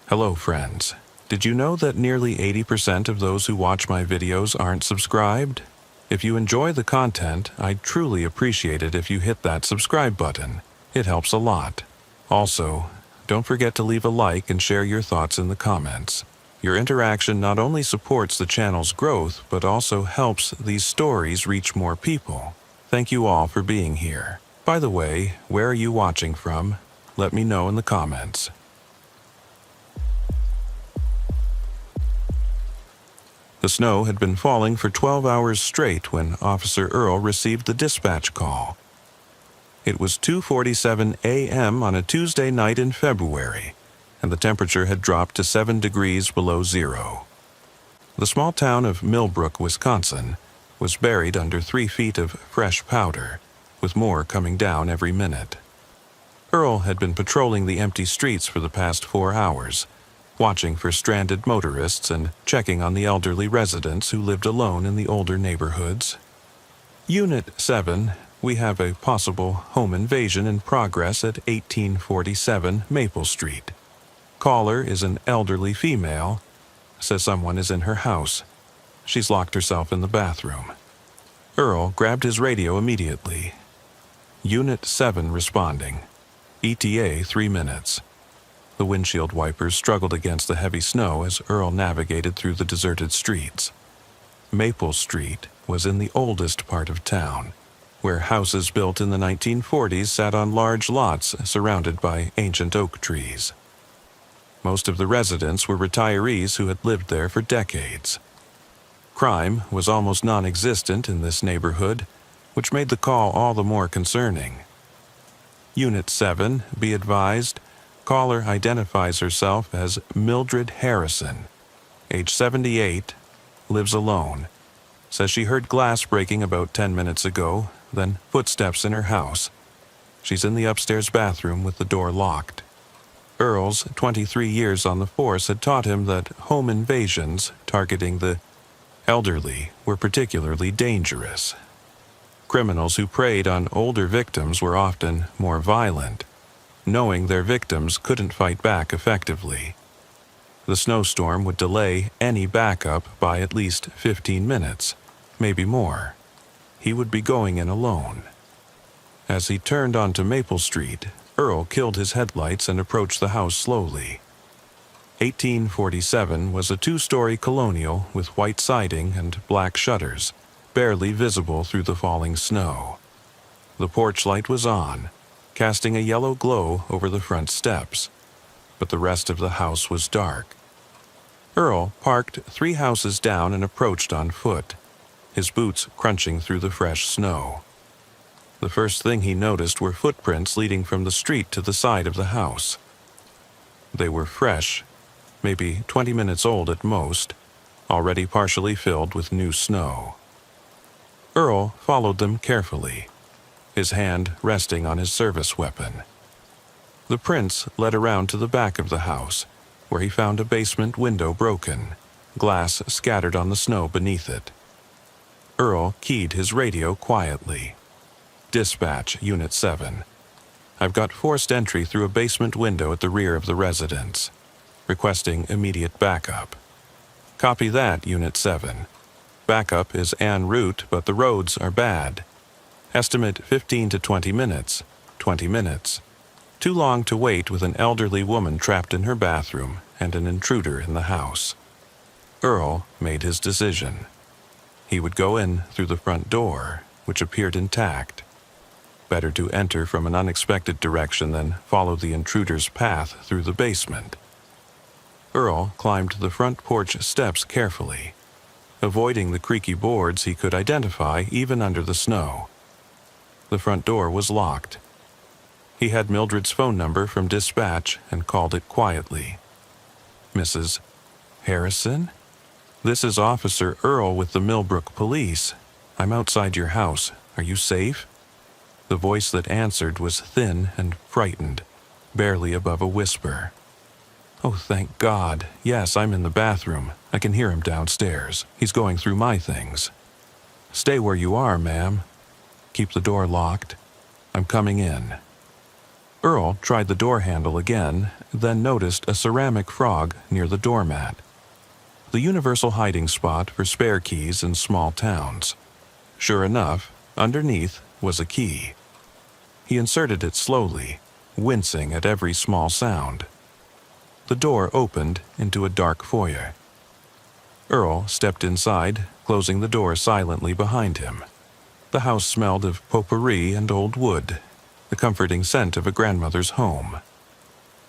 Hello, friends. Did you know that nearly 80% of those who watch my videos aren't subscribed? If you enjoy the content, I'd truly appreciate it if you hit that subscribe button. It helps a lot. Also, don't forget to leave a like and share your thoughts in the comments. Your interaction not only supports the channel's growth, but also helps these stories reach more people. Thank you all for being here. By the way, where are you watching from? Let me know in the comments. The snow had been falling for 12 hours straight when Officer Earl received the dispatch call. It was 2:47 a.m. on a Tuesday night in February, and the temperature had dropped to 7 degrees below zero. The small town of Millbrook, Wisconsin, was buried under 3 feet of fresh powder, with more coming down every minute. Earl had been patrolling the empty streets for the past 4 hours, watching for stranded motorists and checking on the elderly residents who lived alone in the older neighborhoods. Unit 7, we have a possible home invasion in progress at 1847 Maple Street. Caller is an elderly female, says someone is in her house. She's locked herself in the bathroom. Earl grabbed his radio immediately. Unit 7 responding. ETA 3 minutes. The windshield wipers struggled against the heavy snow as Earl navigated through the deserted streets. Maple Street was in the oldest part of town, where houses built in the 1940s sat on large lots surrounded by ancient oak trees. Most of the residents were retirees who had lived there for decades. Crime was almost non-existent in this neighborhood, which made the call all the more concerning. Unit 7, be advised, caller identifies herself as Mildred Harrison, age 78, lives alone, says she heard glass breaking about 10 minutes ago, then footsteps in her house. She's in the upstairs bathroom with the door locked. Earl's 23 years on the force had taught him that home invasions targeting the elderly were particularly dangerous. Criminals who preyed on older victims were often more violent, knowing their victims couldn't fight back effectively. The snowstorm would delay any backup by at least 15 minutes, maybe more. He would be going in alone. As he turned onto Maple Street, Earl killed his headlights and approached the house slowly. 1847 was a 2-story colonial with white siding and black shutters, barely visible through the falling snow. The porch light was on, casting a yellow glow over the front steps, but the rest of the house was dark. Earl parked 3 houses down and approached on foot, his boots crunching through the fresh snow. The first thing he noticed were footprints leading from the street to the side of the house. They were fresh, maybe 20 minutes old at most, already partially filled with new snow. Earl followed them carefully, his hand resting on his service weapon. The prints led around to the back of the house, where he found a basement window broken, glass scattered on the snow beneath it. Earl keyed his radio quietly. Dispatch, Unit 7. I've got forced entry through a basement window at the rear of the residence, requesting immediate backup. Copy that, Unit 7. Backup is en route, but the roads are bad. Estimate 15 to 20 minutes. 20 minutes. Too long to wait with an elderly woman trapped in her bathroom and an intruder in the house. Earl made his decision. He would go in through the front door, which appeared intact. Better to enter from an unexpected direction than follow the intruder's path through the basement. Earl climbed the front porch steps carefully, avoiding the creaky boards he could identify even under the snow. The front door was locked. He had Mildred's phone number from dispatch and called it quietly. Mrs. Harrison? This is Officer Earl with the Millbrook Police. I'm outside your house. Are you safe? The voice that answered was thin and frightened, barely above a whisper. Oh, thank God. Yes, I'm in the bathroom. I can hear him downstairs. He's going through my things. Stay where you are, ma'am. Keep the door locked. I'm coming in. Earl tried the door handle again, then noticed a ceramic frog near the doormat. The universal hiding spot for spare keys in small towns. Sure enough, underneath was a key. He inserted it slowly, wincing at every small sound. The door opened into a dark foyer. Earl stepped inside, closing the door silently behind him. The house smelled of potpourri and old wood, the comforting scent of a grandmother's home.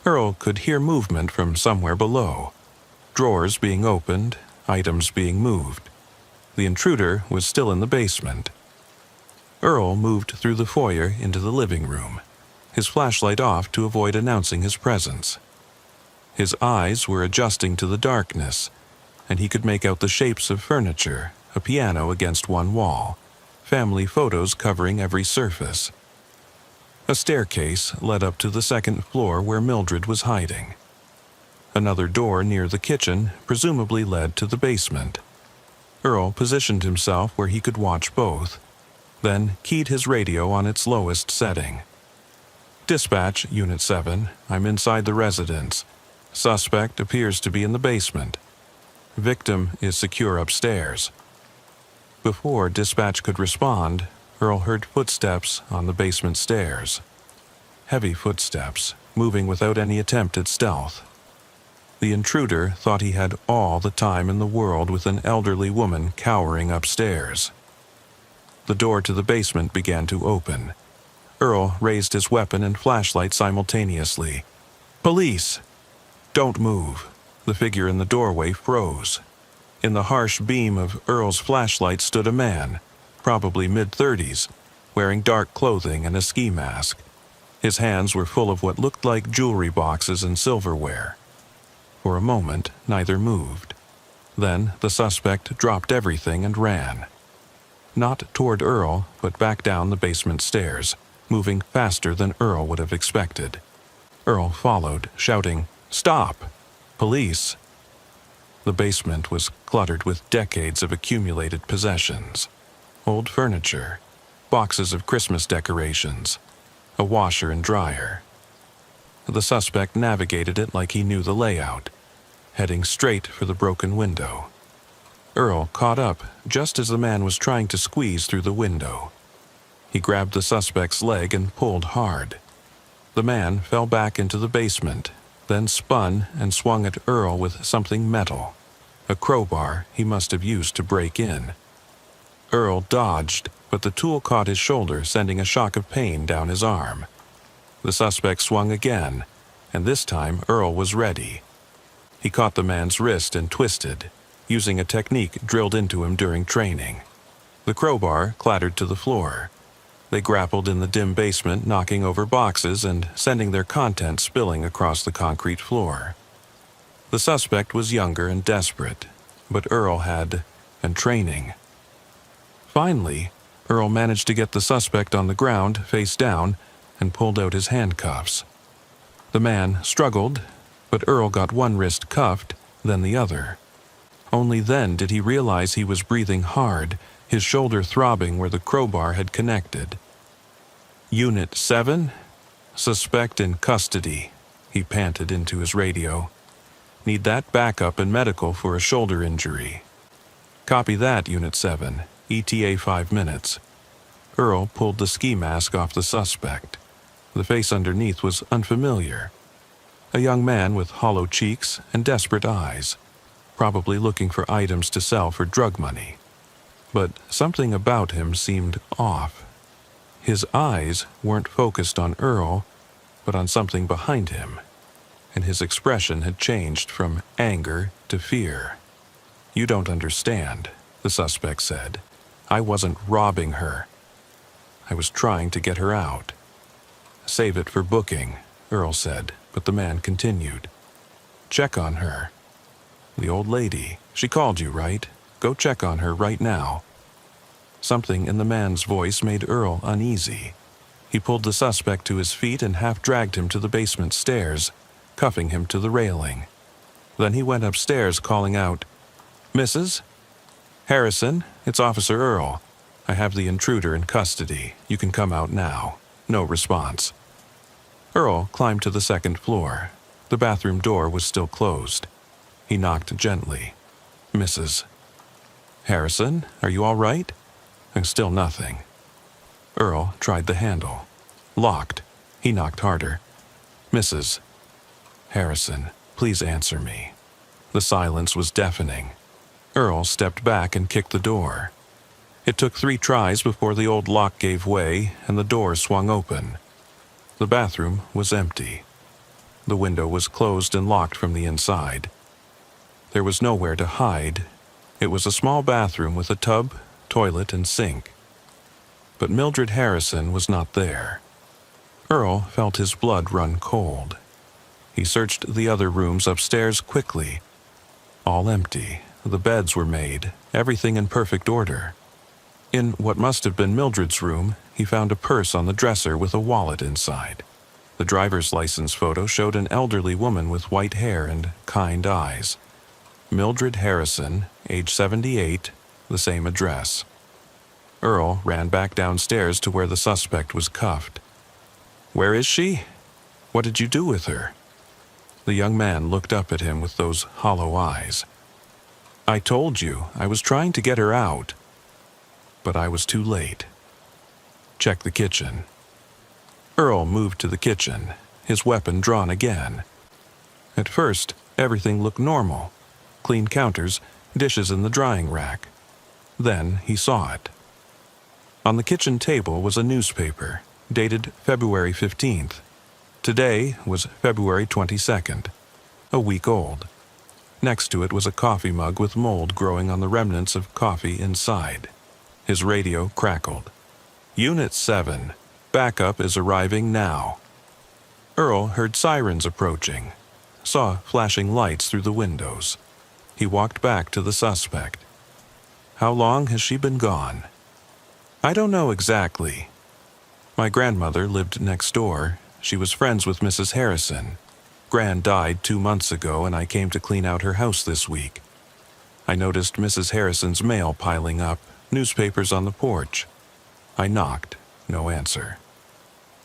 Earl could hear movement from somewhere below. Drawers being opened, items being moved. The intruder was still in the basement. Earl moved through the foyer into the living room, his flashlight off to avoid announcing his presence. His eyes were adjusting to the darkness, and he could make out the shapes of furniture, a piano against one wall, family photos covering every surface. A staircase led up to the second floor where Mildred was hiding. Another door near the kitchen presumably led to the basement. Earl positioned himself where he could watch both, then keyed his radio on its lowest setting. "Dispatch, Unit 7, I'm inside the residence. Suspect appears to be in the basement. Victim is secure upstairs." Before dispatch could respond, Earl heard footsteps on the basement stairs. Heavy footsteps, moving without any attempt at stealth. The intruder thought he had all the time in the world with an elderly woman cowering upstairs. The door to the basement began to open. Earl raised his weapon and flashlight simultaneously. "Police!" "Don't move." The figure in the doorway froze. In the harsh beam of Earl's flashlight stood a man, probably mid-30s, wearing dark clothing and a ski mask. His hands were full of what looked like jewelry boxes and silverware. For a moment, neither moved. Then the suspect dropped everything and ran. Not toward Earl, but back down the basement stairs, moving faster than Earl would have expected. Earl followed, shouting, "Stop! Police!" The basement was cluttered with decades of accumulated possessions. Old furniture, boxes of Christmas decorations, a washer and dryer. The suspect navigated it like he knew the layout, heading straight for the broken window. Earl caught up just as the man was trying to squeeze through the window. He grabbed the suspect's leg and pulled hard. The man fell back into the basement, then spun and swung at Earl with something metal, a crowbar he must have used to break in. Earl dodged, but the tool caught his shoulder, sending a shock of pain down his arm. The suspect swung again, and this time Earl was ready. He caught the man's wrist and twisted, using a technique drilled into him during training. The crowbar clattered to the floor. They grappled in the dim basement, knocking over boxes and sending their contents spilling across the concrete floor. The suspect was younger and desperate, but Earl had training. Finally, Earl managed to get the suspect on the ground, face down, and pulled out his handcuffs. The man struggled, but Earl got one wrist cuffed, then the other. Only then did he realize he was breathing hard, his shoulder throbbing where the crowbar had connected. "Unit 7? Suspect in custody," he panted into his radio. "Need that backup and medical for a shoulder injury." "Copy that, Unit 7. ETA 5 minutes. Earl pulled the ski mask off the suspect. The face underneath was unfamiliar. A young man with hollow cheeks and desperate eyes, probably looking for items to sell for drug money. But something about him seemed off. His eyes weren't focused on Earl, but on something behind him, and his expression had changed from anger to fear. "You don't understand," the suspect said. "I wasn't robbing her. I was trying to get her out." "Save it for booking," Earl said, but the man continued. "Check on her. The old lady, she called you, right? Go check on her right now." Something in the man's voice made Earl uneasy. He pulled the suspect to his feet and half-dragged him to the basement stairs, cuffing him to the railing. Then he went upstairs, calling out, "Mrs. Harrison, it's Officer Earl. I have the intruder in custody. You can come out now." No response. Earl climbed to the second floor. The bathroom door was still closed. He knocked gently. "Mrs. Harrison, are you all right?" And still nothing. Earl tried the handle. Locked. He knocked harder. "Mrs. Harrison, please answer me." The silence was deafening. Earl stepped back and kicked the door. It took 3 tries before the old lock gave way and the door swung open. The bathroom was empty. The window was closed and locked from the inside. There was nowhere to hide. It was a small bathroom with a tub, toilet, and sink. But Mildred Harrison was not there. Earl felt his blood run cold. He searched the other rooms upstairs quickly. All empty. The beds were made, everything in perfect order. In what must have been Mildred's room, he found a purse on the dresser with a wallet inside. The driver's license photo showed an elderly woman with white hair and kind eyes. Mildred Harrison, age 78, the same address. Earl ran back downstairs to where the suspect was cuffed. "Where is she? What did you do with her?" The young man looked up at him with those hollow eyes. "I told you, I was trying to get her out. But I was too late." "Check the kitchen." Earl moved to the kitchen, his weapon drawn again. At first, everything looked normal. Clean counters, dishes in the drying rack. Then he saw it. On the kitchen table was a newspaper, dated February 15th. Today was February 22nd, a week old. Next to it was a coffee mug with mold growing on the remnants of coffee inside. His radio crackled. "Unit 7. Backup is arriving now." Earl heard sirens approaching, saw flashing lights through the windows. He walked back to the suspect. "How long has she been gone?" "I don't know exactly. My grandmother lived next door. She was friends with Mrs. Harrison. Gran died 2 months ago, and I came to clean out her house this week. I noticed Mrs. Harrison's mail piling up, newspapers on the porch. I knocked. No answer.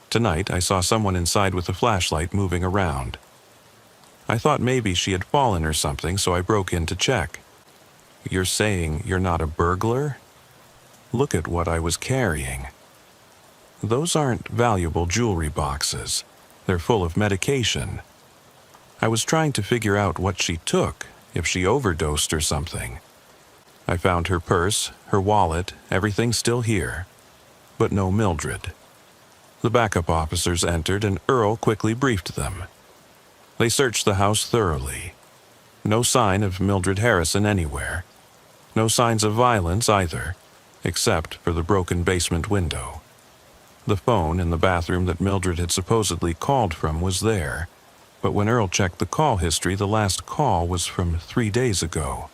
Tonight, I saw someone inside with a flashlight moving around. I thought maybe she had fallen or something, so I broke in to check." "You're saying you're not a burglar?" "Look at what I was carrying. Those aren't valuable jewelry boxes. They're full of medication. I was trying to figure out what she took, if she overdosed or something. I found her purse, her wallet, everything still here. But no Mildred." The backup officers entered, and Earl quickly briefed them. They searched the house thoroughly. No sign of Mildred Harrison anywhere. No signs of violence either, except for the broken basement window. The phone in the bathroom that Mildred had supposedly called from was there, but when Earl checked the call history, the last call was from 3 days ago.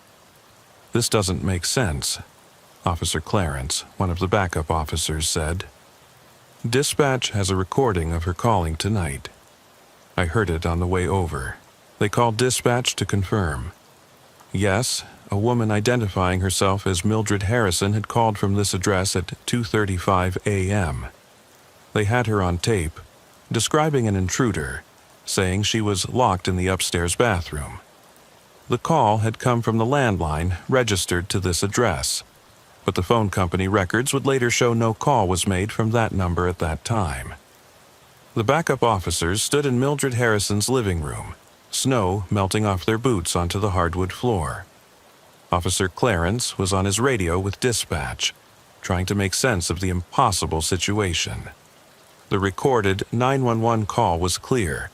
"This doesn't make sense," Officer Clarence, one of the backup officers, said. "Dispatch has a recording of her calling tonight. I heard it on the way over. They called dispatch to confirm. Yes, a woman identifying herself as Mildred Harrison had called from this address at 2:35 a.m. They had her on tape, describing an intruder, saying she was locked in the upstairs bathroom. The call had come from the landline registered to this address, but the phone company records would later show no call was made from that number at that time." The backup officers stood in Mildred Harrison's living room, snow melting off their boots onto the hardwood floor. Officer Clarence was on his radio with dispatch, trying to make sense of the impossible situation. The recorded 911 call was clear.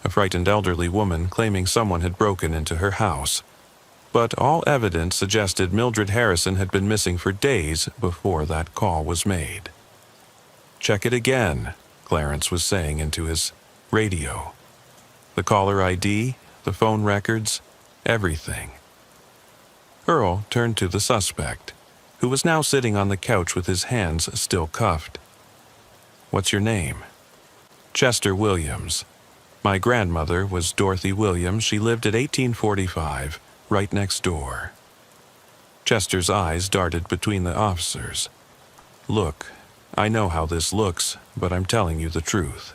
A frightened elderly woman claiming someone had broken into her house. But all evidence suggested Mildred Harrison had been missing for days before that call was made. "Check it again," Clarence was saying into his radio. "The caller ID, the phone records, everything." Earl turned to the suspect, who was now sitting on the couch with his hands still cuffed. "What's your name?" "Chester Williams. My grandmother was Dorothy Williams. She lived at 1845, right next door." Chester's eyes darted between the officers. "Look, I know how this looks, but I'm telling you the truth.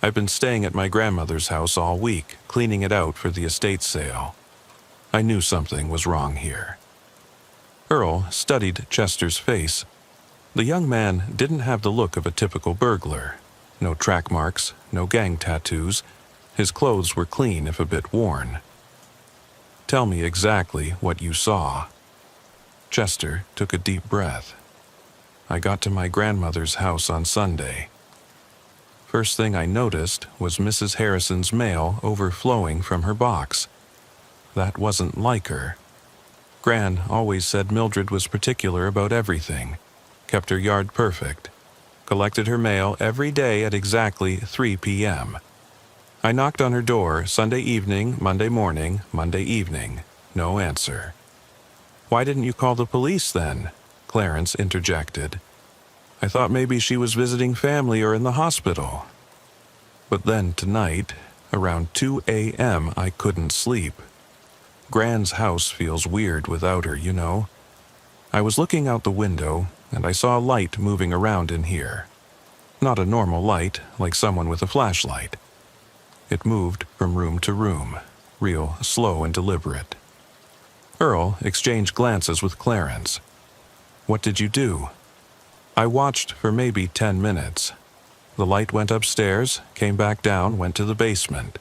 I've been staying at my grandmother's house all week, cleaning it out for the estate sale. I knew something was wrong here. Earl studied Chester's face. The young man didn't have the look of a typical burglar. No track marks, no gang tattoos. His clothes were clean if a bit worn. "Tell me exactly what you saw." Chester took a deep breath. "I got to my grandmother's house on Sunday. First thing I noticed was Mrs. Harrison's mail overflowing from her box. That wasn't like her. Gran always said Mildred was particular about everything, kept her yard perfect, collected her mail every day at exactly 3 p.m. I knocked on her door Sunday evening, Monday morning, Monday evening. No answer." "Why didn't you call the police then?" Clarence interjected. "I thought maybe she was visiting family or in the hospital." "But then tonight, around 2 a.m., I couldn't sleep. Gran's house feels weird without her, you know. I was looking out the window, and I saw a light moving around in here. Not a normal light, like someone with a flashlight. It moved from room to room, real slow and deliberate." Earl exchanged glances with Clarence. "What did you do?" "I watched for maybe 10 minutes. The light went upstairs, came back down, went to the basement.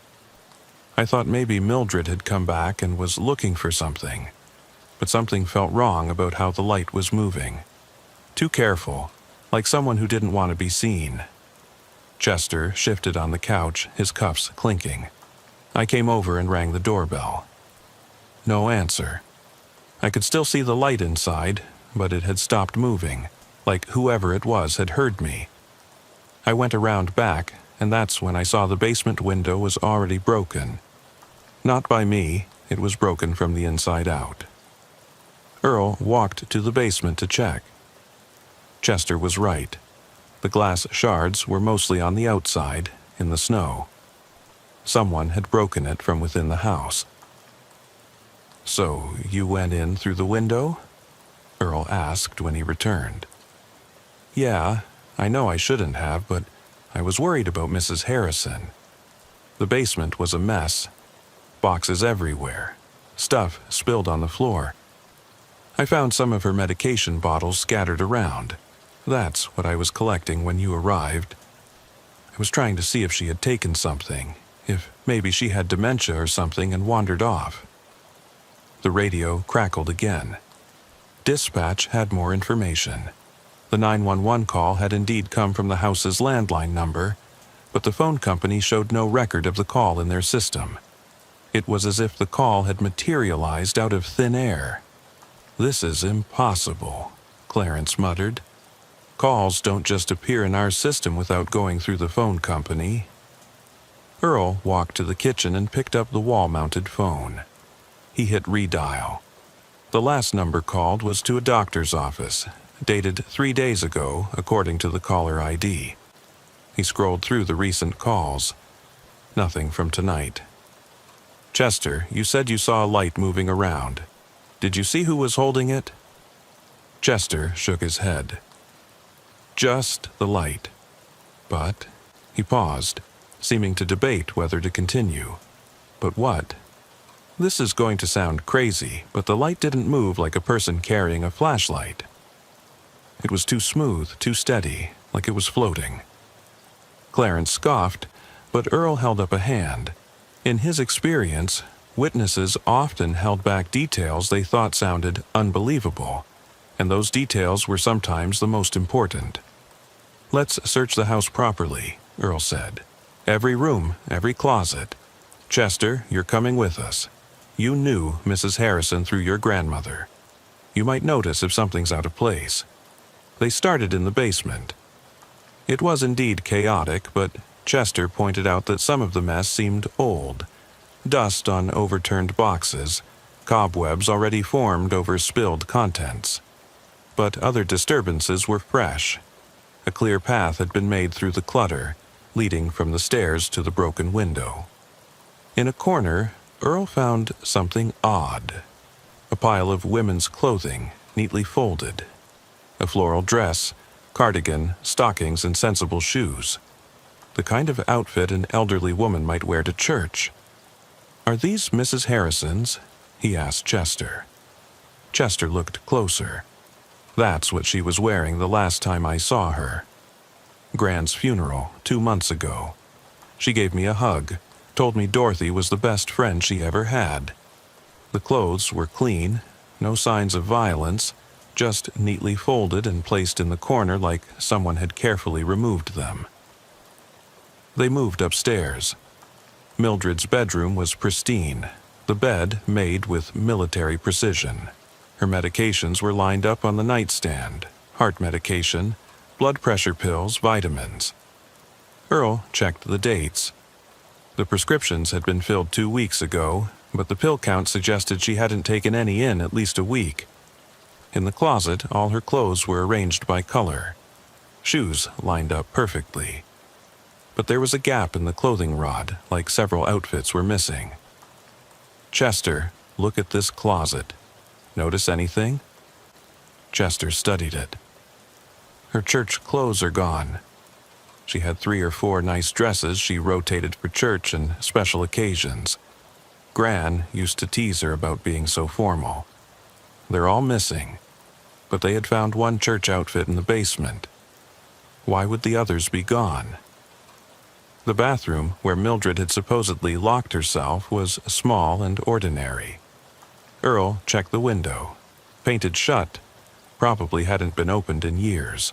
I thought maybe Mildred had come back and was looking for something, but something felt wrong about how the light was moving. Too careful, like someone who didn't want to be seen." Chester shifted on the couch, his cuffs clinking. I came over and rang the doorbell. No answer. I could still see the light inside, but it had stopped moving, like whoever it was had heard me. I went around back, and that's when I saw the basement window was already broken. Not by me, it was broken from the inside out. Earl walked to the basement to check. Chester was right. The glass shards were mostly on the outside, in the snow. Someone had broken it from within the house. "So, you went in through the window?" Earl asked when he returned. "Yeah, I know I shouldn't have, but I was worried about Mrs. Harrison. The basement was a mess. Boxes everywhere. Stuff spilled on the floor. I found some of her medication bottles scattered around. That's what I was collecting when you arrived. I was trying to see if she had taken something, if maybe she had dementia or something and wandered off." The radio crackled again. Dispatch had more information. The 911 call had indeed come from the house's landline number, but the phone company showed no record of the call in their system. It was as if the call had materialized out of thin air. "This is impossible," Clarence muttered. "Calls don't just appear in our system without going through the phone company." Earl walked to the kitchen and picked up the wall-mounted phone. He hit redial. The last number called was to a doctor's office, dated 3 days ago, according to the caller ID. He scrolled through the recent calls. Nothing from tonight. "Chester, you said you saw a light moving around. Did you see who was holding it?" Chester shook his head. "Just the light. But," he paused, seeming to debate whether to continue. "But what? This is going to sound crazy, but the light didn't move like a person carrying a flashlight. It was too smooth, too steady, like it was floating." Clarence scoffed, but Earl held up a hand. In his experience, witnesses often held back details they thought sounded unbelievable, and those details were sometimes the most important. "Let's search the house properly," Earl said. "Every room, every closet. Chester, you're coming with us. You knew Mrs. Harrison through your grandmother. You might notice if something's out of place." They started in the basement. It was indeed chaotic, but Chester pointed out that some of the mess seemed old. Dust on overturned boxes, cobwebs already formed over spilled contents. But other disturbances were fresh. A clear path had been made through the clutter, leading from the stairs to the broken window. In a corner, Earl found something odd. A pile of women's clothing, neatly folded. A floral dress, cardigan, stockings, and sensible shoes. The kind of outfit an elderly woman might wear to church. "Are these Mrs. Harrison's?" he asked Chester. Chester looked closer. "That's what she was wearing the last time I saw her. Gran's funeral, 2 months ago. She gave me a hug, told me Dorothy was the best friend she ever had. The clothes were clean, no signs of violence, just neatly folded and placed in the corner like someone had carefully removed them." They moved upstairs. Mildred's bedroom was pristine, the bed made with military precision. Her medications were lined up on the nightstand: heart medication, blood pressure pills, vitamins. Earl checked the dates. The prescriptions had been filled 2 weeks ago, but the pill count suggested she hadn't taken any in at least a week. In the closet, all her clothes were arranged by color. Shoes lined up perfectly. But there was a gap in the clothing rod, like several outfits were missing. "Chester, look at this closet. Notice anything?" Chester studied it. "Her church clothes are gone. She had 3 or 4 nice dresses she rotated for church and special occasions. Gran used to tease her about being so formal. They're all missing, but they had found one church outfit in the basement. Why would the others be gone?" The bathroom, where Mildred had supposedly locked herself, was small and ordinary. Earl checked the window. Painted shut. Probably hadn't been opened in years.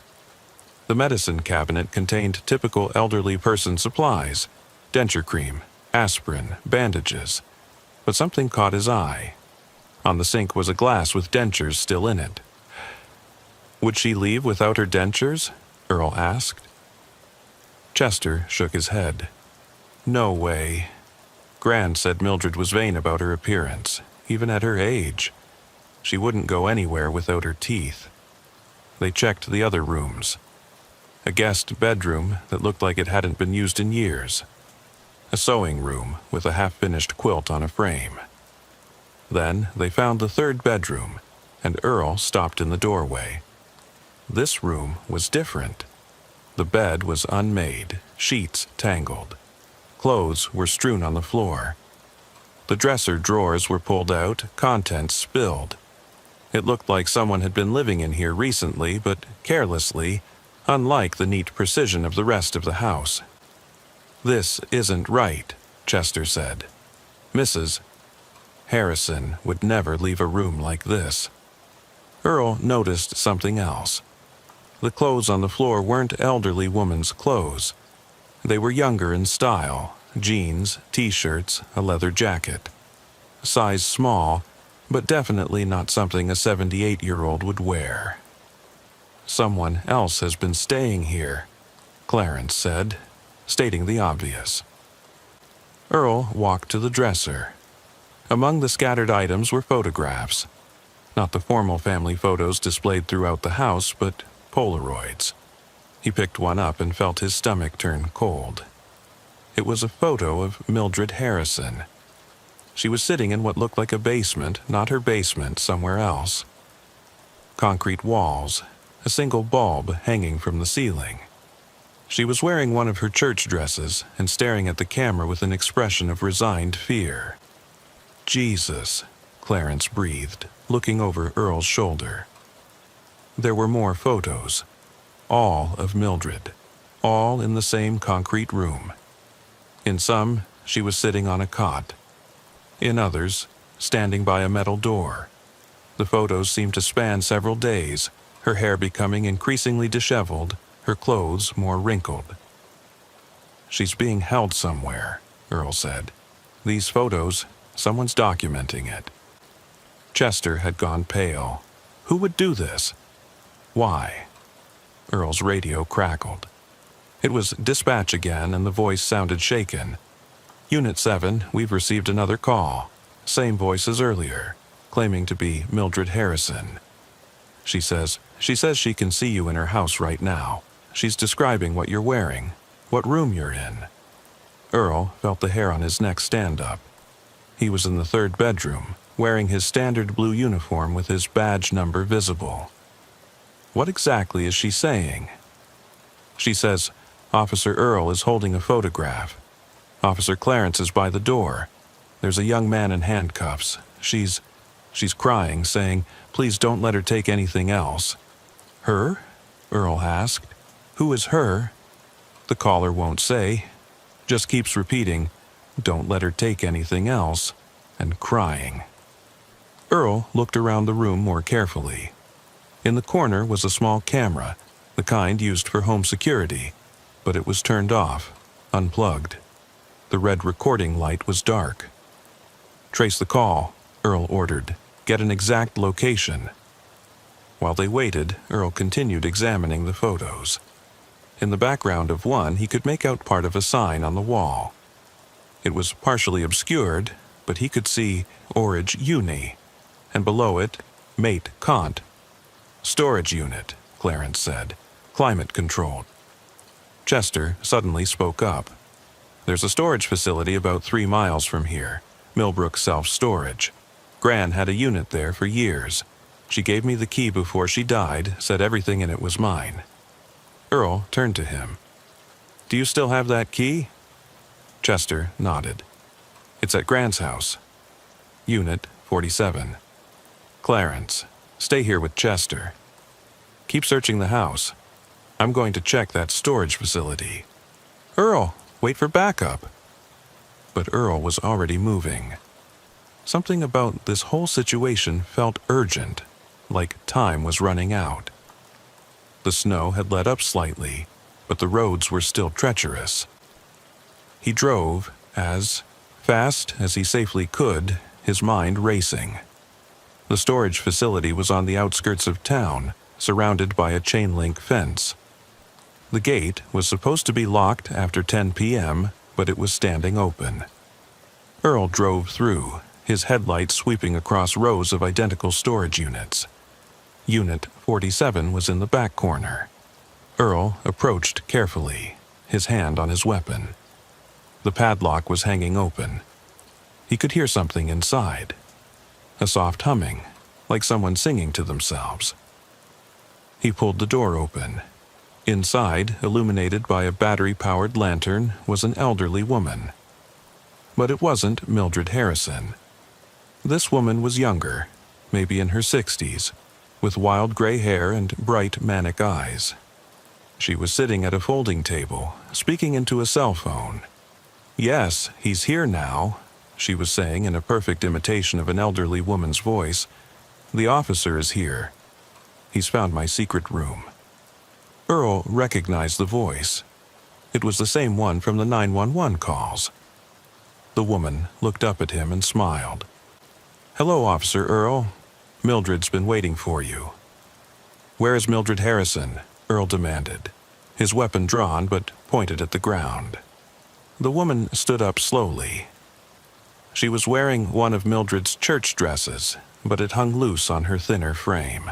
The medicine cabinet contained typical elderly person supplies: denture cream, aspirin, bandages. But something caught his eye. On the sink was a glass with dentures still in it. "Would she leave without her dentures?" Earl asked. Chester shook his head. "No way. Gran said Mildred was vain about her appearance, even at her age. She wouldn't go anywhere without her teeth." They checked the other rooms. A guest bedroom that looked like it hadn't been used in years. A sewing room with a half-finished quilt on a frame. Then they found the 3rd bedroom, and Earl stopped in the doorway. This room was different. The bed was unmade, sheets tangled. Clothes were strewn on the floor. The dresser drawers were pulled out, contents spilled. It looked like someone had been living in here recently, but carelessly, unlike the neat precision of the rest of the house. "This isn't right," Chester said. "Mrs. Harrison would never leave a room like this." Earl noticed something else. The clothes on the floor weren't elderly woman's clothes. They were younger in style: jeans, t-shirts, a leather jacket. Size small, but definitely not something a 78-year-old would wear. "Someone else has been staying here," Clarence said, stating the obvious. Earl walked to the dresser. Among the scattered items were photographs. Not the formal family photos displayed throughout the house, but Polaroids. He picked one up and felt his stomach turn cold. It was a photo of Mildred Harrison. She was sitting in what looked like a basement, not her basement, somewhere else. Concrete walls, a single bulb hanging from the ceiling. She was wearing one of her church dresses and staring at the camera with an expression of resigned fear. "Jesus," Clarence breathed, looking over Earl's shoulder. There were more photos, all of Mildred, all in the same concrete room. In some, she was sitting on a cot. In others, standing by a metal door. The photos seemed to span several days, her hair becoming increasingly disheveled, her clothes more wrinkled. "She's being held somewhere," Earl said. "These photos, someone's documenting it." Chester had gone pale. Who would do this? Why? Earl's radio crackled. It was dispatch again, and the voice sounded shaken. "Unit 7, we've received another call. Same voice as earlier, claiming to be Mildred Harrison. She says she can see you in her house right now. She's describing what you're wearing, what room you're in." Earl felt the hair on his neck stand up. He was in the 3rd bedroom, wearing his standard blue uniform with his badge number visible. What exactly is she saying? "She says, Officer Earl is holding a photograph. Officer Clarence is by the door. There's a young man in handcuffs. She's crying, saying, "Please don't let her take anything else." "Her?" Earl asked. "Who is her?" The caller won't say. Just keeps repeating, "Don't let her take anything else," and crying. Earl looked around the room more carefully. In the corner was a small camera, the kind used for home security, but it was turned off, unplugged. The red recording light was dark. "Trace the call," Earl ordered. "Get an exact location." While they waited, Earl continued examining the photos. In the background of one, he could make out part of a sign on the wall. It was partially obscured, but he could see Orage Uni, and below it, Mate Kant. "Storage unit," Clarence said. "Climate controlled." Chester suddenly spoke up. "There's a storage facility about 3 miles from here, Millbrook Self-Storage. Gran had a unit there for years. She gave me the key before she died, said everything in it was mine." Earl turned to him. "Do you still have that key?" Chester nodded. "It's at Gran's house. Unit 47. Clarence, stay here with Chester. Keep searching the house. I'm going to check that storage facility." "Earl, wait for backup." But Earl was already moving. Something about this whole situation felt urgent, like time was running out. The snow had let up slightly, but the roads were still treacherous. He drove as fast as he safely could, his mind racing. The storage facility was on the outskirts of town, surrounded by a chain-link fence. The gate was supposed to be locked after 10 p.m., but it was standing open. Earl drove through, his headlights sweeping across rows of identical storage units. Unit 47 was in the back corner. Earl approached carefully, his hand on his weapon. The padlock was hanging open. He could hear something inside. A soft humming, like someone singing to themselves. He pulled the door open. Inside, illuminated by a battery-powered lantern, was an elderly woman. But it wasn't Mildred Harrison. This woman was younger, maybe in her 60s, with wild gray hair and bright manic eyes. She was sitting at a folding table, speaking into a cell phone. "Yes, he's here now," she was saying in a perfect imitation of an elderly woman's voice. "The officer is here. He's found my secret room." Earl recognized the voice. It was the same one from the 911 calls. The woman looked up at him and smiled. "Hello, Officer Earl. Mildred's been waiting for you." "Where is Mildred Harrison?" Earl demanded, his weapon drawn but pointed at the ground. The woman stood up slowly. She was wearing one of Mildred's church dresses, but it hung loose on her thinner frame.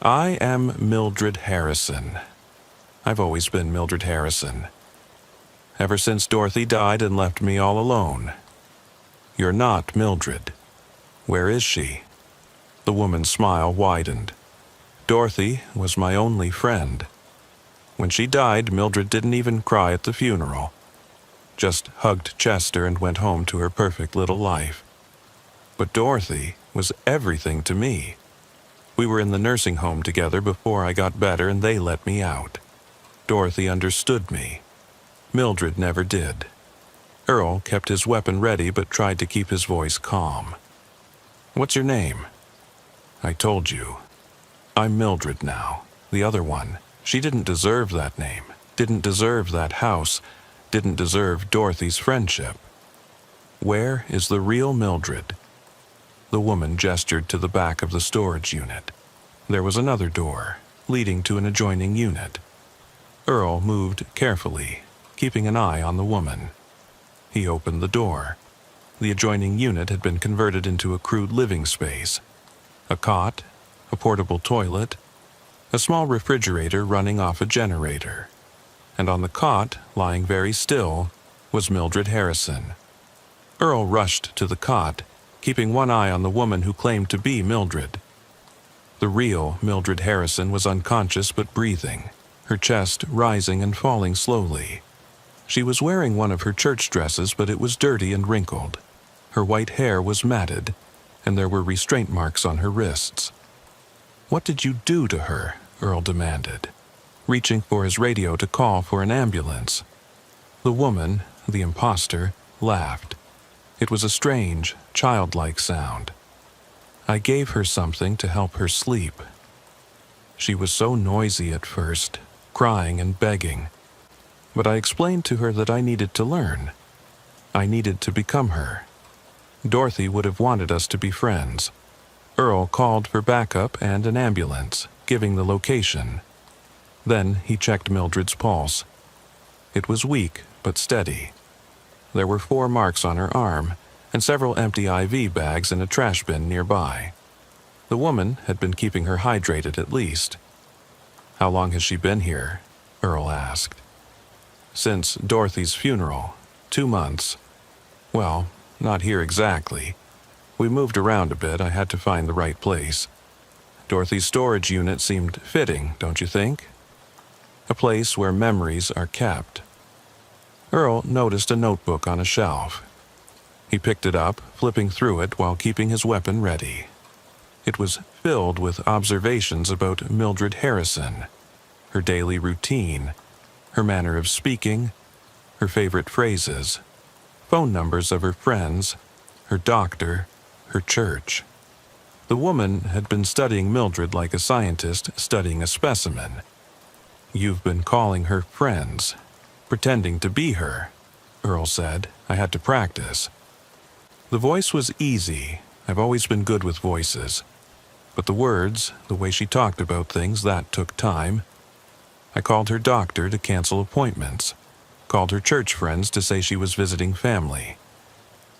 "I am Mildred Harrison. I've always been Mildred Harrison. Ever since Dorothy died and left me all alone. You're not Mildred. Where is she?" The woman's smile widened. "Dorothy was my only friend. When she died, Mildred didn't even cry at the funeral. Just hugged Chester and went home to her perfect little life. But Dorothy was everything to me. We were in the nursing home together before I got better and they let me out. Dorothy understood me. Mildred never did." Earl kept his weapon ready but tried to keep his voice calm. "What's your name?" "I told you. I'm Mildred now. The other one. She didn't deserve that name, didn't deserve that house, didn't deserve Dorothy's friendship. Where is the real Mildred?" The woman gestured to the back of the storage unit. There was another door, leading to an adjoining unit. Earl moved carefully, keeping an eye on the woman. He opened the door. The adjoining unit had been converted into a crude living space. A cot, a portable toilet, a small refrigerator running off a generator. And on the cot, lying very still, was Mildred Harrison. Earl rushed to the cot, keeping one eye on the woman who claimed to be Mildred. The real Mildred Harrison was unconscious but breathing, her chest rising and falling slowly. She was wearing one of her church dresses, but it was dirty and wrinkled. Her white hair was matted, and there were restraint marks on her wrists. "What did you do to her?" Earl demanded, reaching for his radio to call for an ambulance. The woman, the imposter, laughed. It was a strange, childlike sound. "I gave her something to help her sleep. She was so noisy at first, crying and begging. But I explained to her that I needed to learn. I needed to become her. Dorothy would have wanted us to be friends." Earl called for backup and an ambulance, giving the location. Then he checked Mildred's pulse. It was weak but steady. There were 4 marks on her arm and several empty IV bags in a trash bin nearby. The woman had been keeping her hydrated at least. "How long has she been here?" Earl asked. "Since Dorothy's funeral. 2 months. Well, not here exactly. We moved around a bit. I had to find the right place. Dorothy's storage unit seemed fitting, don't you think? A place where memories are kept." Earl noticed a notebook on a shelf. He picked it up, flipping through it while keeping his weapon ready. It was filled with observations about Mildred Harrison, her daily routine, her manner of speaking, her favorite phrases, phone numbers of her friends, her doctor, her church. The woman had been studying Mildred like a scientist studying a specimen. "You've been calling her friends, pretending to be her," Earl said. "I had to practice." The voice was easy. I've always been good with voices. But the words, the way she talked about things, that took time. I called her doctor to cancel appointments. Called her church friends to say she was visiting family.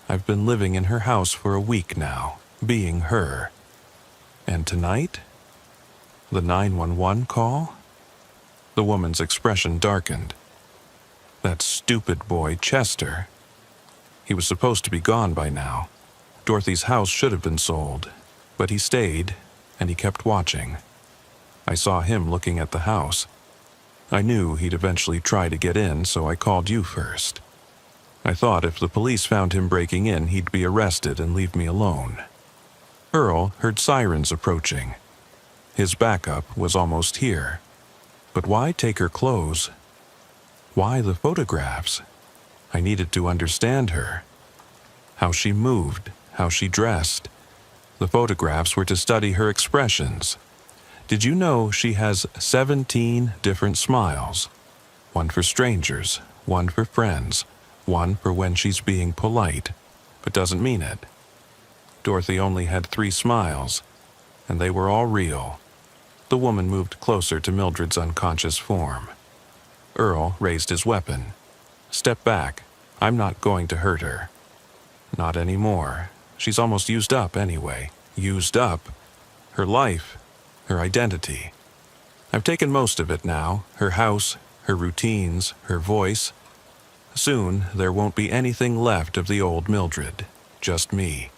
I've been living in her house for a week now, being her. And tonight? The 911 call? The woman's expression darkened. That stupid boy, Chester. He was supposed to be gone by now. Dorothy's house should have been sold, but he stayed, and he kept watching. I saw him looking at the house. I knew he'd eventually try to get in, so I called you first. I thought if the police found him breaking in, he'd be arrested and leave me alone. Earl heard sirens approaching. His backup was almost here. But why take her clothes? Why the photographs? I needed to understand her. How she moved, how she dressed. The photographs were to study her expressions. Did you know she has 17 different smiles? One for strangers, one for friends, one for when she's being polite, but doesn't mean it. Dorothy only had 3 smiles, and they were all real. The woman moved closer to Mildred's unconscious form. Earl raised his weapon. "Step back. I'm not going to hurt her." "Not anymore. She's almost used up anyway." Used up? Her life, her identity. I've taken most of it now, her house, her routines, her voice. Soon there won't be anything left of the old Mildred, just me.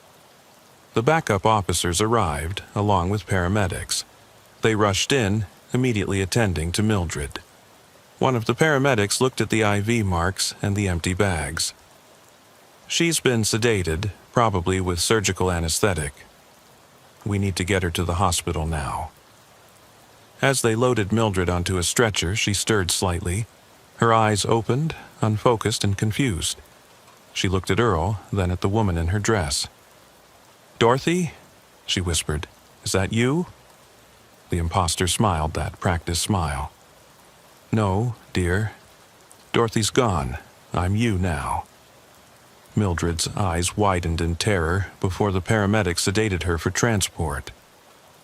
The backup officers arrived, along with paramedics. They rushed in, immediately attending to Mildred. One of the paramedics looked at the IV marks and the empty bags. "She's been sedated, probably with surgical anesthetic. We need to get her to the hospital now." As they loaded Mildred onto a stretcher, she stirred slightly. Her eyes opened, unfocused and confused. She looked at Earl, then at the woman in her dress. "Dorothy?" she whispered. "Is that you?" The imposter smiled that practiced smile. "No, dear. Dorothy's gone. I'm you now." Mildred's eyes widened in terror before the paramedics sedated her for transport.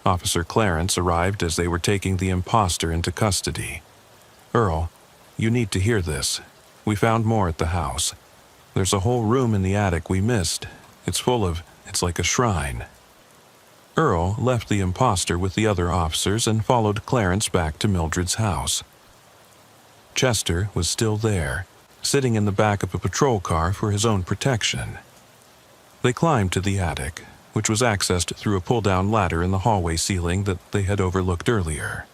Officer Clarence arrived as they were taking the imposter into custody. "Earl, you need to hear this. We found more at the house. There's a whole room in the attic we missed. It's like a shrine." Earl left the imposter with the other officers and followed Clarence back to Mildred's house. Chester was still there, sitting in the back of a patrol car for his own protection. They climbed to the attic, which was accessed through a pull-down ladder in the hallway ceiling that they had overlooked earlier.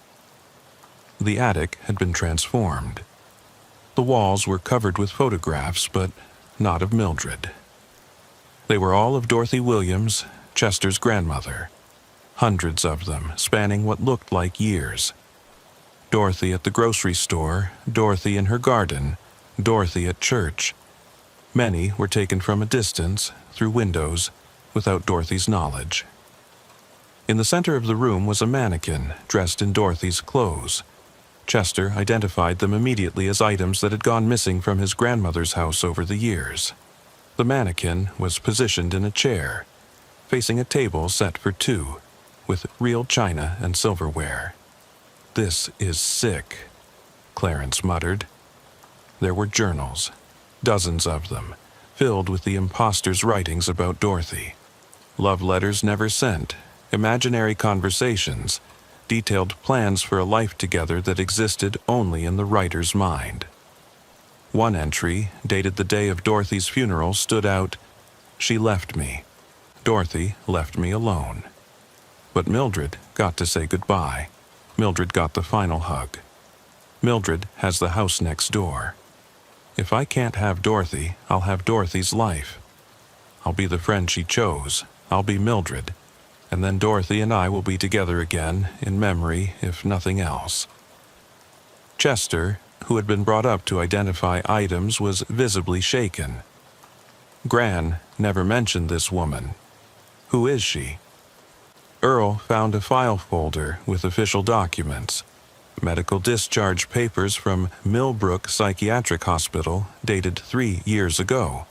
The attic had been transformed. The walls were covered with photographs, but not of Mildred. They were all of Dorothy Williams, Chester's grandmother. Hundreds of them, spanning what looked like years. Dorothy at the grocery store, Dorothy in her garden, Dorothy at church. Many were taken from a distance, through windows, without Dorothy's knowledge. In the center of the room was a mannequin dressed in Dorothy's clothes. Chester identified them immediately as items that had gone missing from his grandmother's house over the years. The mannequin was positioned in a chair, facing a table set for two, with real china and silverware. "This is sick," Clarence muttered. There were journals, dozens of them, filled with the imposter's writings about Dorothy. Love letters never sent, imaginary conversations, detailed plans for a life together that existed only in the writer's mind. One entry, dated the day of Dorothy's funeral, stood out, "She left me. Dorothy left me alone." But Mildred got to say goodbye. Mildred got the final hug. Mildred has the house next door. If I can't have Dorothy, I'll have Dorothy's life. I'll be the friend she chose. I'll be Mildred. And then Dorothy and I will be together again, in memory, if nothing else. Chester, who had been brought up to identify items, was visibly shaken. Gran never mentioned this woman. Who is she? Earl found a file folder with official documents. Medical discharge papers from Millbrook Psychiatric Hospital dated 3 years ago.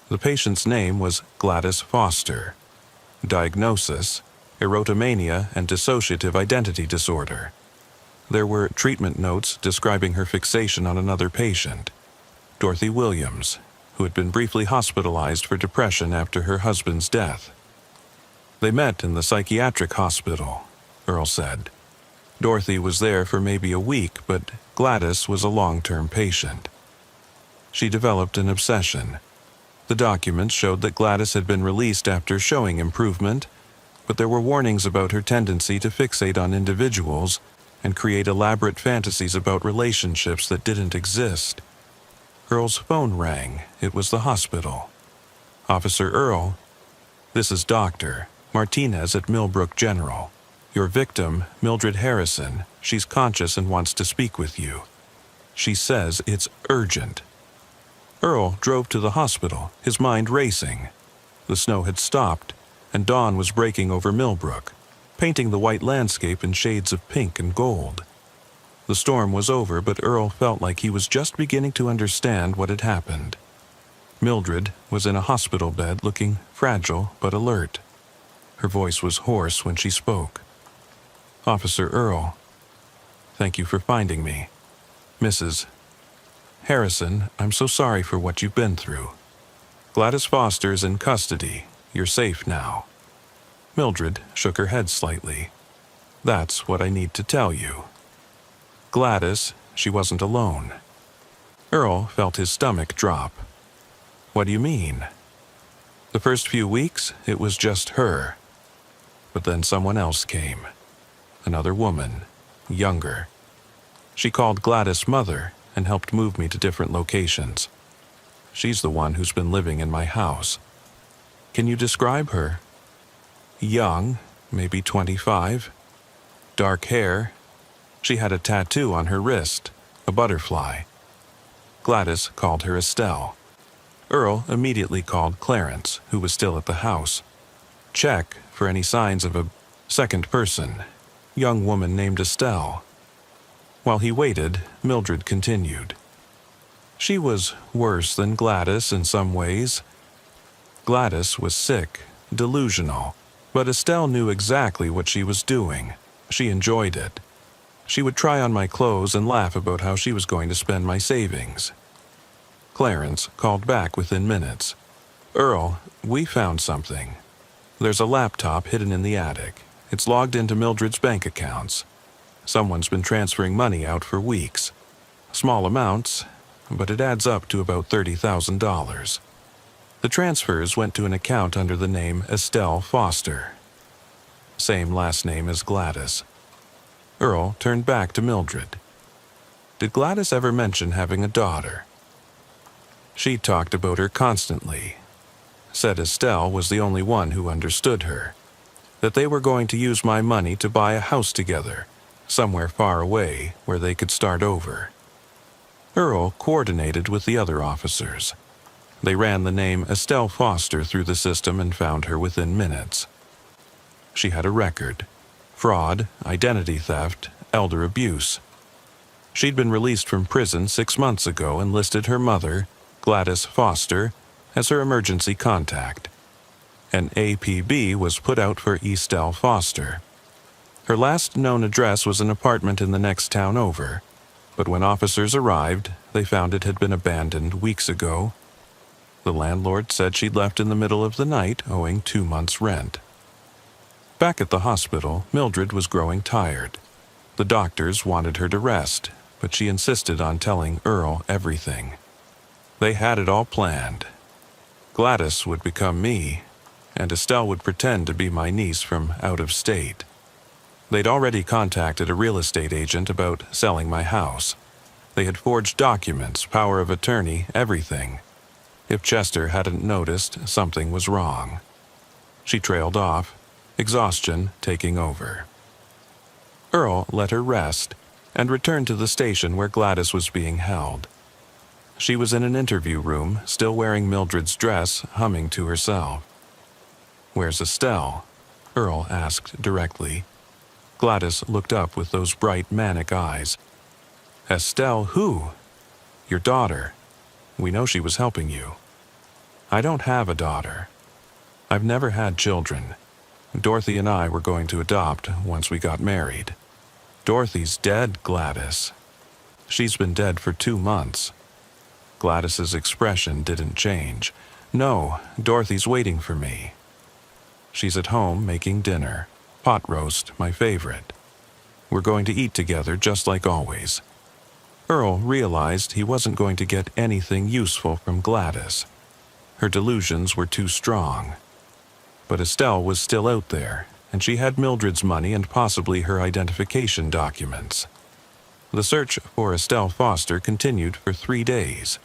The patient's name was Gladys Foster. Diagnosis: erotomania and dissociative identity disorder. There were treatment notes describing her fixation on another patient, Dorothy Williams, who had been briefly hospitalized for depression after her husband's death. They met in the psychiatric hospital, Earl said. Dorothy was there for maybe a week, but Gladys was a long-term patient. She developed an obsession. The documents showed that Gladys had been released after showing improvement, but there were warnings about her tendency to fixate on individuals and create elaborate fantasies about relationships that didn't exist. Earl's phone rang. It was the hospital. "Officer Earl, this is Dr. Martinez at Millbrook General. Your victim, Mildred Harrison, she's conscious and wants to speak with you. She says it's urgent." Earl drove to the hospital, his mind racing. The snow had stopped, and dawn was breaking over Millbrook, painting the white landscape in shades of pink and gold. The storm was over, but Earl felt like he was just beginning to understand what had happened. Mildred was in a hospital bed, looking fragile but alert. Her voice was hoarse when she spoke. "Officer Earl, thank you for finding me. Mrs. Harrison, I'm so sorry for what you've been through. Gladys Foster is in custody. You're safe now." Mildred shook her head slightly. "That's what I need to tell you. Gladys, she wasn't alone." Earl felt his stomach drop. "What do you mean?" "The first few weeks, it was just her. But then someone else came. Another woman, younger. She called Gladys mother and helped move me to different locations. She's the one who's been living in my house." "Can you describe her?" "Young, maybe 25. Dark hair. She had a tattoo on her wrist, a butterfly. Gladys called her Estelle." Earl immediately called Clarence, who was still at the house. "Check for any signs of a second person, young woman named Estelle." While he waited, Mildred continued. "She was worse than Gladys in some ways. Gladys was sick, delusional, but Estelle knew exactly what she was doing. She enjoyed it. She would try on my clothes and laugh about how she was going to spend my savings." Clarence called back within minutes. "Earl, we found something. There's a laptop hidden in the attic. It's logged into Mildred's bank accounts. Someone's been transferring money out for weeks. Small amounts, but it adds up to about $30,000. The transfers went to an account under the name Estelle Foster. Same last name as Gladys." Earl turned back to Mildred. Did Gladys ever mention having a daughter? She talked about her constantly. Said Estelle was the only one who understood her. That they were going to use my money to buy a house together, somewhere far away where they could start over. Earl coordinated with the other officers. They ran the name Estelle Foster through the system and found her within minutes. She had a record: fraud, identity theft, elder abuse. She'd been released from prison 6 months ago and listed her mother, Gladys Foster, as her emergency contact. An APB was put out for Estelle Foster. Her last known address was an apartment in the next town over, but when officers arrived, they found it had been abandoned weeks ago. The landlord said she'd left in the middle of the night, owing 2 months' rent. Back at the hospital, Mildred was growing tired. The doctors wanted her to rest, but she insisted on telling Earl everything. They had it all planned. Gladys would become me, and Estelle would pretend to be my niece from out of state. They'd already contacted a real estate agent about selling my house. They had forged documents, power of attorney, everything. If Chester hadn't noticed, something was wrong. She trailed off, exhaustion taking over. Earl let her rest and returned to the station where Gladys was being held. She was in an interview room, still wearing Mildred's dress, humming to herself. "Where's Estelle?" Earl asked directly. Gladys looked up with those bright, manic eyes. "Estelle who?" "Your daughter. We know she was helping you." "I don't have a daughter. I've never had children. Dorothy and I were going to adopt once we got married." "Dorothy's dead, Gladys." "She's been dead for 2 months." Gladys's expression didn't change. "No, Dorothy's waiting for me. She's at home making dinner. Pot roast, my favorite. We're going to eat together just like always." Earl realized he wasn't going to get anything useful from Gladys. Her delusions were too strong. But Estelle was still out there, and she had Mildred's money and possibly her identification documents. The search for Estelle Foster continued for 3 days.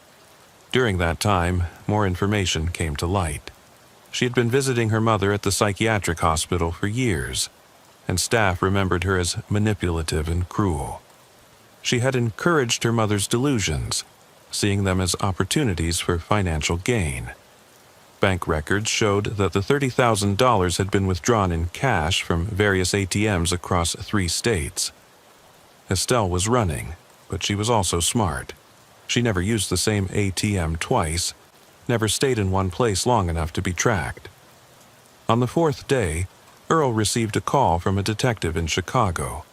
During that time, more information came to light. She had been visiting her mother at the psychiatric hospital for years, and staff remembered her as manipulative and cruel. She had encouraged her mother's delusions, seeing them as opportunities for financial gain. Bank records showed that the $30,000 had been withdrawn in cash from various ATMs across 3 states. Estelle was running, but she was also smart. She never used the same ATM twice, never stayed in one place long enough to be tracked. On the 4th day, Earl received a call from a detective in Chicago.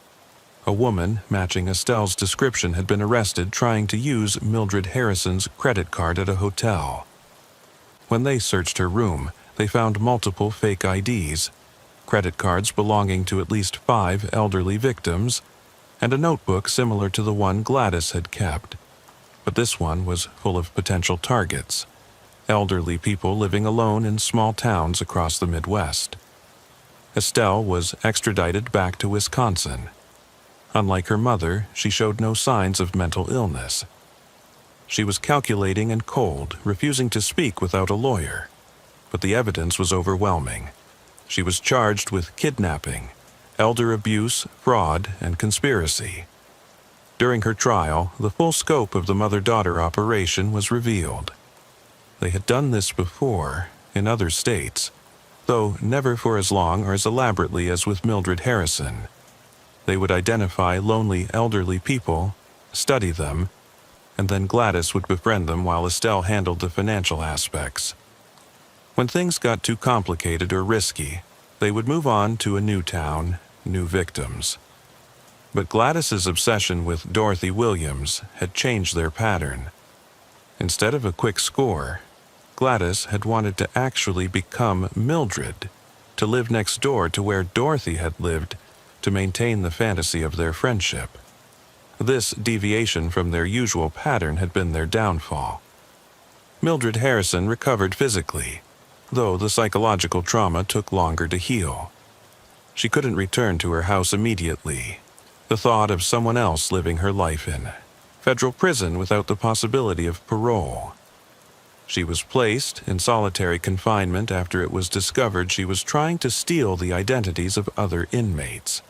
A woman matching Estelle's description had been arrested trying to use Mildred Harrison's credit card at a hotel. When they searched her room, they found multiple fake IDs, credit cards belonging to at least 5 elderly victims, and a notebook similar to the one Gladys had kept. But this one was full of potential targets: elderly people living alone in small towns across the Midwest. Estelle was extradited back to Wisconsin. Unlike her mother, she showed no signs of mental illness. She was calculating and cold, refusing to speak without a lawyer. But the evidence was overwhelming. She was charged with kidnapping, elder abuse, fraud, and conspiracy. During her trial, the full scope of the mother-daughter operation was revealed. They had done this before, in other states, though never for as long or as elaborately as with Mildred Harrison. They would identify lonely elderly people, study them, and then Gladys would befriend them while Estelle handled the financial aspects. When things got too complicated or risky, they would move on to a new town, new victims. But Gladys's obsession with Dorothy Williams had changed their pattern. Instead of a quick score, Gladys had wanted to actually become Mildred, to live next door to where Dorothy had lived, to maintain the fantasy of their friendship. This deviation from their usual pattern had been their downfall. Mildred Harrison recovered physically, though the psychological trauma took longer to heal. She couldn't return to her house immediately. The thought of someone else living her life in federal prison without the possibility of parole. She was placed in solitary confinement after it was discovered she was trying to steal the identities of other inmates.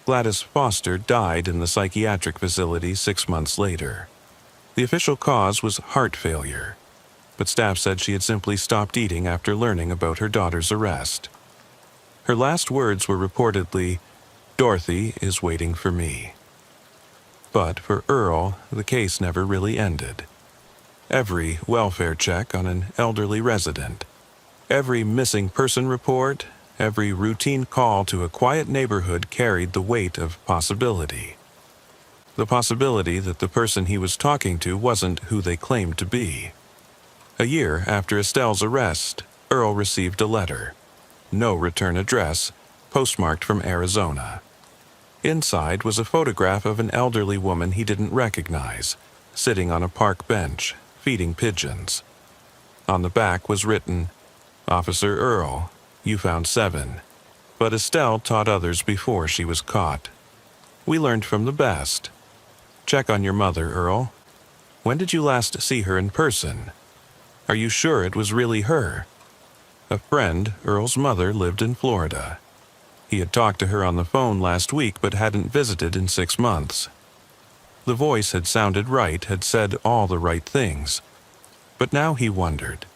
Gladys Foster died in the psychiatric facility 6 months later. The official cause was heart failure, but staff said she had simply stopped eating after learning about her daughter's arrest. Her last words were reportedly, "Dorothy is waiting for me." But for Earl, the case never really ended. Every welfare check on an elderly resident, every missing person report, every routine call to a quiet neighborhood carried the weight of possibility. The possibility that the person he was talking to wasn't who they claimed to be. A year after Estelle's arrest, Earl received a letter. No return address, postmarked from Arizona. Inside was a photograph of an elderly woman he didn't recognize, sitting on a park bench, feeding pigeons. On the back was written, "Officer Earl, you found 7, but Estelle taught others before she was caught. We learned from the best. Check on your mother, Earl. When did you last see her in person? Are you sure it was really her?" A friend, Earl's mother, lived in Florida. He had talked to her on the phone last week but hadn't visited in 6 months. The voice had sounded right, had said all the right things. But now he wondered.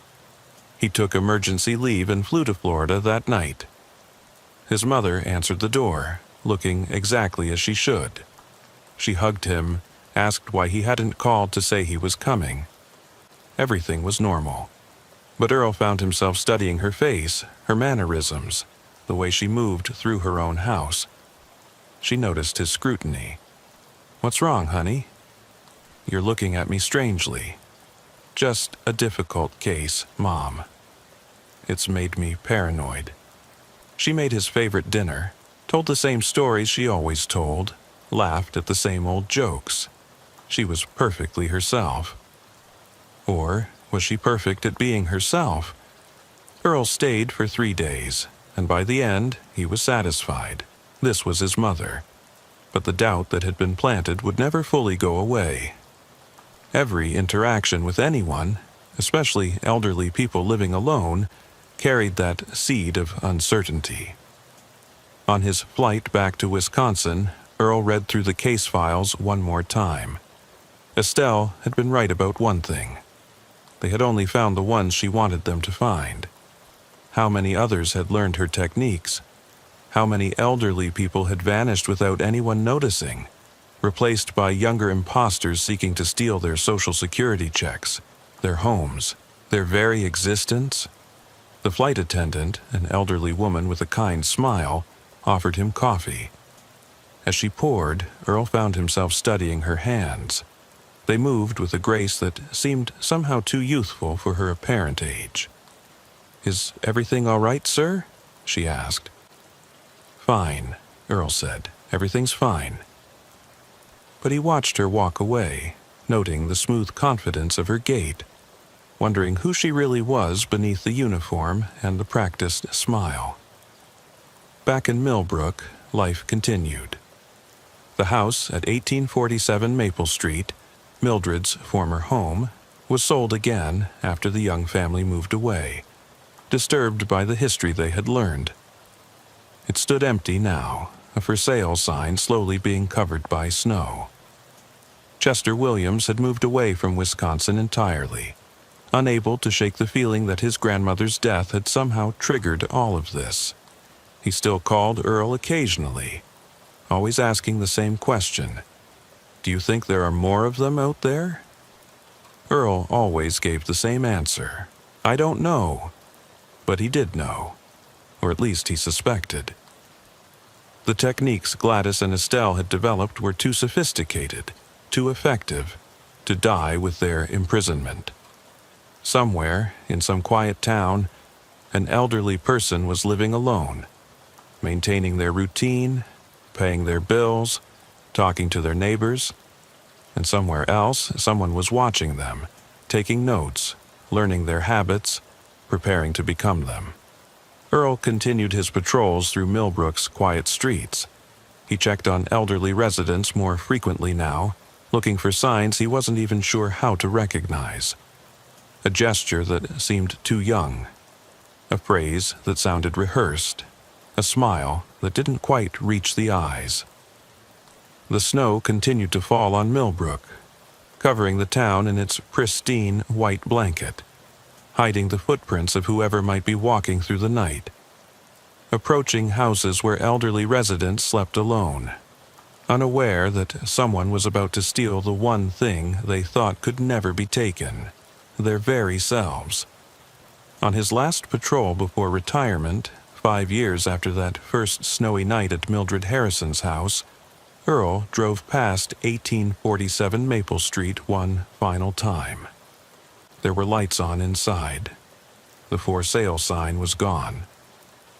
He took emergency leave and flew to Florida that night. His mother answered the door, looking exactly as she should. She hugged him, asked why he hadn't called to say he was coming. Everything was normal. But Earl found himself studying her face, her mannerisms, the way she moved through her own house. She noticed his scrutiny. "What's wrong, honey?" "You're looking at me strangely." "Just a difficult case, Mom." It's made me paranoid. She made his favorite dinner, told the same stories she always told, laughed at the same old jokes. She was perfectly herself. Or was she perfect at being herself? Earl stayed for 3 days, and by the end, he was satisfied. This was his mother. But the doubt that had been planted would never fully go away. Every interaction with anyone, especially elderly people living alone, carried that seed of uncertainty. On his flight back to Wisconsin, Earl read through the case files one more time. Estelle had been right about one thing. They had only found the ones she wanted them to find. How many others had learned her techniques? How many elderly people had vanished without anyone noticing, replaced by younger imposters seeking to steal their Social Security checks, their homes, their very existence? The flight attendant, an elderly woman with a kind smile, offered him coffee. As she poured, Earl found himself studying her hands. They moved with a grace that seemed somehow too youthful for her apparent age. "Is everything all right, sir?" she asked. "Fine," Earl said. "Everything's fine." But he watched her walk away, noting the smooth confidence of her gait, wondering who she really was beneath the uniform and the practiced smile. Back in Millbrook, life continued. The house at 1847 Maple Street, Mildred's former home, was sold again after the young family moved away, disturbed by the history they had learned. It stood empty now, a for sale sign slowly being covered by snow. Chester Williams had moved away from Wisconsin entirely, unable to shake the feeling that his grandmother's death had somehow triggered all of this. He still called Earl occasionally, always asking the same question. "Do you think there are more of them out there?" Earl always gave the same answer. "I don't know." But he did know, or at least he suspected. The techniques Gladys and Estelle had developed were too sophisticated, too effective, to die with their imprisonment. Somewhere, in some quiet town, an elderly person was living alone, maintaining their routine, paying their bills, talking to their neighbors, and somewhere else, someone was watching them, taking notes, learning their habits, preparing to become them. Earl continued his patrols through Millbrook's quiet streets. He checked on elderly residents more frequently now, looking for signs he wasn't even sure how to recognize. A gesture that seemed too young, a phrase that sounded rehearsed, a smile that didn't quite reach the eyes. The snow continued to fall on Millbrook, covering the town in its pristine white blanket, hiding the footprints of whoever might be walking through the night, approaching houses where elderly residents slept alone, unaware that someone was about to steal the one thing they thought could never be taken, their very selves. On his last patrol before retirement, 5 years after that first snowy night at Mildred Harrison's house, Earl drove past 1847 Maple Street one final time. There were lights on inside. The for sale sign was gone.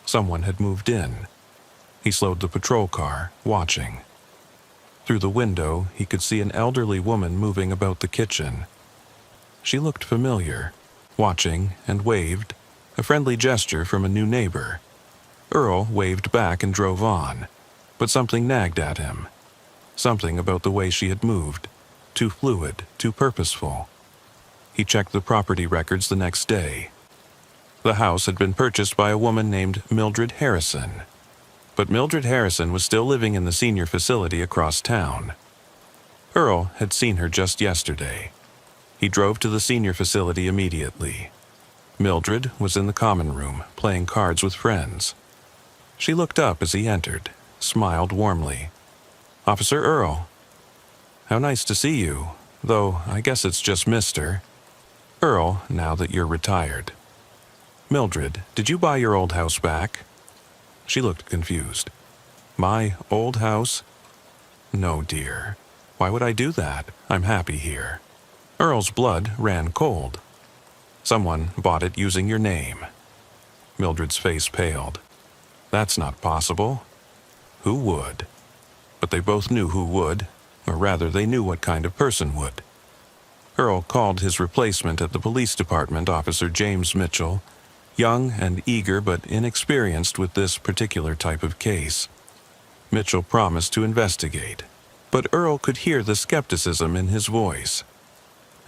Someone had moved in. He slowed the patrol car, watching. Through the window, he could see an elderly woman moving about the kitchen. She looked familiar, watching and waved, a friendly gesture from a new neighbor. Earl waved back and drove on, but something nagged at him. Something about the way she had moved, too fluid, too purposeful. He checked the property records the next day. The house had been purchased by a woman named Mildred Harrison. But Mildred Harrison was still living in the senior facility across town. Earl had seen her just yesterday. He drove to the senior facility immediately. Mildred was in the common room, playing cards with friends. She looked up as he entered, smiled warmly. "Officer Earl." "How nice to see you, though I guess it's just Mr. Earl, now that you're retired." "Mildred, did you buy your old house back?" She looked confused. "My old house?" "No, dear. Why would I do that? I'm happy here." Earl's blood ran cold. "Someone bought it using your name." Mildred's face paled. "That's not possible." "Who would?" But they both knew who would, or rather they knew what kind of person would. Earl called his replacement at the police department, Officer James Mitchell, young and eager but inexperienced with this particular type of case. Mitchell promised to investigate, but Earl could hear the skepticism in his voice.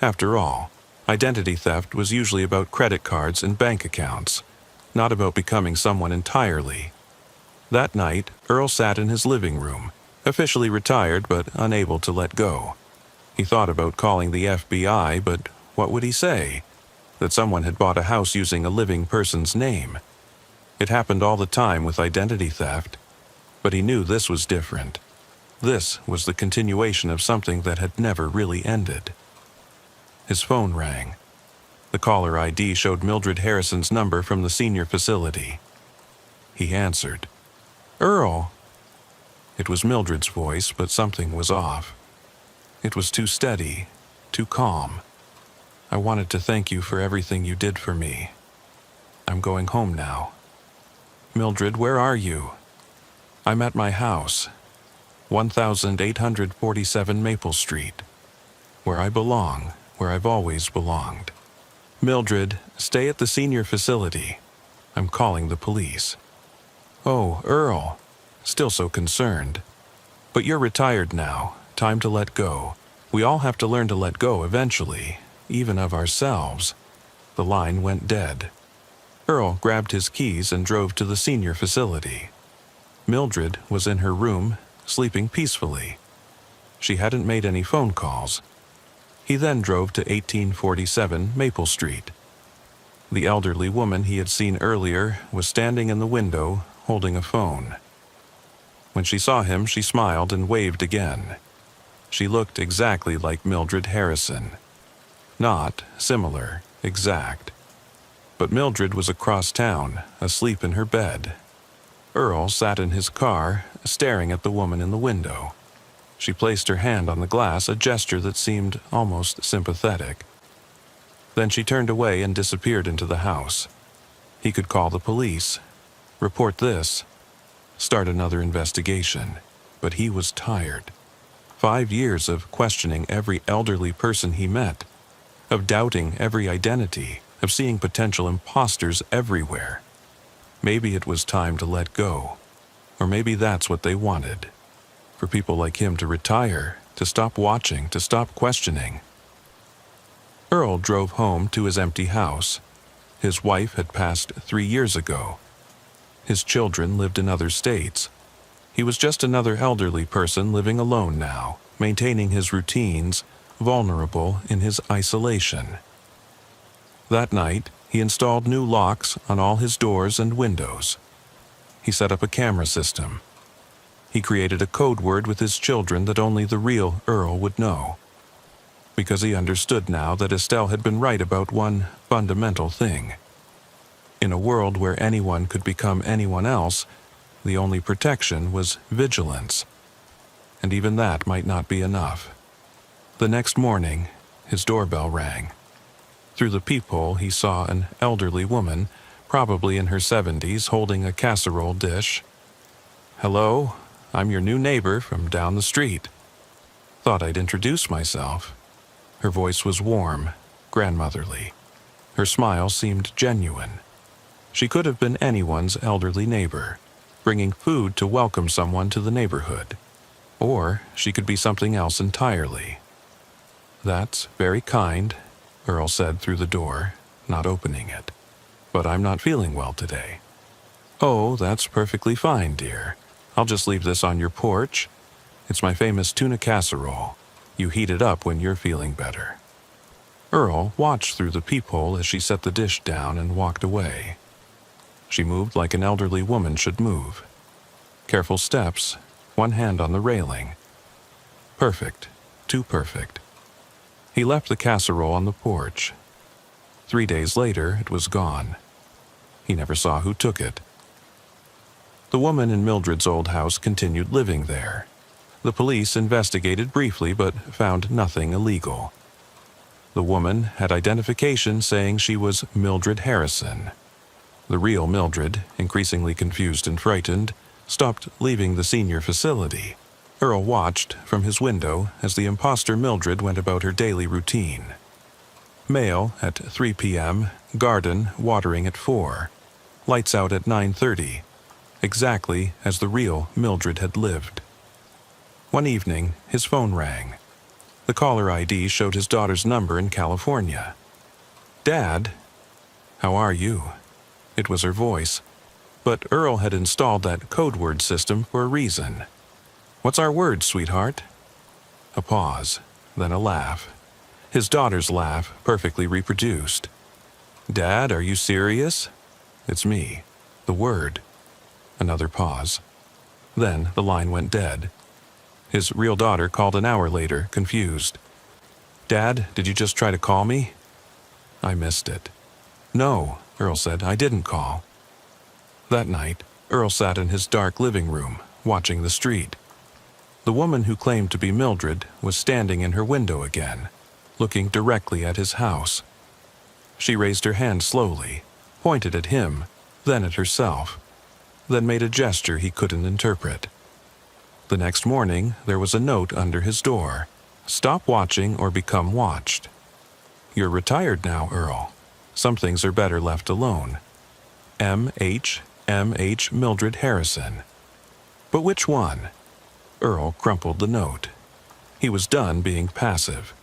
After all, identity theft was usually about credit cards and bank accounts, not about becoming someone entirely. That night, Earl sat in his living room, officially retired but unable to let go. He thought about calling the FBI, but what would he say? That someone had bought a house using a living person's name. It happened all the time with identity theft, but he knew this was different. This was the continuation of something that had never really ended. His phone rang. The caller ID showed Mildred Harrison's number from the senior facility. He answered. "Earl!" It was Mildred's voice, but something was off. It was too steady, too calm. "I wanted to thank you for everything you did for me. I'm going home now." "Mildred, where are you?" "I'm at my house, 1847 Maple Street, where I belong, where I've always belonged." "Mildred, stay at the senior facility. I'm calling the police." "Oh, Earl," still so concerned. "But you're retired now. Time to let go. We all have to learn to let go eventually, even of ourselves." The line went dead. Earl grabbed his keys and drove to the senior facility. Mildred was in her room, sleeping peacefully. She hadn't made any phone calls. He then drove to 1847 Maple Street. The elderly woman he had seen earlier was standing in the window, holding a phone. When she saw him, she smiled and waved again. She looked exactly like Mildred Harrison. Not similar, exact. But Mildred was across town, asleep in her bed. Earl sat in his car, staring at the woman in the window. She placed her hand on the glass, a gesture that seemed almost sympathetic. Then she turned away and disappeared into the house. He could call the police, report this, start another investigation, but he was tired. 5 years of questioning every elderly person he met, of doubting every identity, of seeing potential imposters everywhere. Maybe it was time to let go, or maybe that's what they wanted. For people like him to retire, to stop watching, to stop questioning. Earl drove home to his empty house. His wife had passed 3 years ago. His children lived in other states. He was just another elderly person living alone now, maintaining his routines, vulnerable in his isolation. That night, he installed new locks on all his doors and windows. He set up a camera system. He created a code word with his children that only the real Earl would know. Because he understood now that Estelle had been right about one fundamental thing. In a world where anyone could become anyone else, the only protection was vigilance. And even that might not be enough. The next morning, his doorbell rang. Through the peephole, he saw an elderly woman, probably in her 70s, holding a casserole dish. "Hello, I'm your new neighbor from down the street. Thought I'd introduce myself." Her voice was warm, grandmotherly. Her smile seemed genuine. She could have been anyone's elderly neighbor, bringing food to welcome someone to the neighborhood. Or she could be something else entirely. "That's very kind," Earl said through the door, not opening it. "But I'm not feeling well today." "Oh, that's perfectly fine, dear. I'll just leave this on your porch. It's my famous tuna casserole. You heat it up when you're feeling better." Earl watched through the peephole as she set the dish down and walked away. She moved like an elderly woman should move. Careful steps, one hand on the railing. Perfect, too perfect. He left the casserole on the porch. 3 days later, it was gone. He never saw who took it. The woman in Mildred's old house continued living there. The police investigated briefly but found nothing illegal. The woman had identification saying she was Mildred Harrison. The real Mildred, increasingly confused and frightened, stopped leaving the senior facility. Earl watched from his window as the imposter Mildred went about her daily routine. Mail at 3 p.m., garden watering at 4, lights out at 9:30, exactly as the real Mildred had lived. One evening, his phone rang. The caller ID showed his daughter's number in California. "Dad, how are you?" It was her voice. But Earl had installed that code word system for a reason. "What's our word, sweetheart?" A pause, then a laugh. His daughter's laugh, perfectly reproduced. "Dad, are you serious?" "It's me. The word." Another pause. Then the line went dead. His real daughter called an hour later, confused. "Dad, did you just try to call me?" "I missed it." "No," Earl said, "I didn't call." That night, Earl sat in his dark living room, watching the street. The woman who claimed to be Mildred was standing in her window again, looking directly at his house. She raised her hand slowly, pointed at him, then at herself, then made a gesture he couldn't interpret. The next morning, there was a note under his door. "Stop watching or become watched." "You're retired now, Earl. Some things are better left alone. M.H. Mildred Harrison." But which one? Earl crumpled the note. He was done being passive.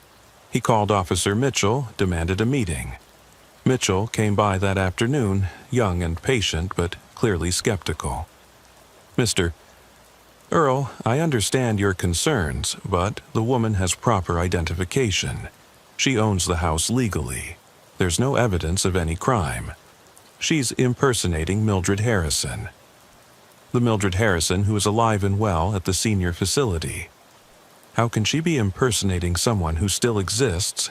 He called Officer Mitchell, demanded a meeting. Mitchell came by that afternoon, young and patient, but clearly skeptical. "Mr. Earl, I understand your concerns, but the woman has proper identification. She owns the house legally. There's no evidence of any crime. She's impersonating Mildred Harrison. The Mildred Harrison who is alive and well at the senior facility. How can she be impersonating someone who still exists?"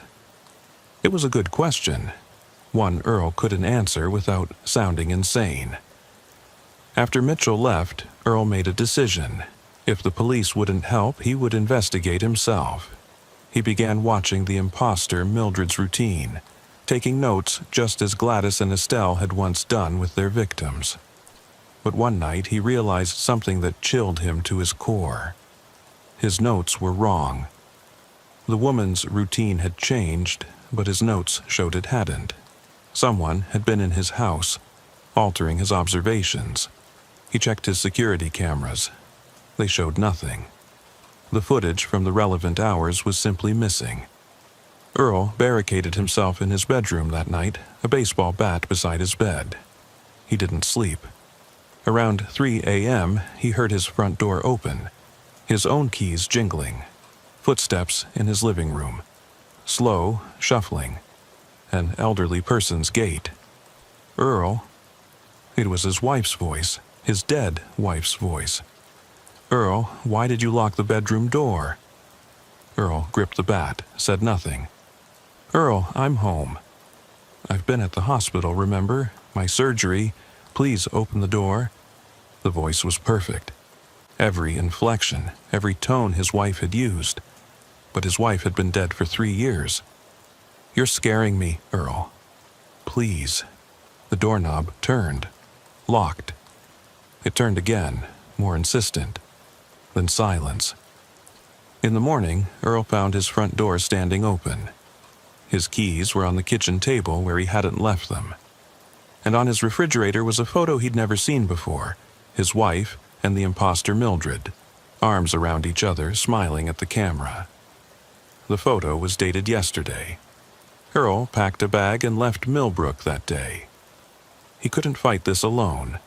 It was a good question, one Earl couldn't answer without sounding insane. After Mitchell left, Earl made a decision. If the police wouldn't help, he would investigate himself. He began watching the imposter Mildred's routine, taking notes just as Gladys and Estelle had once done with their victims. But one night he realized something that chilled him to his core. His notes were wrong. The woman's routine had changed, but his notes showed it hadn't. Someone had been in his house, altering his observations. He checked his security cameras. They showed nothing. The footage from the relevant hours was simply missing. Earl barricaded himself in his bedroom that night, a baseball bat beside his bed. He didn't sleep. Around 3 a.m., he heard his front door open, his own keys jingling, footsteps in his living room, slow, shuffling, an elderly person's gait. Earl. It was his wife's voice, his dead wife's voice. "Earl, why did you lock the bedroom door?" Earl gripped the bat, said nothing. "Earl, I'm home. I've been at the hospital, remember? My surgery. Please open the door." The voice was perfect. Every inflection, every tone his wife had used. But his wife had been dead for 3 years. "You're scaring me, Earl. Please." The doorknob turned. Locked. It turned again, more insistent. Then silence. In the morning, Earl found his front door standing open. His keys were on the kitchen table where he hadn't left them. And on his refrigerator was a photo he'd never seen before, his wife and the imposter Mildred, arms around each other, smiling at the camera. The photo was dated yesterday. Earl packed a bag and left Millbrook that day. He couldn't fight this alone,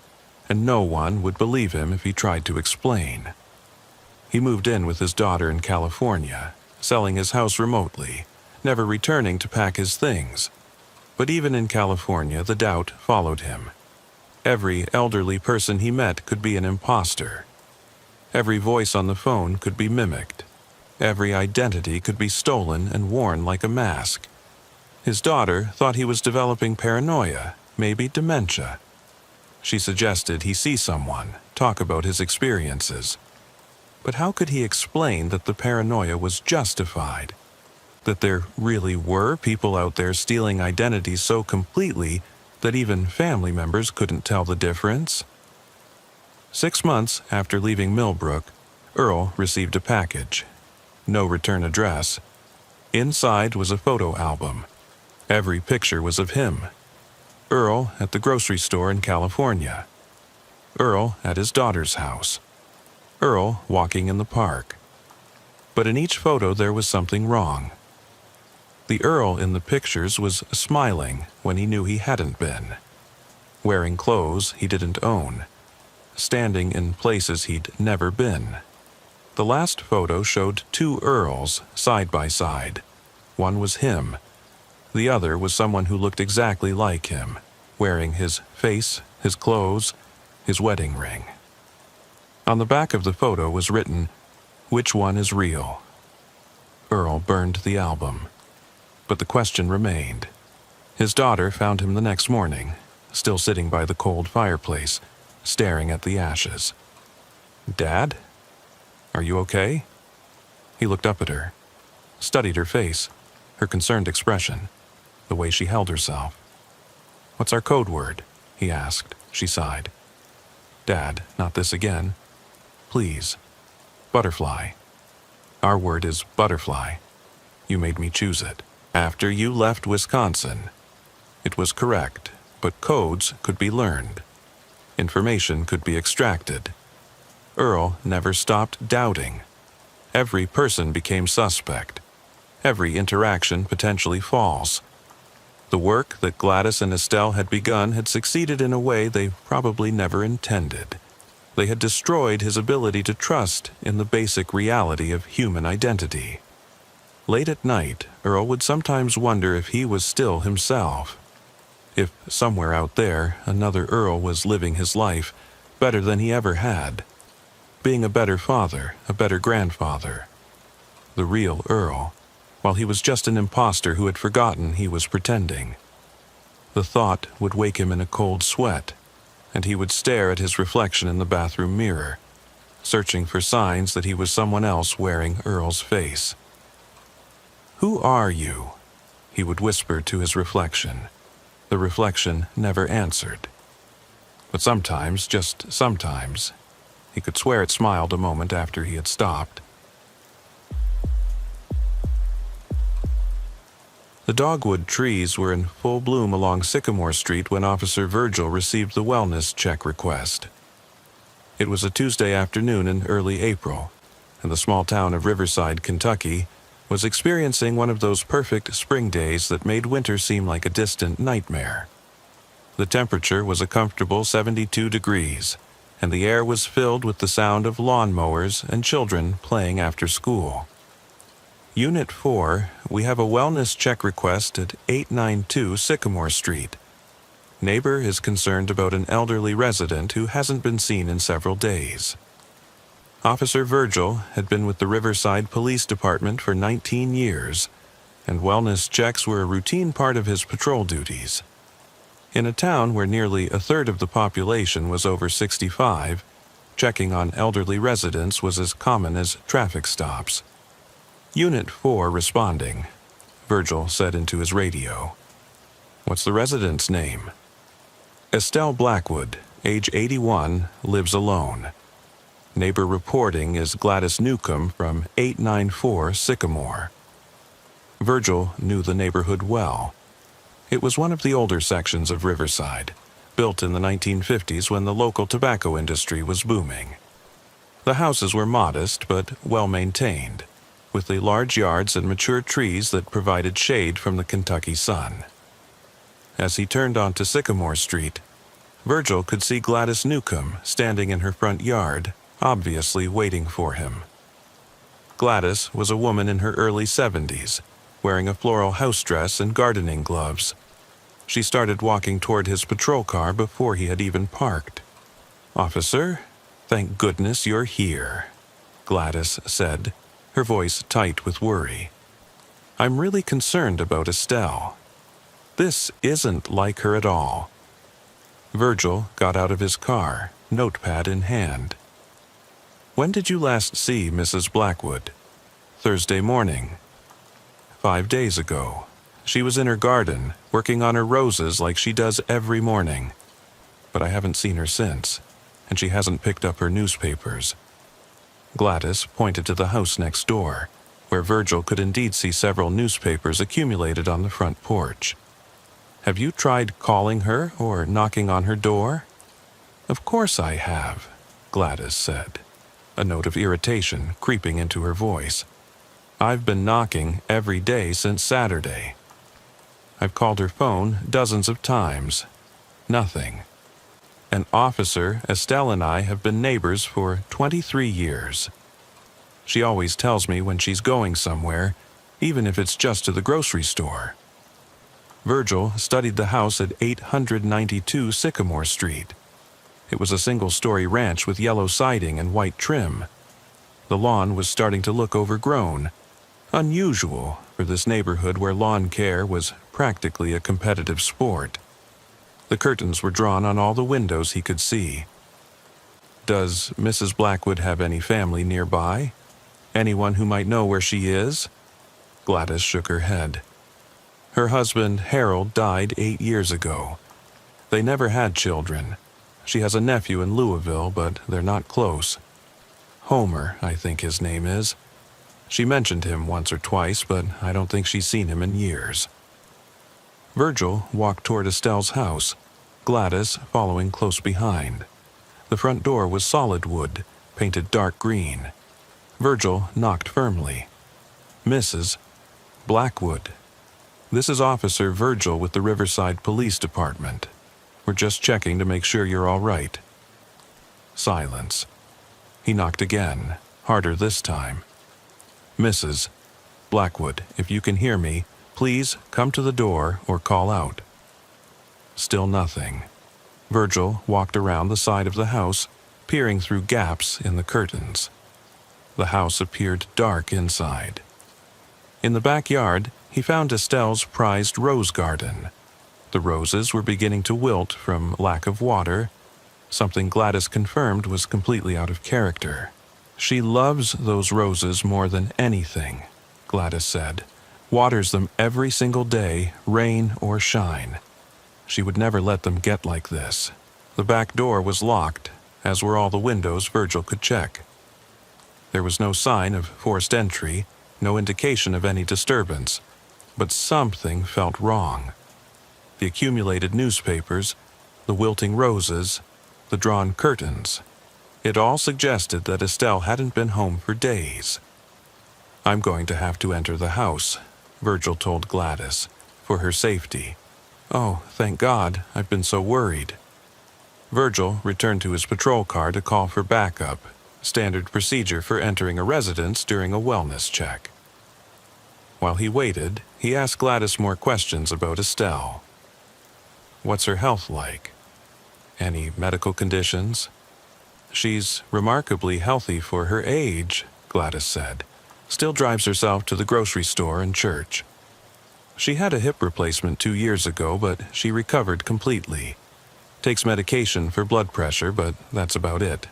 and no one would believe him if he tried to explain. He moved in with his daughter in California, selling his house remotely, never returning to pack his things. But even in California, the doubt followed him. Every elderly person he met could be an imposter. Every voice on the phone could be mimicked. Every identity could be stolen and worn like a mask. His daughter thought he was developing paranoia, maybe dementia. She suggested he see someone, talk about his experiences. But how could he explain that the paranoia was justified? That there really were people out there stealing identities so completely that even family members couldn't tell the difference? 6 months after leaving Millbrook, Earl received a package. No return address. Inside was a photo album. Every picture was of him. Earl at the grocery store in California. Earl at his daughter's house. Earl walking in the park. But in each photo there was something wrong. The Earl in the pictures was smiling when he knew he hadn't been. Wearing clothes he didn't own. Standing in places he'd never been. The last photo showed 2 Earls side by side. One was him. The other was someone who looked exactly like him, wearing his face, his clothes, his wedding ring. On the back of the photo was written, "Which one is real?" Earl burned the album. But the question remained. His daughter found him the next morning, still sitting by the cold fireplace, staring at the ashes. "Dad? Are you okay?" He looked up at her, studied her face, her concerned expression, the way she held herself. "What's our code word?" he asked. She sighed. "Dad, not this again. Please. Butterfly. Our word is butterfly. You made me choose it. After you left Wisconsin." It was correct, but codes could be learned. Information could be extracted. Earl never stopped doubting. Every person became suspect. Every interaction potentially false. The work that Gladys and Estelle had begun had succeeded in a way they probably never intended. They had destroyed his ability to trust in the basic reality of human identity. Late at night, Earl would sometimes wonder if he was still himself. If somewhere out there, another Earl was living his life better than he ever had. Being a better father, a better grandfather. The real Earl, while he was just an imposter who had forgotten he was pretending. The thought would wake him in a cold sweat, and he would stare at his reflection in the bathroom mirror, searching for signs that he was someone else wearing Earl's face. "Who are you?" he would whisper to his reflection. The reflection never answered. But sometimes, just sometimes, he could swear it smiled a moment after he had stopped. The dogwood trees were in full bloom along Sycamore Street when Officer Virgil received the wellness check request. It was a Tuesday afternoon in early April, and the small town of Riverside, Kentucky, was experiencing one of those perfect spring days that made winter seem like a distant nightmare. The temperature was a comfortable 72 degrees, and the air was filled with the sound of lawn mowers and children playing after school. Unit 4, we have a wellness check request at 892 Sycamore Street. Neighbor is concerned about an elderly resident who hasn't been seen in several days. Officer Virgil had been with the Riverside Police Department for 19 years, and wellness checks were a routine part of his patrol duties. In a town where nearly a third of the population was over 65, checking on elderly residents was as common as traffic stops. Unit 4 responding, Virgil said into his radio. What's the resident's name? Estelle Blackwood, age 81, lives alone. Neighbor reporting is Gladys Newcomb from 894 Sycamore. Virgil knew the neighborhood well. It was one of the older sections of Riverside, built in the 1950s when the local tobacco industry was booming. The houses were modest but well-maintained, with the large yards and mature trees that provided shade from the Kentucky sun. As he turned onto Sycamore Street, Virgil could see Gladys Newcomb standing in her front yard, obviously waiting for him. Gladys was a woman in her early 70s, wearing a floral house dress and gardening gloves. She started walking toward his patrol car before he had even parked. "Officer, thank goodness you're here," Gladys said, her voice tight with worry. "I'm really concerned about Estelle. This isn't like her at all." Virgil got out of his car, notepad in hand. "When did you last see Mrs. Blackwood?" "Thursday morning." 5 days ago. She was in her garden, working on her roses like she does every morning. But I haven't seen her since, and she hasn't picked up her newspapers. Gladys pointed to the house next door, where Virgil could indeed see several newspapers accumulated on the front porch. "Have you tried calling her or knocking on her door?" "Of course I have," Gladys said, a note of irritation creeping into her voice. "I've been knocking every day since Saturday. I've called her phone dozens of times. Nothing. An officer, Estelle, and I have been neighbors for 23 years. She always tells me when she's going somewhere, even if it's just to the grocery store." Virgil studied the house at 892 Sycamore Street. It was a single-story ranch with yellow siding and white trim. The lawn was starting to look overgrown, unusual for this neighborhood where lawn care was practically a competitive sport. The curtains were drawn on all the windows he could see. "Does Mrs. Blackwood have any family nearby? Anyone who might know where she is?" Gladys shook her head. "Her husband, Harold, died 8 years ago. They never had children. She has a nephew in Louisville, but they're not close. Homer, I think his name is. She mentioned him once or twice, but I don't think she's seen him in years." Virgil walked toward Estelle's house, Gladys following close behind. The front door was solid wood, painted dark green. Virgil knocked firmly. "Mrs. Blackwood, this is Officer Virgil with the Riverside Police Department. We're just checking to make sure you're all right." Silence. He knocked again, harder this time. "Mrs. Blackwood, if you can hear me, please come to the door or call out." Still nothing. Virgil walked around the side of the house, peering through gaps in the curtains. The house appeared dark inside. In the backyard, he found Estelle's prized rose garden. The roses were beginning to wilt from lack of water, something Gladys confirmed was completely out of character. "She loves those roses more than anything," Gladys said. "Waters them every single day, rain or shine. She would never let them get like this." The back door was locked, as were all the windows Virgil could check. There was no sign of forced entry, no indication of any disturbance, but something felt wrong. The accumulated newspapers, the wilting roses, the drawn curtains. It all suggested that Estelle hadn't been home for days. "I'm going to have to enter the house," Virgil told Gladys, "for her safety." "Oh, thank God, I've been so worried." Virgil returned to his patrol car to call for backup, standard procedure for entering a residence during a wellness check. While he waited, he asked Gladys more questions about Estelle. "What's her health like? Any medical conditions?" "She's remarkably healthy for her age," Gladys said. "Still drives herself to the grocery store and church. She had a hip replacement 2 years ago, but she recovered completely. Takes medication for blood pressure, but that's about it."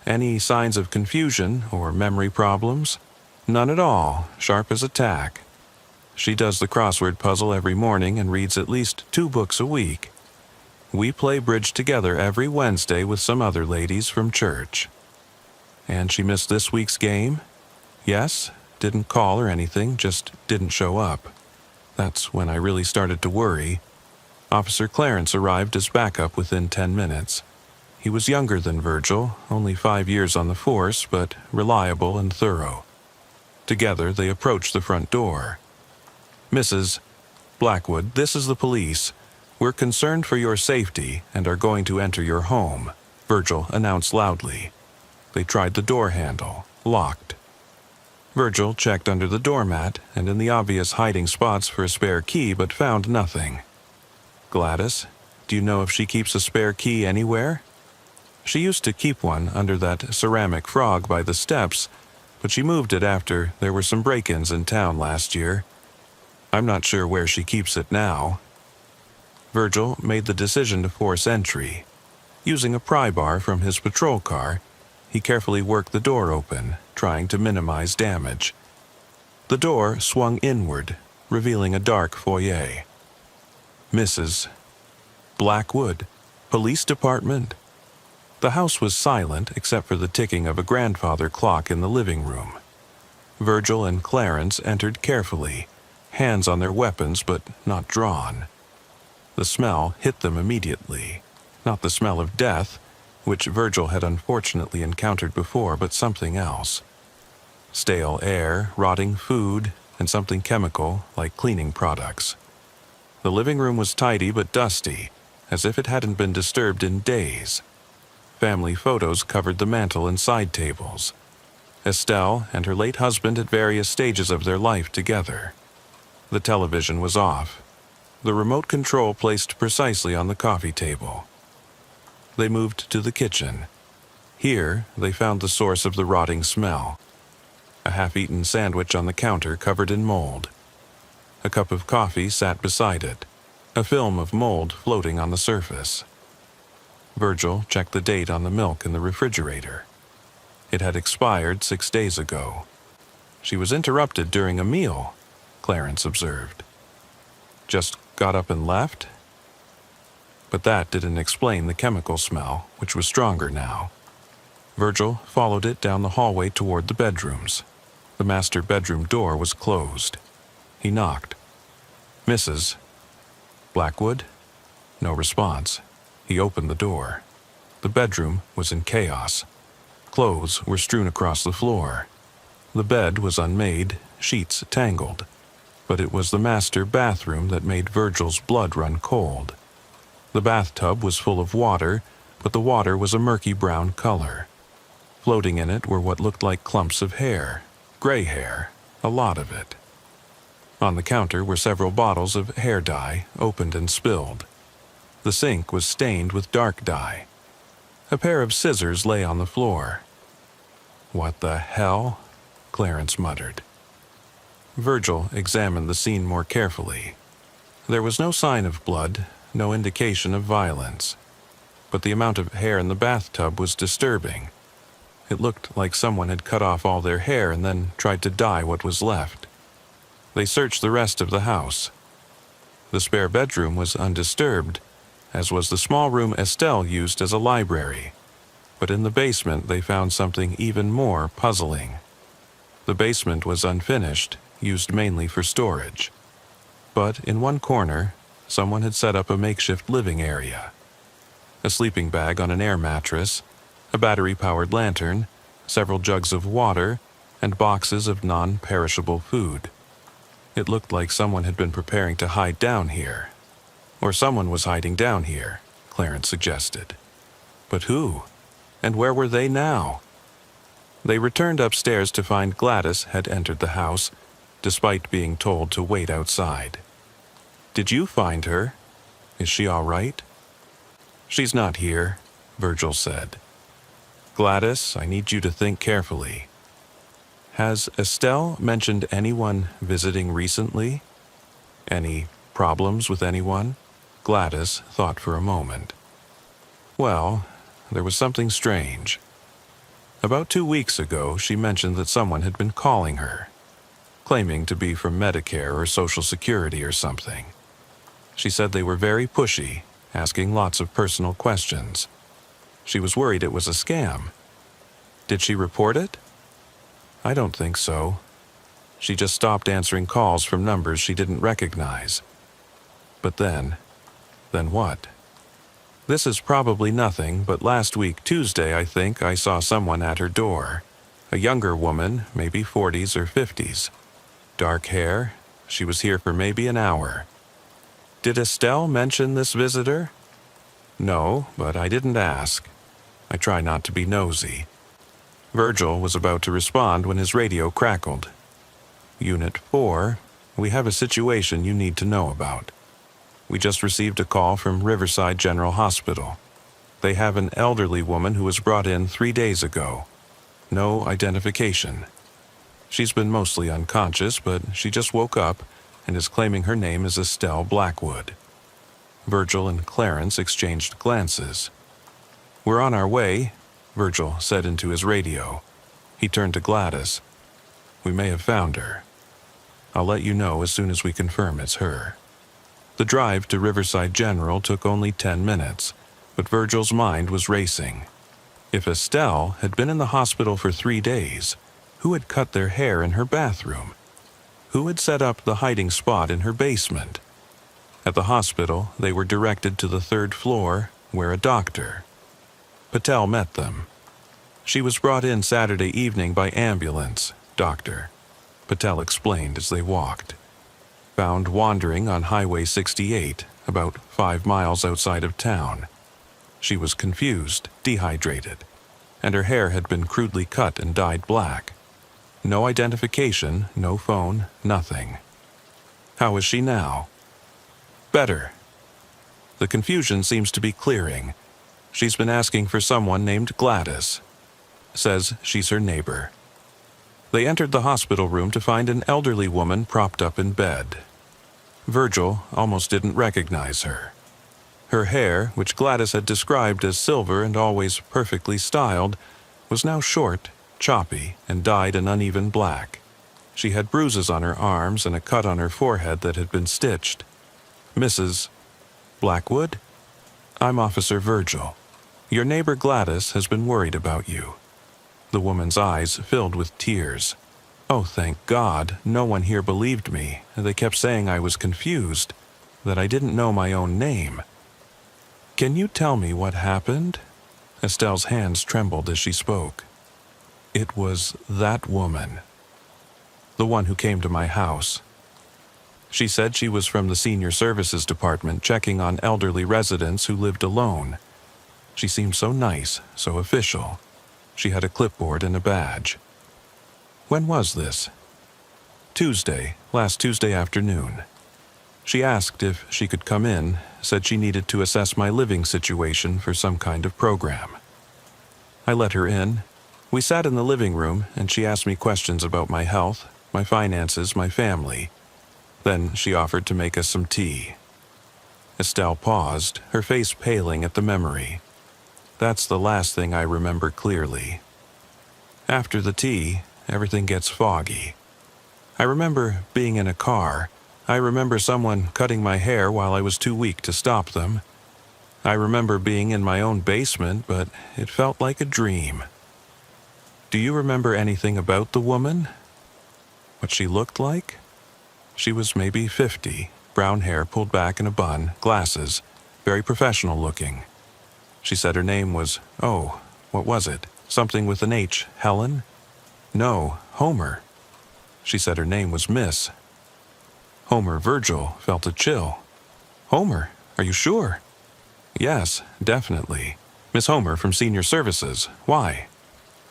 "Any signs of confusion or memory problems?" "None at all, sharp as a tack. She does the crossword puzzle every morning and reads at least 2 books a week. We play bridge together every Wednesday with some other ladies from church." "And she missed this week's game?" "Yes, didn't call or anything, just didn't show up. That's when I really started to worry. Officer Clarence arrived as backup within 10 minutes. He was younger than Virgil, only 5 years on the force, but reliable and thorough. Together they approached the front door. "Mrs. Blackwood, this is the police. We're concerned for your safety and are going to enter your home," Virgil announced loudly. They tried the door handle, locked. Virgil checked under the doormat and in the obvious hiding spots for a spare key, but found nothing. "Gladys, do you know if she keeps a spare key anywhere?" "She used to keep one under that ceramic frog by the steps, but she moved it after there were some break-ins in town last year. I'm not sure where she keeps it now." Virgil made the decision to force entry. Using a pry bar from his patrol car, he carefully worked the door open, trying to minimize damage. The door swung inward, revealing a dark foyer. "Mrs. Blackwood, Police Department." The house was silent except for the ticking of a grandfather clock in the living room. Virgil and Clarence entered carefully, hands on their weapons but not drawn. The smell hit them immediately. Not the smell of death, which Virgil had unfortunately encountered before, but something else. Stale air, rotting food, and something chemical like cleaning products. The living room was tidy but dusty, as if it hadn't been disturbed in days. Family photos covered the mantel and side tables. Estelle and her late husband at various stages of their life together. The television was off. The remote control placed precisely on the coffee table. They moved to the kitchen. Here, they found the source of the rotting smell. A half-eaten sandwich on the counter covered in mold. A cup of coffee sat beside it, a film of mold floating on the surface. Virgil checked the date on the milk in the refrigerator. It had expired 6 days ago. "She was interrupted during a meal," Clarence observed. "Just got up and left?" But that didn't explain the chemical smell, which was stronger now. Virgil followed it down the hallway toward the bedrooms. The master bedroom door was closed. He knocked. "Mrs. Blackwood?" No response. He opened the door. The bedroom was in chaos. Clothes were strewn across the floor. The bed was unmade, sheets tangled. But it was the master bathroom that made Virgil's blood run cold. The bathtub was full of water, but the water was a murky brown color. Floating in it were what looked like clumps of hair, gray hair, a lot of it. On the counter were several bottles of hair dye, opened and spilled. The sink was stained with dark dye. A pair of scissors lay on the floor. "What the hell?" Clarence muttered. Virgil examined the scene more carefully. There was no sign of blood, no indication of violence. But the amount of hair in the bathtub was disturbing. It looked like someone had cut off all their hair and then tried to dye what was left. They searched the rest of the house. The spare bedroom was undisturbed, as was the small room Estelle used as a library. But in the basement they found something even more puzzling. The basement was unfinished, used mainly for storage. But in one corner, someone had set up a makeshift living area. A sleeping bag on an air mattress, a battery-powered lantern, several jugs of water, and boxes of non-perishable food. It looked like someone had been preparing to hide down here. Or someone was hiding down here, Clarence suggested. But who? And where were they now? They returned upstairs to find Gladys had entered the house, despite being told to wait outside. "Did you find her? Is she all right?" "She's not here," Virgil said. "Gladys, I need you to think carefully. Has Estelle mentioned anyone visiting recently? Any problems with anyone?" Gladys thought for a moment. "Well, there was something strange. About 2 weeks ago, she mentioned that someone had been calling her, claiming to be from Medicare or Social Security or something. She said they were very pushy, asking lots of personal questions. She was worried it was a scam. Did she report it?" "I don't think so. She just stopped answering calls from numbers she didn't recognize." "But then what?" "This is probably nothing, but last week, Tuesday, I think, I saw someone at her door. A younger woman, maybe 40s or 50s. Dark hair. She was here for maybe an hour." "Did Estelle mention this visitor?" "No, but I didn't ask. I try not to be nosy." Virgil was about to respond when his radio crackled. "Unit 4, we have a situation you need to know about. We just received a call from Riverside General Hospital. They have an elderly woman who was brought in 3 days ago. No identification. She's been mostly unconscious, but she just woke up and is claiming her name is Estelle Blackwood." Virgil and Clarence exchanged glances. "We're on our way," Virgil said into his radio. He turned to Gladys. "We may have found her. I'll let you know as soon as we confirm it's her." The drive to Riverside General took only 10 minutes, but Virgil's mind was racing. If Estelle had been in the hospital for 3 days, who had cut their hair in her bathroom? Who had set up the hiding spot in her basement? At the hospital, they were directed to the 3rd floor, where a doctor. Patel met them. "She was brought in Saturday evening by ambulance, doctor," Patel explained as they walked. "Found wandering on Highway 68, about 5 miles outside of town. She was confused, dehydrated, and her hair had been crudely cut and dyed black. No identification, no phone, nothing. How is she now?" "Better. The confusion seems to be clearing. She's been asking for someone named Gladys. Says she's her neighbor." They entered the hospital room to find an elderly woman propped up in bed. Virgil almost didn't recognize her. Her hair, which Gladys had described as silver and always perfectly styled, was now short, choppy, and dyed an uneven black. She had bruises on her arms and a cut on her forehead that had been stitched. "Mrs. Blackwood? I'm Officer Virgil. Your neighbor Gladys has been worried about you." The woman's eyes filled with tears. "Oh, thank God, no one here believed me. They kept saying I was confused, that I didn't know my own name." "Can you tell me what happened?" Estelle's hands trembled as she spoke. "It was that woman. The one who came to my house. She said she was from the Senior Services Department checking on elderly residents who lived alone. She seemed so nice, so official. She had a clipboard and a badge." "When was this?" "Tuesday, last Tuesday afternoon. She asked if she could come in, said she needed to assess my living situation for some kind of program. I let her in. We sat in the living room, and she asked me questions about my health, my finances, my family. Then she offered to make us some tea." Estelle paused, her face paling at the memory. "That's the last thing I remember clearly. After the tea, everything gets foggy. I remember being in a car. I remember someone cutting my hair while I was too weak to stop them. I remember being in my own basement, but it felt like a dream." "Do you remember anything about the woman? What she looked like?" "She was maybe 50, brown hair pulled back in a bun, glasses, very professional looking. She said her name was, What was it? Something with an H. Helen? No, Homer. She said her name was Miss. Homer Virgil felt a chill. Homer, are you sure? Yes, definitely. Miss Homer from Senior Services. Why?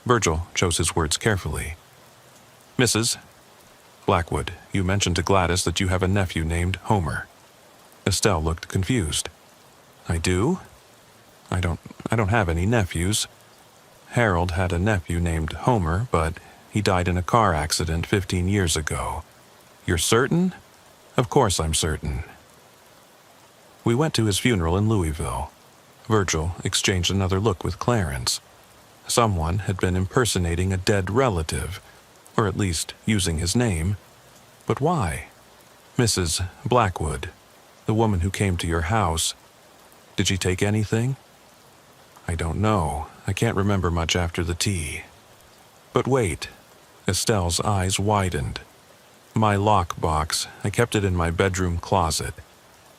Virgil chose his words carefully. Mrs. Blackwood, you mentioned to Gladys that you have a nephew named Homer. Estelle looked confused. I do? I don't have any nephews. Harold had a nephew named Homer, but he died in a car accident 15 years ago. You're certain? Of course I'm certain. We went to his funeral in Louisville. Virgil exchanged another look with Clarence. Someone had been impersonating a dead relative, or at least using his name. But why? Mrs. Blackwood, the woman who came to your house, did she take anything? I don't know. I can't remember much after the tea. But wait. Estelle's eyes widened. My lockbox, I kept it in my bedroom closet.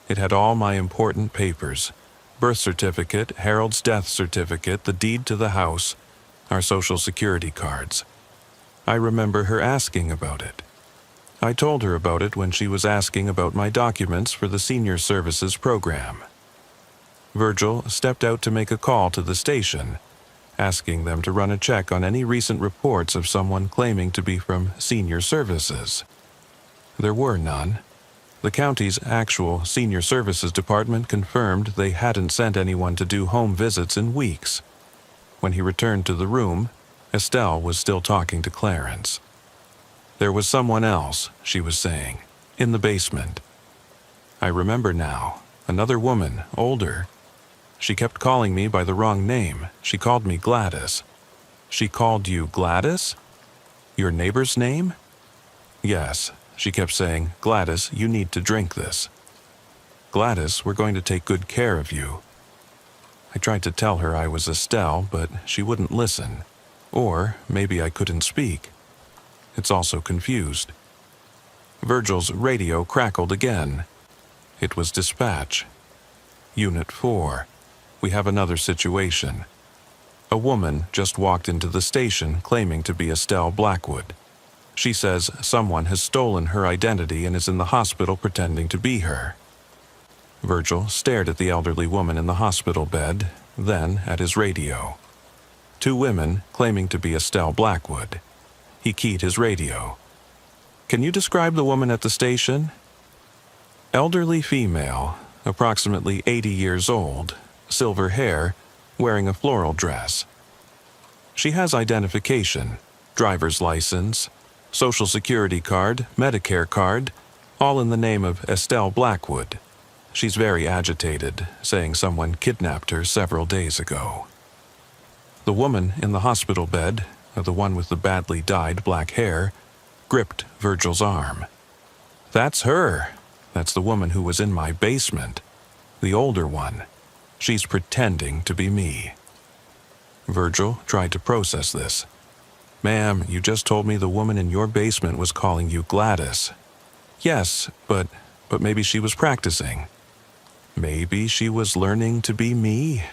It had all my important papers. Birth certificate, Harold's death certificate, the deed to the house, our social security cards. I remember her asking about it. I told her about it when she was asking about my documents for the Senior Services program. Virgil stepped out to make a call to the station, asking them to run a check on any recent reports of someone claiming to be from Senior Services. There were none. The county's actual Senior Services department confirmed they hadn't sent anyone to do home visits in weeks. When he returned to the room, Estelle was still talking to Clarence. There was someone else, she was saying, in the basement. I remember now, another woman, older. She kept calling me by the wrong name. She called me Gladys. She called you Gladys? Your neighbor's name? Yes, she kept saying, Gladys, you need to drink this. Gladys, we're going to take good care of you. I tried to tell her I was Estelle, but she wouldn't listen. Or maybe I couldn't speak. It's also confused. Virgil's radio crackled again. It was dispatch. Unit 4. We have another situation. A woman just walked into the station claiming to be Estelle Blackwood. She says someone has stolen her identity and is in the hospital pretending to be her. Virgil stared at the elderly woman in the hospital bed, then at his radio. 2 women claiming to be Estelle Blackwood. He keyed his radio. Can you describe the woman at the station? Elderly female, approximately 80 years old, silver hair, wearing a floral dress. She has identification, driver's license, social security card, Medicare card, all in the name of Estelle Blackwood. She's very agitated, saying someone kidnapped her several days ago. The woman in the hospital bed, the one with the badly dyed black hair, gripped Virgil's arm. That's her. That's the woman who was in my basement. The older one. She's pretending to be me. Virgil tried to process this. Ma'am, you just told me the woman in your basement was calling you Gladys. Yes, but maybe she was practicing. Maybe she was learning to be me?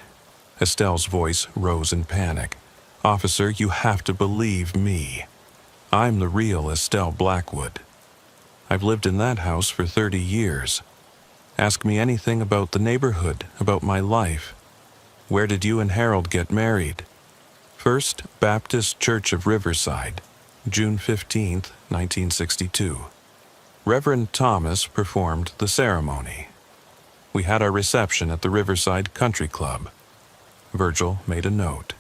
Estelle's voice rose in panic. Officer, you have to believe me. I'm the real Estelle Blackwood. I've lived in that house for 30 years. Ask me anything about the neighborhood, about my life. Where did you and Harold get married? First Baptist Church of Riverside, June 15, 1962. Reverend Thomas performed the ceremony. We had our reception at the Riverside Country Club. Virgil made a note.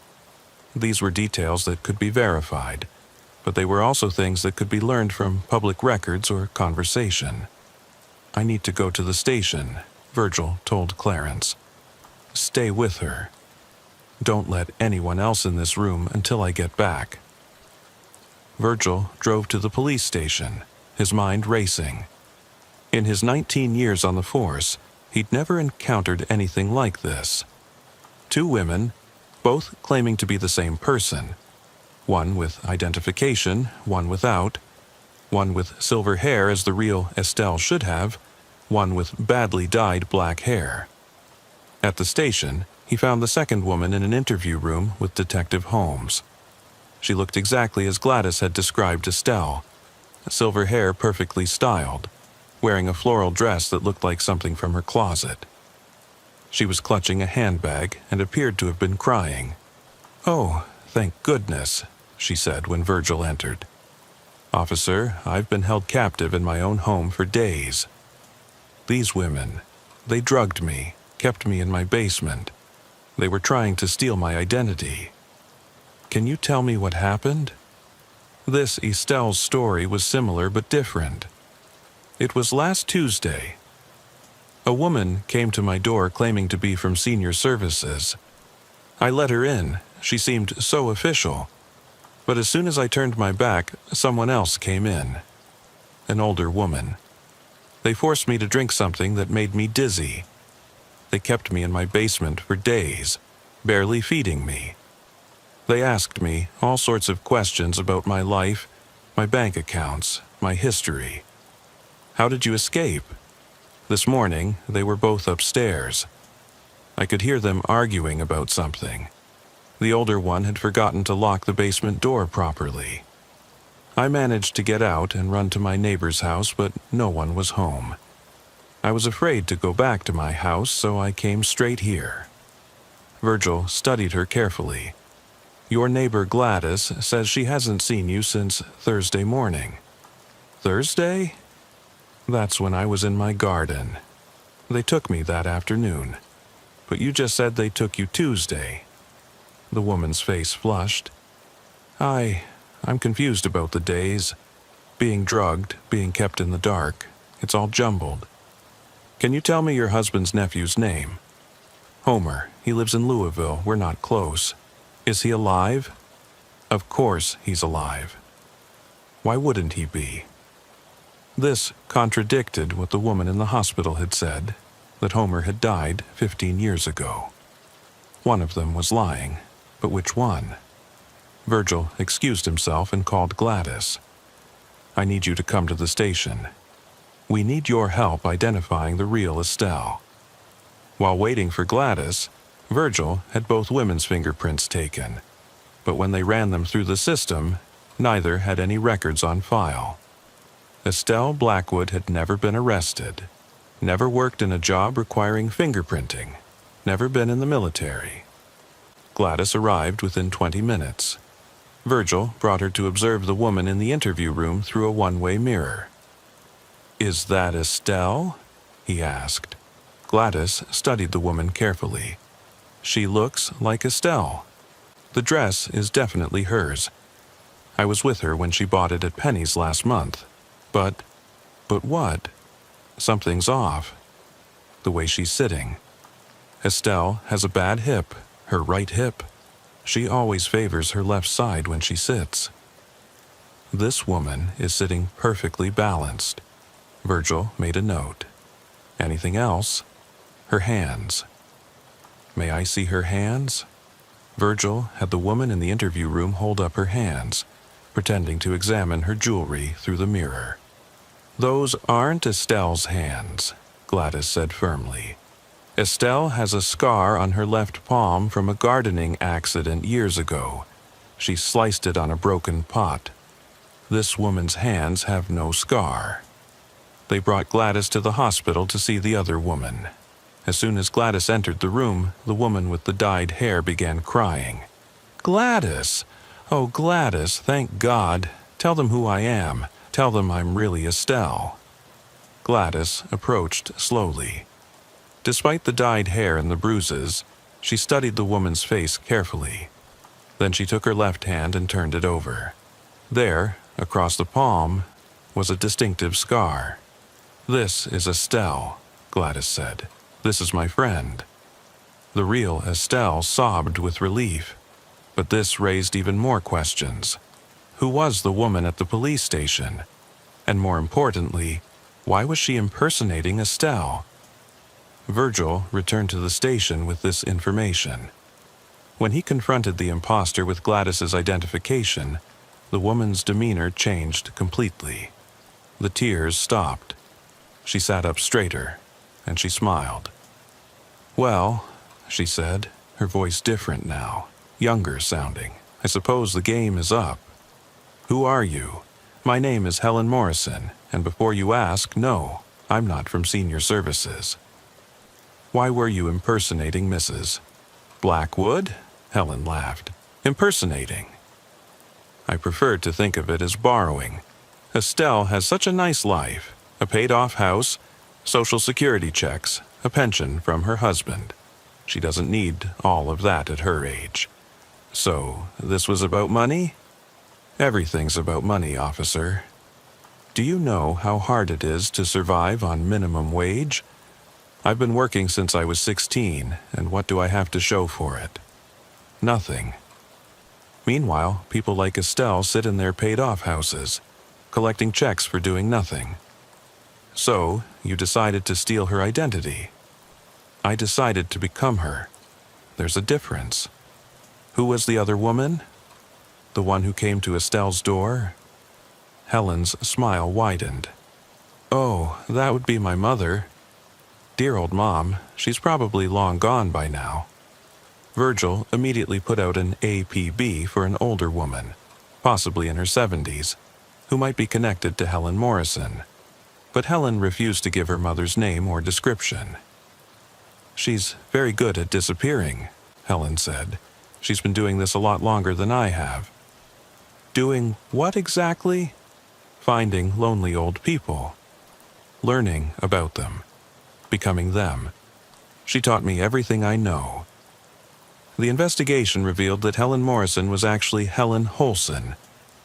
These were details that could be verified, but they were also things that could be learned from public records or conversation. I need to go to the station, Virgil told Clarence. Stay with her. Don't let anyone else in this room until I get back. Virgil drove to the police station, his mind racing. In his 19 years on the force, he'd never encountered anything like this. 2 women, both claiming to be the same person. One with identification, one without. One with silver hair as the real Estelle should have, one with badly dyed black hair. At the station, He found the second woman in an interview room with Detective Holmes. She looked exactly as Gladys had described Estelle, silver hair perfectly styled, wearing a floral dress that looked like something from her closet. She was clutching a handbag and appeared to have been crying. "Oh, thank goodness," she said when Virgil entered. "Officer, I've been held captive in my own home for days. These women, they drugged me, kept me in my basement. They were trying to steal my identity. Can you tell me what happened?" This Estelle's story was similar but different. "It was last Tuesday. A woman came to my door claiming to be from Senior Services. I let her in. She seemed so official. But as soon as I turned my back, someone else came in. An older woman. They forced me to drink something that made me dizzy. They kept me in my basement for days, barely feeding me. They asked me all sorts of questions about my life, my bank accounts, my history. How did you escape? This morning, they were both upstairs. I could hear them arguing about something. The older one had forgotten to lock the basement door properly. I managed to get out and run to my neighbor's house, but no one was home. I was afraid to go back to my house, so I came straight here." Virgil studied her carefully. "Your neighbor Gladys says she hasn't seen you since Thursday morning." "Thursday? That's when I was in my garden. They took me that afternoon. But you just said they took you Tuesday." The woman's face flushed. I'm confused about the days. Being drugged, being kept in the dark. It's all jumbled. Can you tell me your husband's nephew's name?" "Homer. He lives in Louisville. We're not close." "Is he alive?" "Of course he's alive. Why wouldn't he be?" This contradicted what the woman in the hospital had said, that Homer had died 15 years ago. One of them was lying, but which one? Virgil excused himself and called Gladys. "I need you to come to the station. We need your help identifying the real Estelle." While waiting for Gladys, Virgil had both women's fingerprints taken, but when they ran them through the system, neither had any records on file. Estelle Blackwood had never been arrested, never worked in a job requiring fingerprinting, never been in the military. Gladys arrived within 20 minutes. Virgil brought her to observe the woman in the interview room through a one-way mirror. "Is that Estelle?" he asked. Gladys studied the woman carefully. "She looks like Estelle. The dress is definitely hers. I was with her when she bought it at Penny's last month. But what? Something's off. The way she's sitting. Estelle has a bad hip, her right hip. She always favors her left side when she sits. This woman is sitting perfectly balanced." Virgil made a note. "Anything else?" "Her hands." "May I see her hands?" Virgil had the woman in the interview room hold up her hands, pretending to examine her jewelry through the mirror. "Those aren't Estelle's hands," Gladys said firmly. "Estelle has a scar on her left palm from a gardening accident years ago. She sliced it on a broken pot. This woman's hands have no scar." They brought Gladys to the hospital to see the other woman. As soon as Gladys entered the room, the woman with the dyed hair began crying. "Gladys! Oh, Gladys, thank God! Tell them who I am. Tell them I'm really Estelle." Gladys approached slowly. Despite the dyed hair and the bruises, she studied the woman's face carefully. Then she took her left hand and turned it over. There, across the palm, was a distinctive scar. "This is Estelle," Gladys said. "This is my friend." The real Estelle sobbed with relief, but this raised even more questions. Who was the woman at the police station? And more importantly, why was she impersonating Estelle? Virgil returned to the station with this information. When he confronted the imposter with Gladys's identification, the woman's demeanor changed completely. The tears stopped. She sat up straighter, and she smiled. "Well," she said, her voice different now, younger sounding. I suppose the game is up. Who are you? My name is Helen Morrison, and before you ask, no, I'm not from Senior Services. Why were you impersonating Mrs. Blackwood? Helen laughed. Impersonating. I preferred to think of it as borrowing. Estelle has such a nice life, a paid-off house, Social Security checks, a pension from her husband. She doesn't need all of that at her age. So, this was about money? Everything's about money, officer. Do you know how hard it is to survive on minimum wage? I've been working since I was 16, and what do I have to show for it? Nothing. Meanwhile, people like Estelle sit in their paid-off houses, collecting checks for doing nothing. So, you decided to steal her identity. I decided to become her. There's a difference. Who was the other woman? The one who came to Estelle's door? Helen's smile widened. Oh, that would be my mother. Dear old Mom, she's probably long gone by now. Virgil immediately put out an APB for an older woman, possibly in her 70s, who might be connected to Helen Morrison. But Helen refused to give her mother's name or description. She's very good at disappearing, Helen said. She's been doing this a lot longer than I have. Doing what exactly? Finding lonely old people. Learning about them. Becoming them. She taught me everything I know. The investigation revealed that Helen Morrison was actually Helen Holson,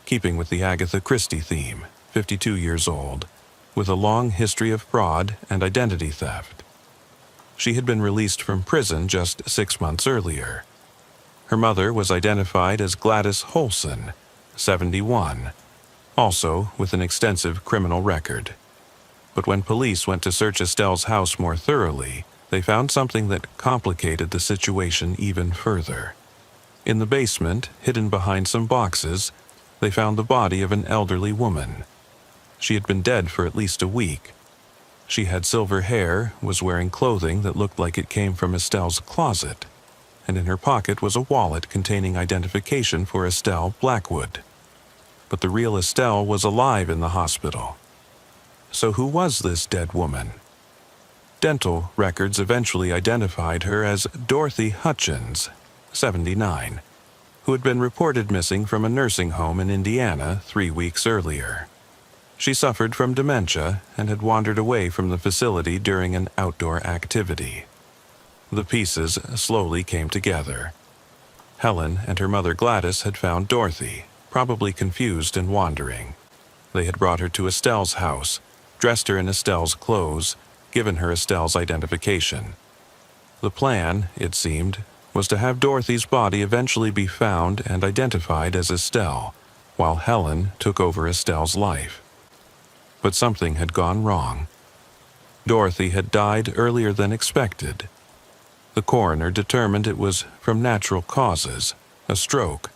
keeping with the Agatha Christie theme, 52 years old, with a long history of fraud and identity theft. She had been released from prison just 6 months earlier. Her mother was identified as Gladys Holson, 71, also with an extensive criminal record. But when police went to search Estelle's house more thoroughly, they found something that complicated the situation even further. In the basement, hidden behind some boxes, they found the body of an elderly woman. She had been dead for at least a week. She had silver hair, was wearing clothing that looked like it came from Estelle's closet, and in her pocket was a wallet containing identification for Estelle Blackwood. But the real Estelle was alive in the hospital. So who was this dead woman? Dental records eventually identified her as Dorothy Hutchins, 79, who had been reported missing from a nursing home in Indiana 3 weeks earlier. She suffered from dementia and had wandered away from the facility during an outdoor activity. The pieces slowly came together. Helen and her mother Gladys had found Dorothy, probably confused and wandering. They had brought her to Estelle's house, dressed her in Estelle's clothes, given her Estelle's identification. The plan, it seemed, was to have Dorothy's body eventually be found and identified as Estelle, while Helen took over Estelle's life. But something had gone wrong. Dorothy had died earlier than expected. The coroner determined it was from natural causes, a stroke.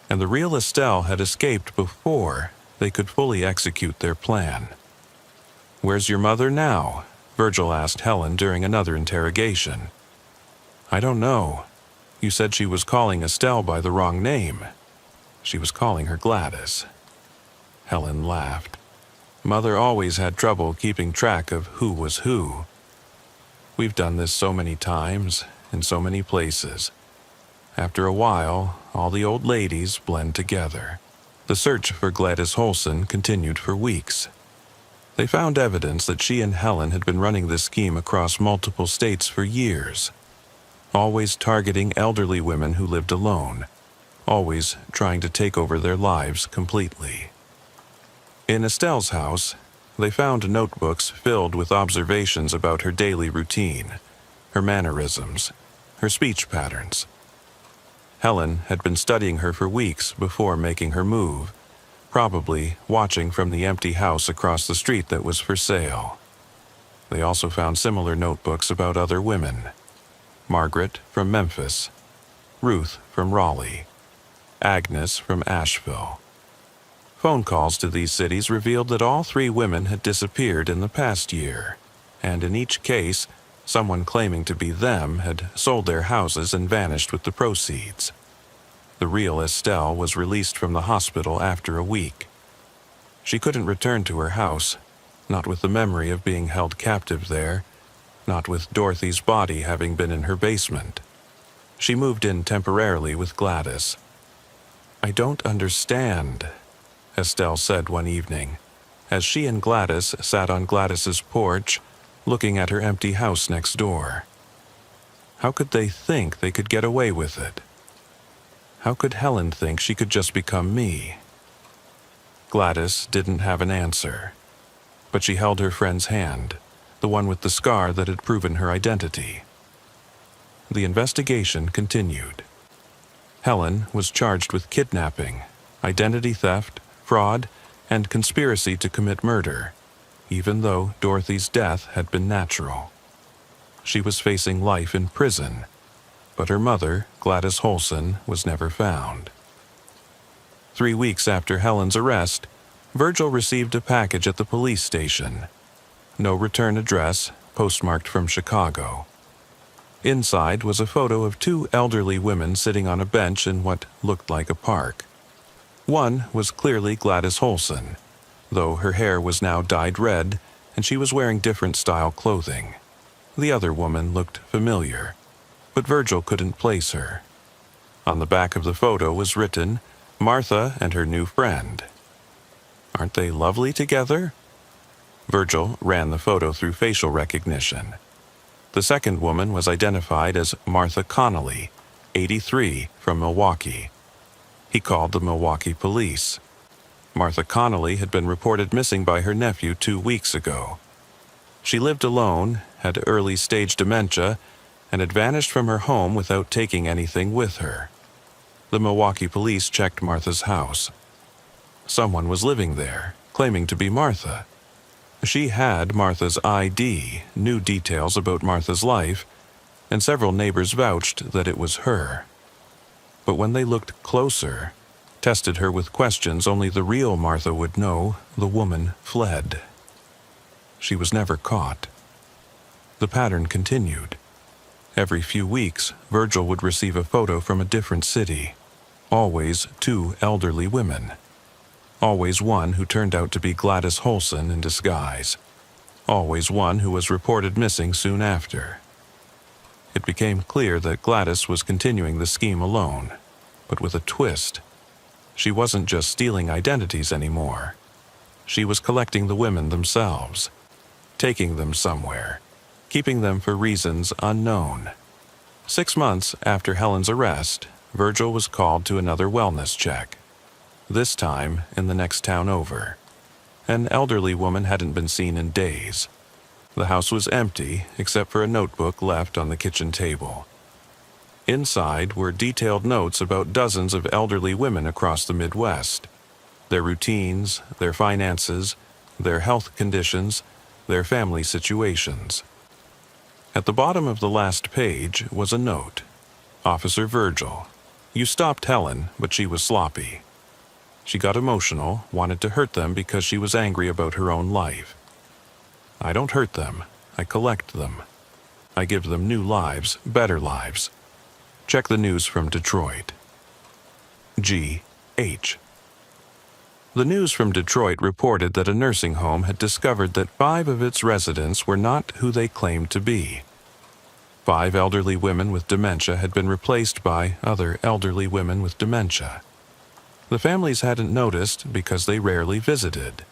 And the real Estelle had escaped before they could fully execute their plan. "Where's your mother now?" Virgil asked Helen during another interrogation. "I don't know. You said she was calling Estelle by the wrong name. She was calling her Gladys." Helen laughed. Mother always had trouble keeping track of who was who. We've done this so many times, in so many places. After a while, all the old ladies blend together. The search for Gladys Holson continued for weeks. They found evidence that she and Helen had been running this scheme across multiple states for years, always targeting elderly women who lived alone, always trying to take over their lives completely. In Estelle's house, they found notebooks filled with observations about her daily routine, her mannerisms, her speech patterns. Helen had been studying her for weeks before making her move, probably watching from the empty house across the street that was for sale. They also found similar notebooks about other women. Margaret from Memphis, Ruth from Raleigh, Agnes from Asheville. Phone calls to these cities revealed that all 3 women had disappeared in the past year, and in each case, Someone claiming to be them had sold their houses and vanished with the proceeds. The real Estelle was released from the hospital after a week. She couldn't return to her house, not with the memory of being held captive there, not with Dorothy's body having been in her basement. She moved in temporarily with Gladys. "I don't understand," Estelle said one evening, as she and Gladys sat on Gladys's porch, looking at her empty house next door. How could they think they could get away with it? How could Helen think she could just become me? Gladys didn't have an answer, but she held her friend's hand, the one with the scar that had proven her identity. The investigation continued. Helen was charged with kidnapping, identity theft, fraud, and conspiracy to commit murder, even though Dorothy's death had been natural. She was facing life in prison, but her mother, Gladys Holson, was never found. 3 weeks after Helen's arrest, Virgil received a package at the police station. No return address, postmarked from Chicago. Inside was a photo of 2 elderly women sitting on a bench in what looked like a park. One was clearly Gladys Holson, though her hair was now dyed red and she was wearing different style clothing. The other woman looked familiar, but Virgil couldn't place her. On the back of the photo was written, "Martha and her new friend." Aren't they lovely together? Virgil ran the photo through facial recognition. The second woman was identified as Martha Connolly, 83, from Milwaukee. He called the Milwaukee police. Martha Connolly had been reported missing by her nephew 2 weeks ago. She lived alone, had early-stage dementia, and had vanished from her home without taking anything with her. The Milwaukee police checked Martha's house. Someone was living there, claiming to be Martha. She had Martha's ID, knew details about Martha's life, and several neighbors vouched that it was her. But when they looked closer, tested her with questions only the real Martha would know, the woman fled. She was never caught. The pattern continued. Every few weeks, Virgil would receive a photo from a different city. Always 2 elderly women. Always one who turned out to be Gladys Holson in disguise. Always one who was reported missing soon after. It became clear that Gladys was continuing the scheme alone, but with a twist. She wasn't just stealing identities anymore. She was collecting the women themselves, taking them somewhere, keeping them for reasons unknown. 6 months after Helen's arrest, Virgil was called to another wellness check. This time in the next town over. An elderly woman hadn't been seen in days. The house was empty except for a notebook left on the kitchen table. Inside were detailed notes about dozens of elderly women across the Midwest. Their routines, their finances, their health conditions, their family situations. At the bottom of the last page was a note. "Officer Virgil, you stopped Helen, but she was sloppy. She got emotional, wanted to hurt them because she was angry about her own life. I don't hurt them, I collect them. I give them new lives, better lives. Check the news from Detroit. G.H." The news from Detroit reported that a nursing home had discovered that 5 of its residents were not who they claimed to be. 5 elderly women with dementia had been replaced by other elderly women with dementia. The families hadn't noticed because they rarely visited.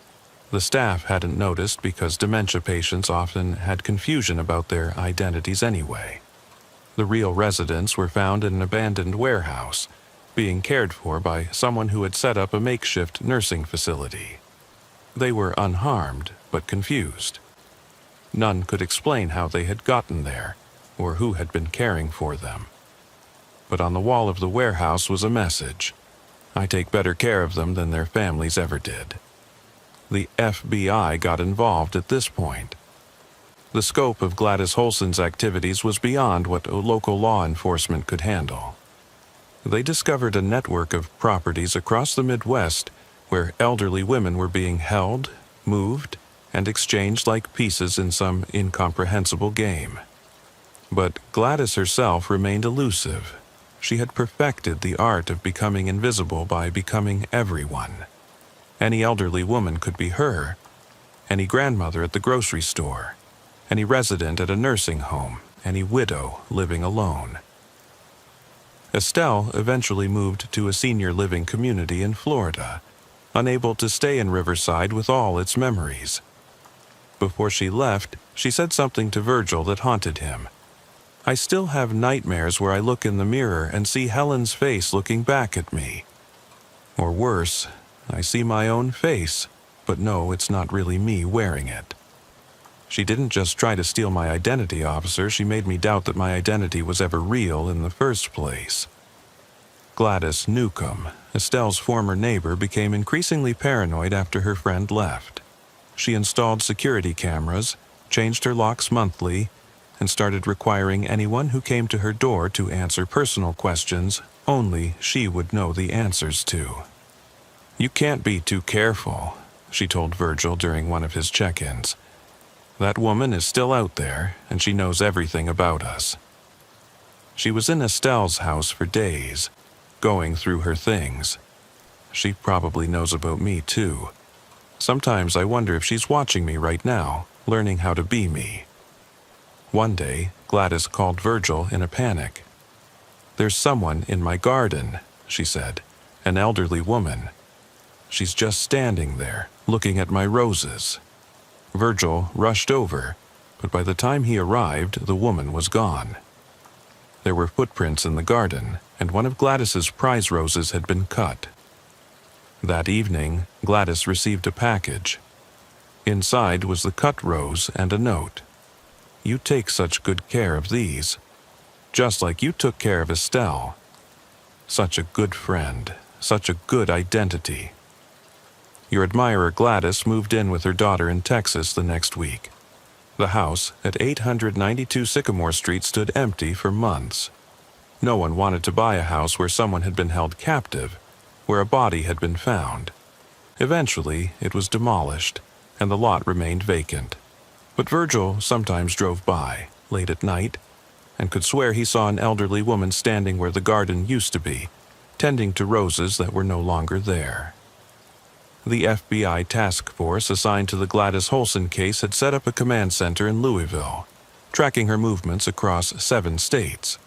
The staff hadn't noticed because dementia patients often had confusion about their identities anyway. The real residents were found in an abandoned warehouse, being cared for by someone who had set up a makeshift nursing facility. They were unharmed, but confused. None could explain how they had gotten there, or who had been caring for them. But on the wall of the warehouse was a message. "I take better care of them than their families ever did." The FBI got involved at this point. The scope of Gladys Holson's activities was beyond what local law enforcement could handle. They discovered a network of properties across the Midwest where elderly women were being held, moved, and exchanged like pieces in some incomprehensible game. But Gladys herself remained elusive. She had perfected the art of becoming invisible by becoming everyone. Any elderly woman could be her, any grandmother at the grocery store, any resident at a nursing home, any widow living alone. Estelle eventually moved to a senior living community in Florida, unable to stay in Riverside with all its memories. Before she left, she said something to Virgil that haunted him. "I still have nightmares where I look in the mirror and see Helen's face looking back at me. Or worse, I see my own face, but no, it's not really me wearing it." She didn't just try to steal my identity, officer. She made me doubt that my identity was ever real in the first place. Gladys Newcomb, Estelle's former neighbor, became increasingly paranoid after her friend left. She installed security cameras, changed her locks monthly, and started requiring anyone who came to her door to answer personal questions only she would know the answers to. "You can't be too careful," she told Virgil during one of his check-ins. "That woman is still out there, and she knows everything about us." She was in Estelle's house for days, going through her things. She probably knows about me, too. Sometimes I wonder if she's watching me right now, learning how to be me. One day, Gladys called Virgil in a panic. "There's someone in my garden," she said, "an elderly woman. She's just standing there, looking at my roses." Virgil rushed over, but by the time he arrived, the woman was gone. There were footprints in the garden, and one of Gladys's prize roses had been cut. That evening, Gladys received a package. Inside was the cut rose and a note. "You take such good care of these, just like you took care of Estelle. Such a good friend, such a good identity." Your admirer Gladys moved in with her daughter in Texas the next week. The house at 892 Sycamore Street stood empty for months. No one wanted to buy a house where someone had been held captive, where a body had been found. Eventually, it was demolished, and the lot remained vacant. But Virgil sometimes drove by, late at night, and could swear he saw an elderly woman standing where the garden used to be, tending to roses that were no longer there. The FBI task force assigned to the Gladys Holson case had set up a command center in Louisville, tracking her movements across 7 states.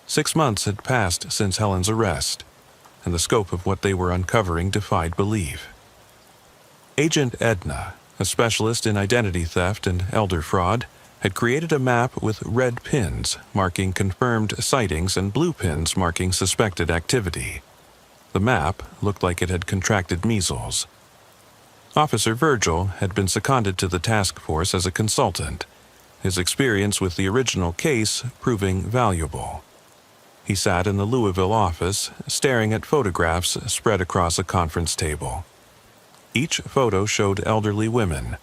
6 months had passed since Helen's arrest, and the scope of what they were uncovering defied belief. Agent Edna, a specialist in identity theft and elder fraud, had created a map with red pins marking confirmed sightings and blue pins marking suspected activity. The map looked like it had contracted measles. Officer Virgil had been seconded to the task force as a consultant, his experience with the original case proving valuable. He sat in the Louisville office, staring at photographs spread across a conference table. Each photo showed elderly women,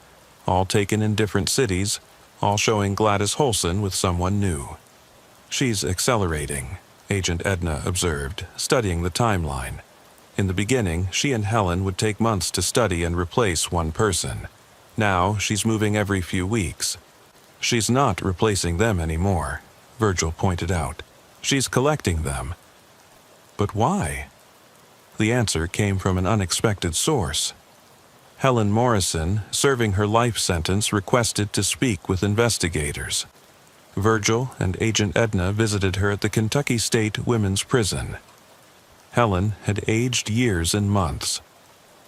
all taken in different cities, all showing Gladys Holson with someone new. "She's accelerating," Agent Edna observed, studying the timeline. In the beginning, she and Helen would take months to study and replace one person. Now, she's moving every few weeks. "She's not replacing them anymore," Virgil pointed out. "She's collecting them." But why? The answer came from an unexpected source. Helen Morrison, serving her life sentence, requested to speak with investigators. Virgil and Agent Edna visited her at the Kentucky State Women's Prison. Helen had aged years and months.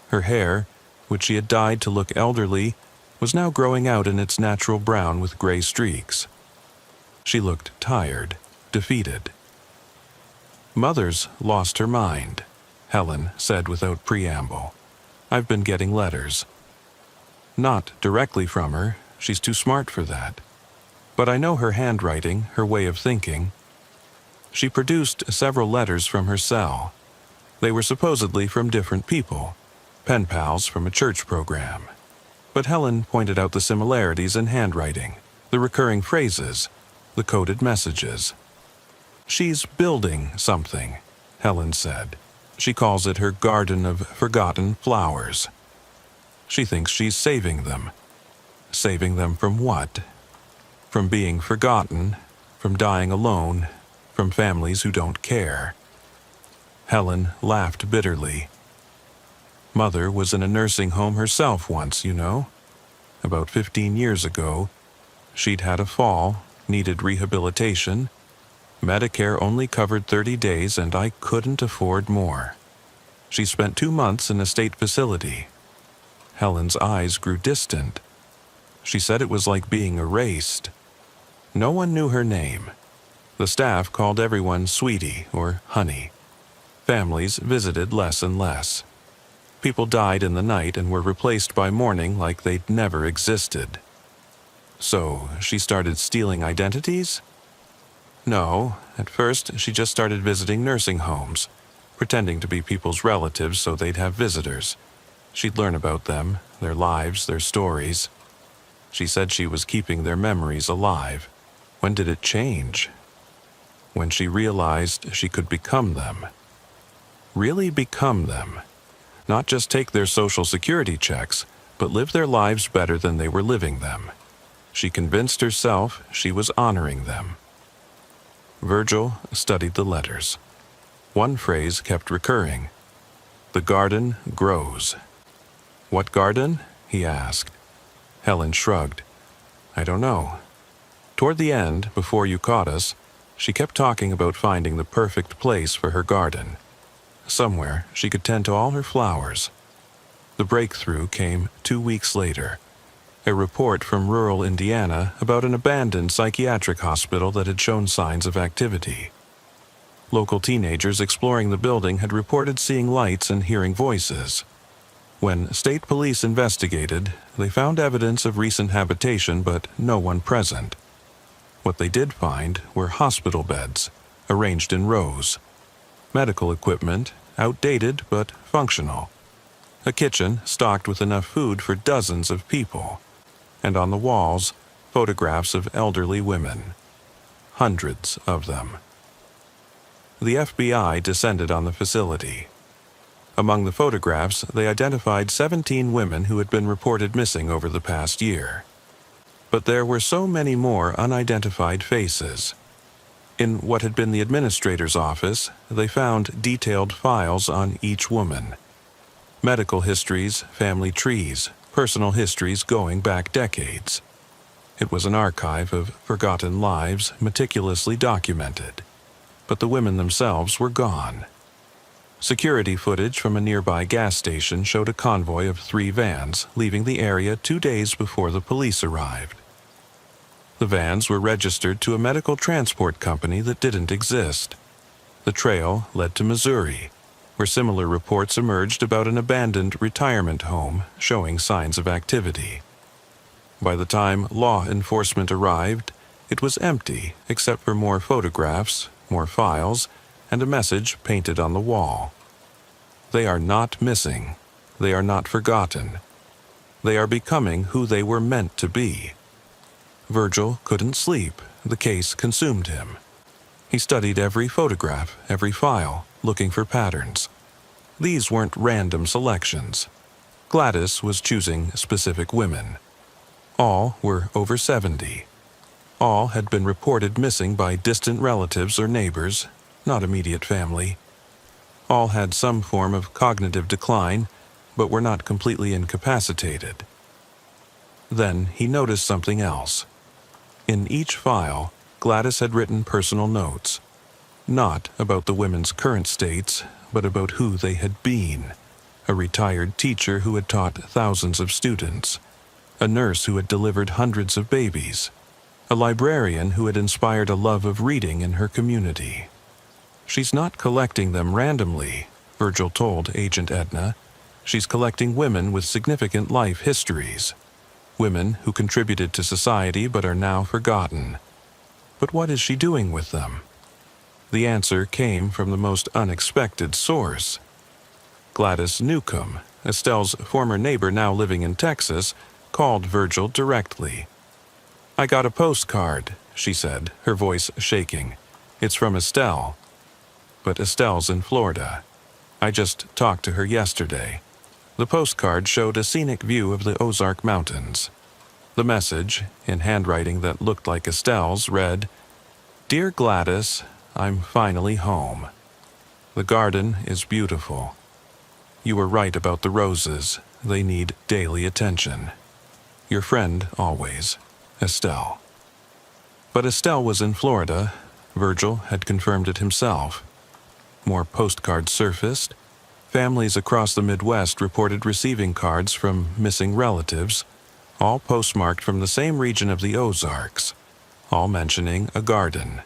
Her hair, which she had dyed to look elderly, was now growing out in its natural brown with gray streaks. She looked tired, defeated. "Mother's lost her mind," Helen said without preamble. "I've been getting letters. Not directly from her, she's too smart for that. But I know her handwriting, her way of thinking." She produced several letters from her cell. They were supposedly from different people, pen pals from a church program. But Helen pointed out the similarities in handwriting, the recurring phrases, the coded messages. "She's building something," Helen said. "She calls it her garden of forgotten flowers. She thinks she's saving them. Saving them from what? From being forgotten, from dying alone, from families who don't care. Helen laughed bitterly. Mother was in a nursing home herself once, you know. About 15 years ago, she'd had a fall, needed rehabilitation. Medicare only covered 30 days, and I couldn't afford more. She spent 2 months in a state facility. Helen's eyes grew distant. She said it was like being erased. No one knew her name. The staff called everyone Sweetie or Honey. Families visited less and less. People died in the night and were replaced by morning like they'd never existed. So, she started stealing identities? No, at first she just started visiting nursing homes, pretending to be people's relatives so they'd have visitors. She'd learn about them, their lives, their stories. She said she was keeping their memories alive. When did it change? When she realized she could become them. Really become them. Not just take their social security checks, but live their lives better than they were living them. She convinced herself she was honoring them. Virgil studied the letters. One phrase kept recurring. The garden grows. What garden? He asked. Helen shrugged. I don't know. Toward the end, before you caught us, she kept talking about finding the perfect place for her garden. Somewhere she could tend to all her flowers. The breakthrough came 2 weeks later. A report from rural Indiana about an abandoned psychiatric hospital that had shown signs of activity. Local teenagers exploring the building had reported seeing lights and hearing voices. When state police investigated, they found evidence of recent habitation but no one present. What they did find were hospital beds, arranged in rows. Medical equipment, outdated but functional. A kitchen stocked with enough food for dozens of people. And on the walls, photographs of elderly women. Hundreds of them. The FBI descended on the facility. Among the photographs, they identified 17 women who had been reported missing over the past year. But there were so many more unidentified faces. In what had been the administrator's office, they found detailed files on each woman. Medical histories, family trees, personal histories going back decades. It was an archive of forgotten lives meticulously documented. But the women themselves were gone. Security footage from a nearby gas station showed a convoy of 3 vans leaving the area 2 days before the police arrived. The vans were registered to a medical transport company that didn't exist. The trail led to Missouri, where similar reports emerged about an abandoned retirement home showing signs of activity. By the time law enforcement arrived, it was empty except for more photographs, more files, and a message painted on the wall. They are not missing. They are not forgotten. They are becoming who they were meant to be. Virgil couldn't sleep. The case consumed him. He studied every photograph, every file, looking for patterns. These weren't random selections. Gladys was choosing specific women. All were over 70. All had been reported missing by distant relatives or neighbors, not immediate family. All had some form of cognitive decline, but were not completely incapacitated. Then he noticed something else. In each file, Gladys had written personal notes, not about the women's current states, but about who they had been. A retired teacher who had taught thousands of students, a nurse who had delivered hundreds of babies, a librarian who had inspired a love of reading in her community. She's not collecting them randomly, Virgil told Agent Edna. She's collecting women with significant life histories. Women who contributed to society but are now forgotten. But what is she doing with them? The answer came from the most unexpected source. Gladys Newcomb, Estelle's former neighbor now living in Texas, called Virgil directly. I got a postcard, she said, her voice shaking. It's from Estelle. But Estelle's in Florida. I just talked to her yesterday. The postcard showed a scenic view of the Ozark Mountains. The message, in handwriting that looked like Estelle's, read, Dear Gladys, I'm finally home. The garden is beautiful. You were right about the roses. They need daily attention. Your friend always, Estelle. But Estelle was in Florida. Virgil had confirmed it himself. More postcards surfaced. Families across the Midwest reported receiving cards from missing relatives, all postmarked from the same region of the Ozarks, all mentioning a garden.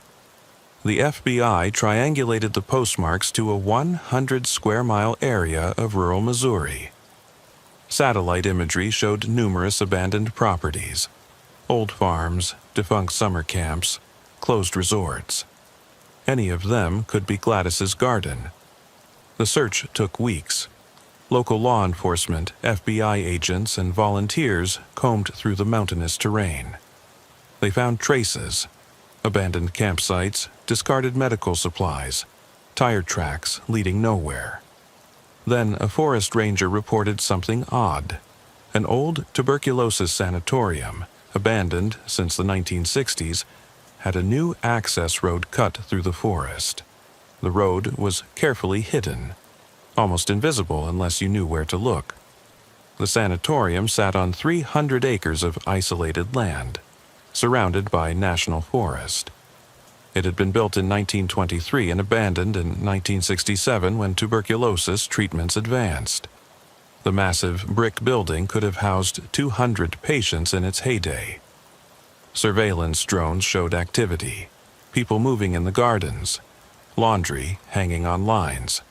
The FBI triangulated the postmarks to a 100-square-mile area of rural Missouri. Satellite imagery showed numerous abandoned properties, old farms, defunct summer camps, closed resorts. Any of them could be Gladys's garden. The search took weeks. Local law enforcement, FBI agents, and volunteers combed through the mountainous terrain. They found traces, abandoned campsites, discarded medical supplies, tire tracks leading nowhere. Then a forest ranger reported something odd. An old tuberculosis sanatorium, abandoned since the 1960s, had a new access road cut through the forest. The road was carefully hidden, almost invisible unless you knew where to look. The sanatorium sat on 300 acres of isolated land, surrounded by national forest. It had been built in 1923 and abandoned in 1967 when tuberculosis treatments advanced. The massive brick building could have housed 200 patients in its heyday. Surveillance drones showed activity, people moving in the gardens, laundry hanging on lines,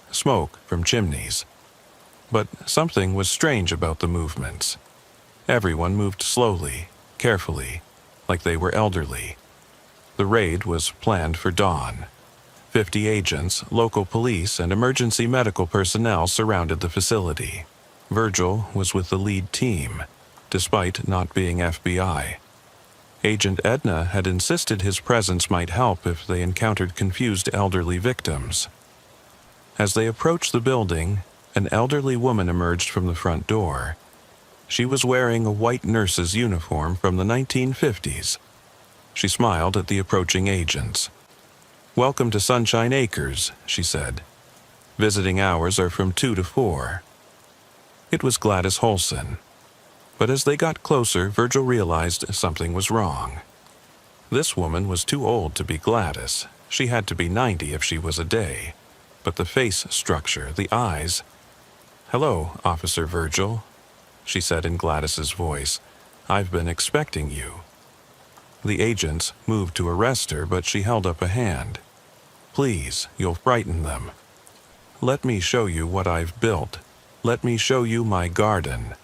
smoke from chimneys. But something was strange about the movements. Everyone moved slowly, carefully, like they were elderly. The raid was planned for dawn. 50 agents, local police, and emergency medical personnel surrounded the facility. Virgil was with the lead team, despite not being FBI. Agent Edna had insisted his presence might help if they encountered confused elderly victims. As they approached the building, an elderly woman emerged from the front door. She was wearing a white nurse's uniform from the 1950s. She smiled at the approaching agents. "Welcome to Sunshine Acres," she said. "Visiting hours are from 2 to 4. It was Gladys Holson. But as they got closer, Virgil realized something was wrong. This woman was too old to be Gladys. She had to be 90 if she was a day. But the face structure, the eyes... "Hello, Officer Virgil," she said in Gladys's voice. "I've been expecting you." The agents moved to arrest her, but she held up a hand. "Please, you'll frighten them. Let me show you what I've built. Let me show you my garden."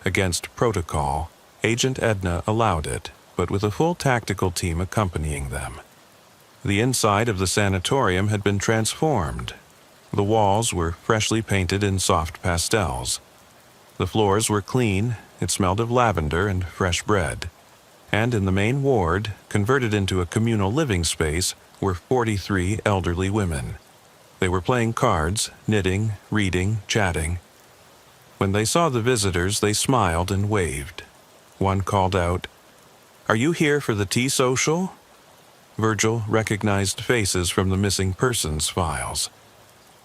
Against protocol, Agent Edna allowed it, but with a full tactical team accompanying them. The inside of the sanatorium had been transformed. The walls were freshly painted in soft pastels. The floors were clean. It smelled of lavender and fresh bread. And in the main ward, converted into a communal living space, were 43 elderly women. They were playing cards, knitting, reading, chatting. When they saw the visitors, they smiled and waved. One called out, "Are you here for the tea social?" Virgil recognized faces from the missing persons files.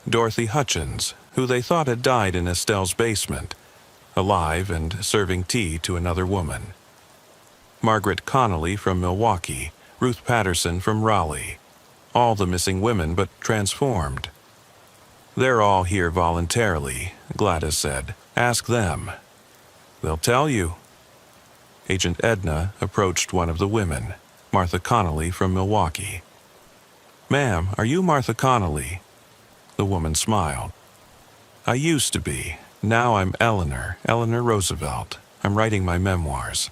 Dorothy Hutchins, who they thought had died in Estelle's basement, alive and serving tea to another woman. Margaret Connolly from Milwaukee, Ruth Patterson from Raleigh. All the missing women, but transformed. "They're all here voluntarily," Gladys said. "Ask them. They'll tell you." Agent Edna approached one of the women, Martha Connolly from Milwaukee. "Ma'am, are you Martha Connolly?" The woman smiled. "I used to be. Now I'm Eleanor Roosevelt. I'm writing my memoirs."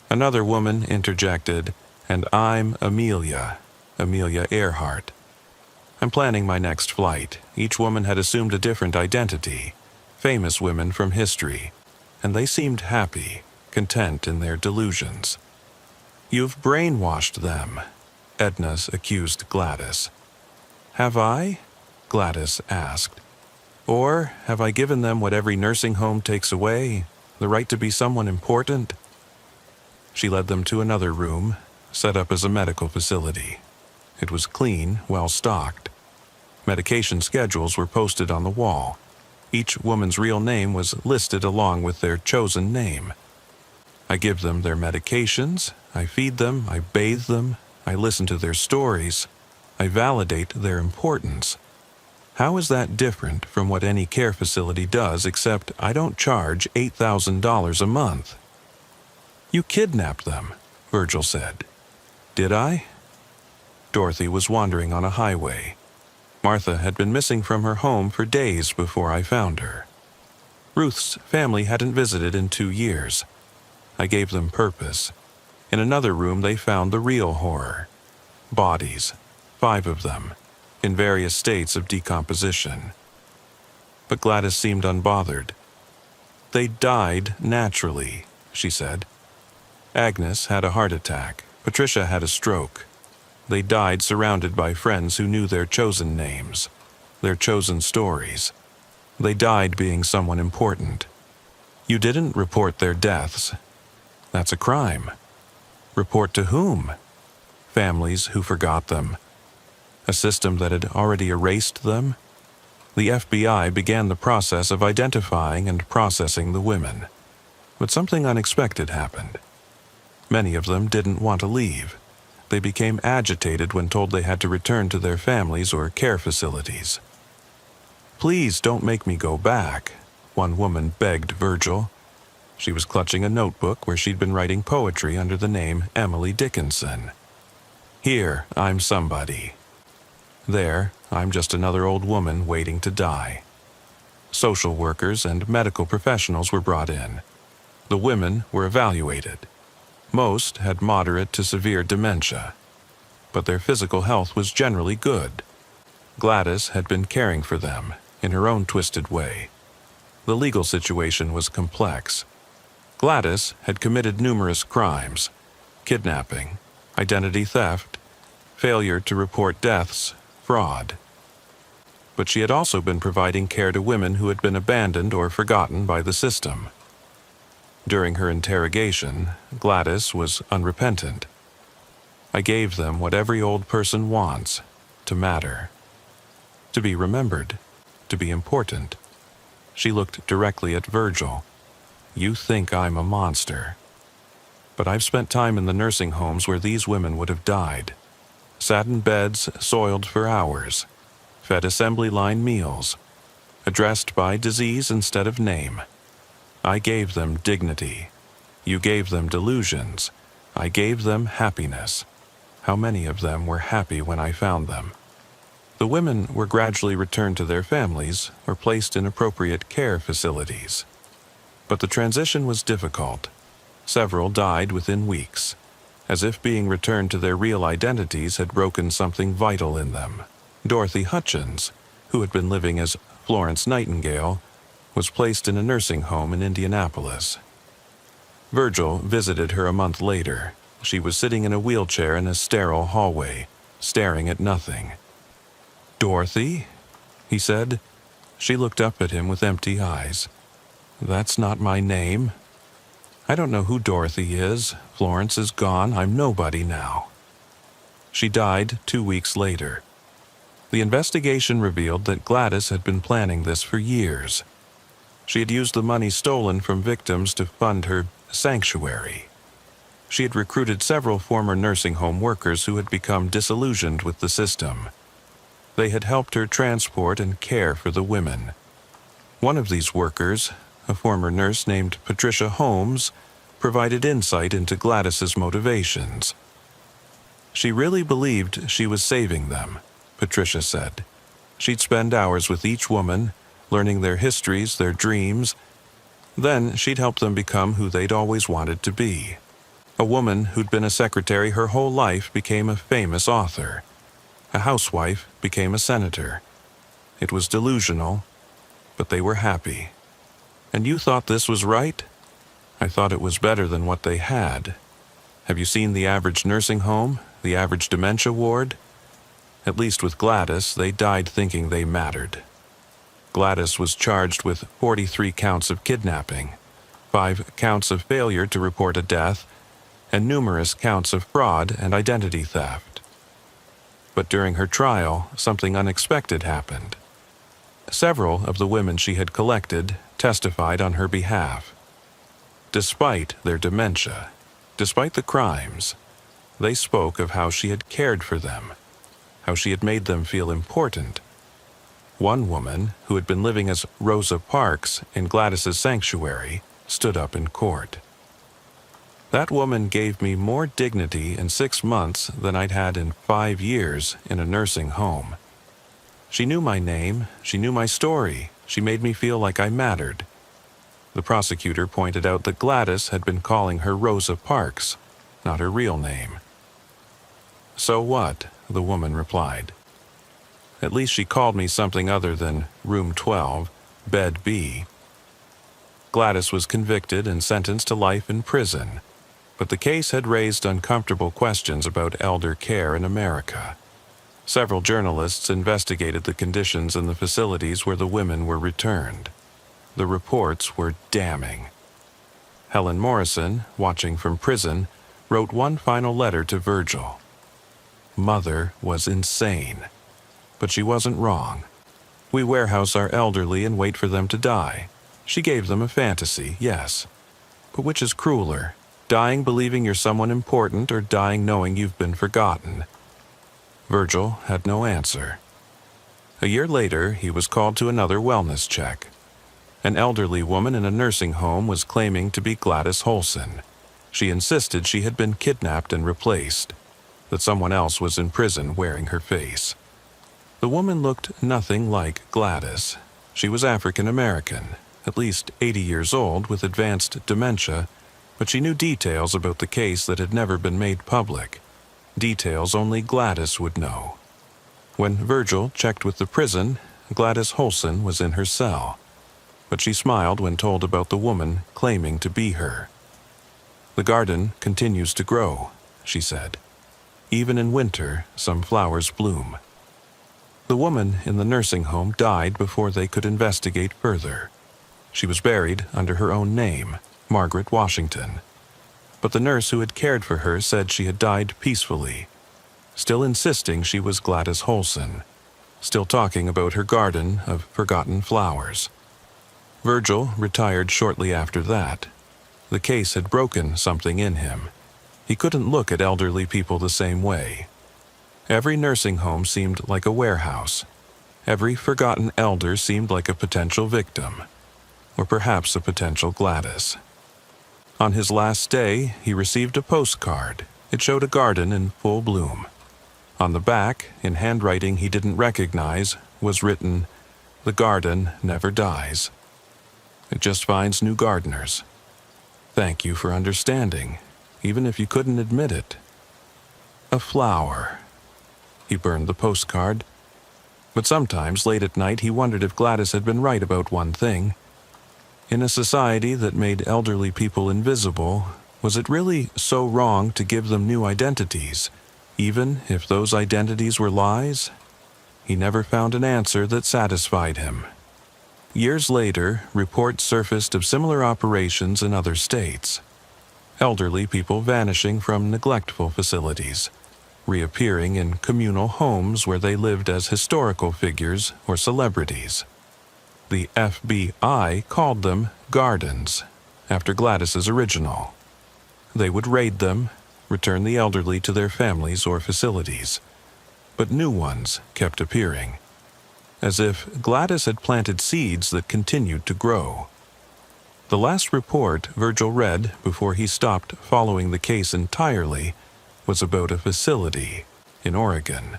Another woman interjected, "And I'm Amelia Earhart. I'm planning my next flight." Each woman had assumed a different identity, famous women from history, and they seemed happy, content in their delusions. "You've brainwashed them," Edna accused Gladys. "Have I?" Gladys asked. "Or have I given them what every nursing home takes away, the right to be someone important?" She led them to another room, set up as a medical facility. It was clean, well-stocked. Medication schedules were posted on the wall. Each woman's real name was listed along with their chosen name. I give them their medications, I feed them, I bathe them, I listen to their stories, I validate their importance. How is that different from what any care facility does, except I don't charge $8,000 a month? You kidnapped them, Virgil said. Did I? Dorothy was wandering on a highway. Martha had been missing from her home for days before I found her. Ruth's family hadn't visited in 2 years. I gave them purpose. In another room they found the real horror. Bodies, 5 of them, in various states of decomposition. But Gladys seemed unbothered. They died naturally, she said. Agnes had a heart attack. Patricia had a stroke. They died surrounded by friends who knew their chosen names, their chosen stories. They died being someone important. You didn't report their deaths. That's a crime. Report to whom? Families who forgot them. A system that had already erased them? The FBI began the process of identifying and processing the women. But something unexpected happened. Many of them didn't want to leave. They became agitated when told they had to return to their families or care facilities. Please don't make me go back, one woman begged Virgil. She was clutching a notebook where she'd been writing poetry under the name Emily Dickinson. Here, I'm somebody. There, I'm just another old woman waiting to die. Social workers and medical professionals were brought in. The women were evaluated. Most had moderate to severe dementia, but their physical health was generally good. Gladys had been caring for them in her own twisted way. The legal situation was complex. Gladys had committed numerous crimes: kidnapping, identity theft, failure to report deaths, fraud. But she had also been providing care to women who had been abandoned or forgotten by the system. During her interrogation, Gladys was unrepentant. I gave them what every old person wants: to matter, to be remembered, to be important. She looked directly at Virgil. You think I'm a monster. But I've spent time in the nursing homes where these women would have died. Sat in beds soiled for hours, fed assembly line meals, addressed by disease instead of name. I gave them dignity. You gave them delusions. I gave them happiness. How many of them were happy when I found them? The women were gradually returned to their families or placed in appropriate care facilities. But the transition was difficult. Several died within weeks, as if being returned to their real identities had broken something vital in them. Dorothy Hutchins, who had been living as Florence Nightingale, was placed in a nursing home in Indianapolis. Virgil visited her a month later. She was sitting in a wheelchair in a sterile hallway, staring at nothing. "Dorothy?" he said. She looked up at him with empty eyes. "That's not my name. I don't know who Dorothy is. Florence is gone. I'm nobody now." She died 2 weeks later. The investigation revealed that Gladys had been planning this for years. She had used the money stolen from victims to fund her sanctuary. She had recruited several former nursing home workers who had become disillusioned with the system. They had helped her transport and care for the women. One of these workers, a former nurse named Patricia Holmes, provided insight into Gladys's motivations. She really believed she was saving them, Patricia said. She'd spend hours with each woman, learning their histories, their dreams. Then she'd help them become who they'd always wanted to be. A woman who'd been a secretary her whole life became a famous author. A housewife became a senator. It was delusional, but they were happy. And you thought this was right? I thought it was better than what they had. Have you seen the average nursing home, the average dementia ward? At least with Gladys, they died thinking they mattered. Gladys was charged with 43 counts of kidnapping, 5 counts of failure to report a death, and numerous counts of fraud and identity theft. But during her trial, something unexpected happened. Several of the women she had collected testified on her behalf. Despite their dementia, despite the crimes, they spoke of how she had cared for them, how she had made them feel important. One woman, who had been living as Rosa Parks in Gladys's sanctuary, stood up in court. That woman gave me more dignity in 6 months than I'd had in 5 years in a nursing home. She knew my name, she knew my story, she made me feel like I mattered. The prosecutor pointed out that Gladys had been calling her Rosa Parks, not her real name. "So what?" the woman replied. "At least she called me something other than Room 12, Bed B." Gladys was convicted and sentenced to life in prison, but the case had raised uncomfortable questions about elder care in America. Several journalists investigated the conditions in the facilities where the women were returned. The reports were damning. Helen Morrison, watching from prison, wrote one final letter to Virgil. Mother was insane. But she wasn't wrong. We warehouse our elderly and wait for them to die. She gave them a fantasy, yes. But which is crueler, dying believing you're someone important or dying knowing you've been forgotten? Virgil had no answer. A year later, he was called to another wellness check. An elderly woman in a nursing home was claiming to be Gladys Holson. She insisted she had been kidnapped and replaced, that someone else was in prison wearing her face. The woman looked nothing like Gladys. She was African American, at least 80 years old with advanced dementia, but she knew details about the case that had never been made public, details only Gladys would know. When Virgil checked with the prison, Gladys Holson was in her cell, but she smiled when told about the woman claiming to be her. "The garden continues to grow," she said. "Even in winter, some flowers bloom." The woman in the nursing home died before they could investigate further. She was buried under her own name, Margaret Washington. But the nurse who had cared for her said she had died peacefully, still insisting she was Gladys Holson, still talking about her garden of forgotten flowers. Virgil retired shortly after that. The case had broken something in him. He couldn't look at elderly people the same way. Every nursing home seemed like a warehouse. Every forgotten elder seemed like a potential victim, or perhaps a potential Gladys. On his last day, he received a postcard. It showed a garden in full bloom. On the back, in handwriting he didn't recognize, was written, "The garden never dies. It just finds new gardeners. Thank you for understanding, even if you couldn't admit it." A flower. He burned the postcard. But sometimes, late at night, he wondered if Gladys had been right about one thing. In a society that made elderly people invisible, was it really so wrong to give them new identities, even if those identities were lies? He never found an answer that satisfied him. Years later, reports surfaced of similar operations in other states. Elderly people vanishing from neglectful facilities, reappearing in communal homes where they lived as historical figures or celebrities. The FBI called them gardens, after Gladys's original. They would raid them, return the elderly to their families or facilities. But new ones kept appearing, as if Gladys had planted seeds that continued to grow. The last report Virgil read before he stopped following the case entirely was about a facility in Oregon.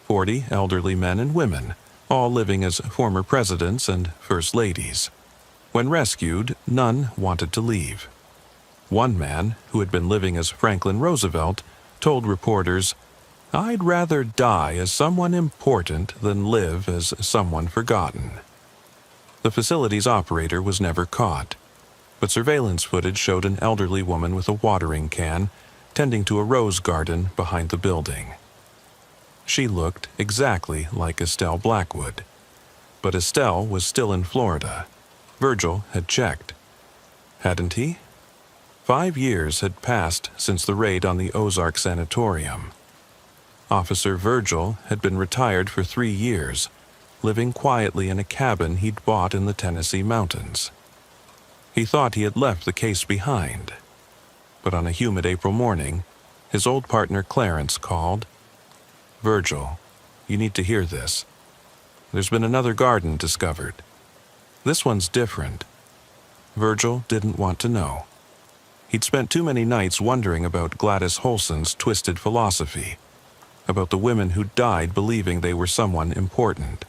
40 elderly men and women, all living as former presidents and first ladies. When rescued, none wanted to leave. One man, who had been living as Franklin Roosevelt, told reporters, "I'd rather die as someone important than live as someone forgotten." The facility's operator was never caught, but surveillance footage showed an elderly woman with a watering can tending to a rose garden behind the building. She looked exactly like Estelle Blackwood, but Estelle was still in Florida. Virgil had checked. Hadn't he? 5 years had passed since the raid on the Ozark Sanatorium. Officer Virgil had been retired for 3 years, living quietly in a cabin he'd bought in the Tennessee mountains. He thought he had left the case behind, but on a humid April morning, his old partner Clarence called. "Virgil, you need to hear this. There's been another garden discovered. This one's different." Virgil didn't want to know. He'd spent too many nights wondering about Gladys Holson's twisted philosophy, about the women who died believing they were someone important.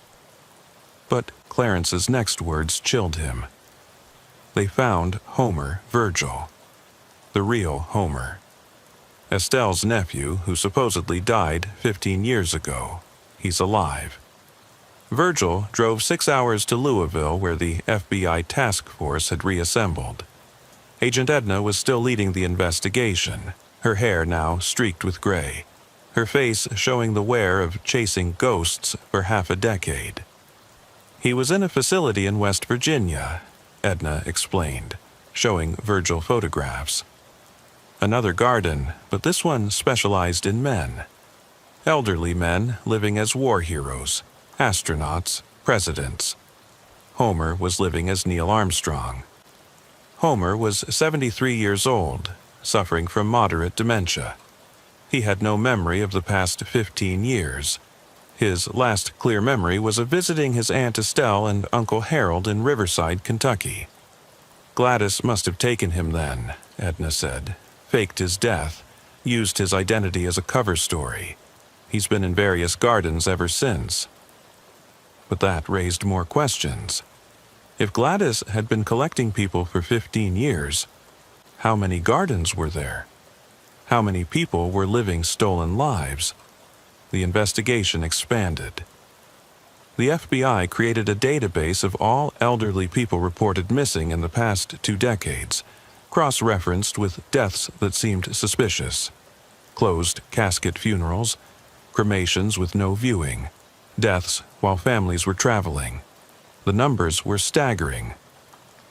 But Clarence's next words chilled him. They found Homer Virgil, the real Homer, Estelle's nephew who supposedly died 15 years ago. He's alive. Virgil drove 6 hours to Louisville, where the FBI task force had reassembled. Agent Edna was still leading the investigation, her hair now streaked with gray, her face showing the wear of chasing ghosts for half a decade. "He was in a facility in West Virginia," Edna explained, showing Virgil photographs. "Another garden, but this one specialized in men. Elderly men living as war heroes, astronauts, presidents. Homer was living as Neil Armstrong. Homer was 73 years old, suffering from moderate dementia. He had no memory of the past 15 years. His last clear memory was of visiting his Aunt Estelle and Uncle Harold in Riverside, Kentucky. Gladys must have taken him then," Edna said, "faked his death, used his identity as a cover story. He's been in various gardens ever since." But that raised more questions. If Gladys had been collecting people for 15 years, how many gardens were there? How many people were living stolen lives? The investigation expanded. The FBI created a database of all elderly people reported missing in the past 2 decades, cross-referenced with deaths that seemed suspicious. Closed casket funerals, cremations with no viewing, deaths while families were traveling. The numbers were staggering.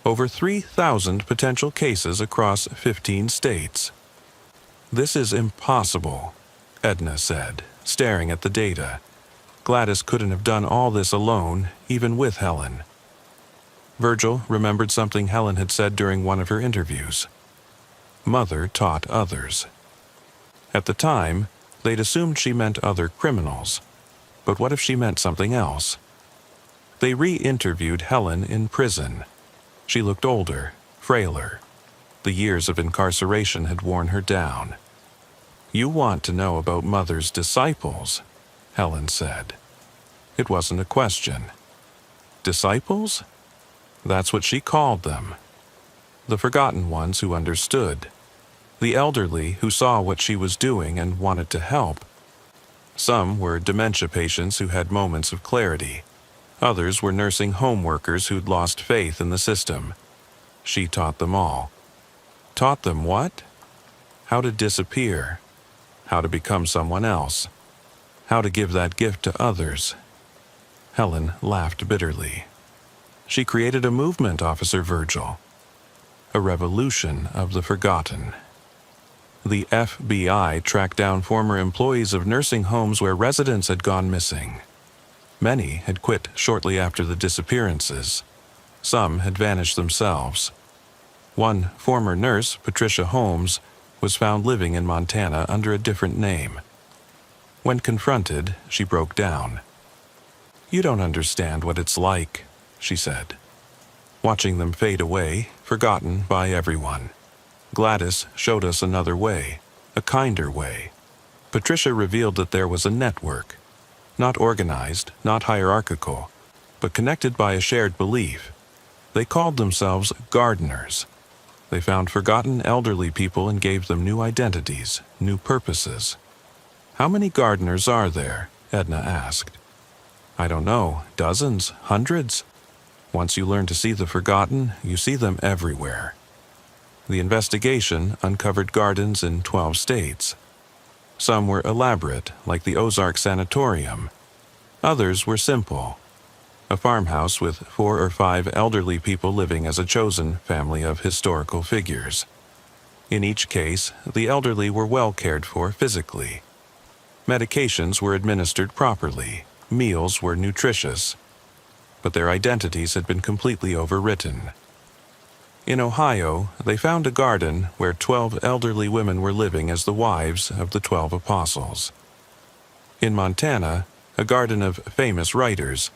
Over 3,000 potential cases across 15 states. "This is impossible," Edna said, staring at the data. Gladys couldn't have done all this alone, even with Helen. Virgil remembered something Helen had said during one of her interviews. Mother taught others. At the time, they'd assumed she meant other criminals. But what if she meant something else? They re-interviewed Helen in prison. She looked older, frailer. The years of incarceration had worn her down. "You want to know about Mother's disciples," Helen said. It wasn't a question. Disciples? That's what she called them. The forgotten ones who understood. The elderly who saw what she was doing and wanted to help. Some were dementia patients who had moments of clarity. Others were nursing home workers who'd lost faith in the system. She taught them all. Taught them what? How to disappear. How to become someone else. How to give that gift to others. Helen laughed bitterly. She created a movement, Officer Virgil. A revolution of the forgotten. The FBI tracked down former employees of nursing homes where residents had gone missing. Many had quit shortly after the disappearances. Some had vanished themselves. One former nurse, Patricia Holmes, was found living in Montana under a different name. When confronted, she broke down. "You don't understand what it's like," she said. Watching them fade away, forgotten by everyone. Gladys showed us another way, a kinder way. Patricia revealed that there was a network, not organized, not hierarchical, but connected by a shared belief. They called themselves gardeners. They found forgotten elderly people and gave them new identities, new purposes. "How many gardeners are there?" Edna asked. "I don't know, dozens, hundreds. Once you learn to see the forgotten, you see them everywhere." The investigation uncovered gardens in 12 states. Some were elaborate, like the Ozark Sanatorium. Others were simple. A farmhouse with 4 or 5 elderly people living as a chosen family of historical figures. In each case, the elderly were well cared for physically. Medications were administered properly, meals were nutritious, but their identities had been completely overwritten. In Ohio, they found a garden where 12 elderly women were living as the wives of the 12 apostles. In Montana, a garden of famous writers,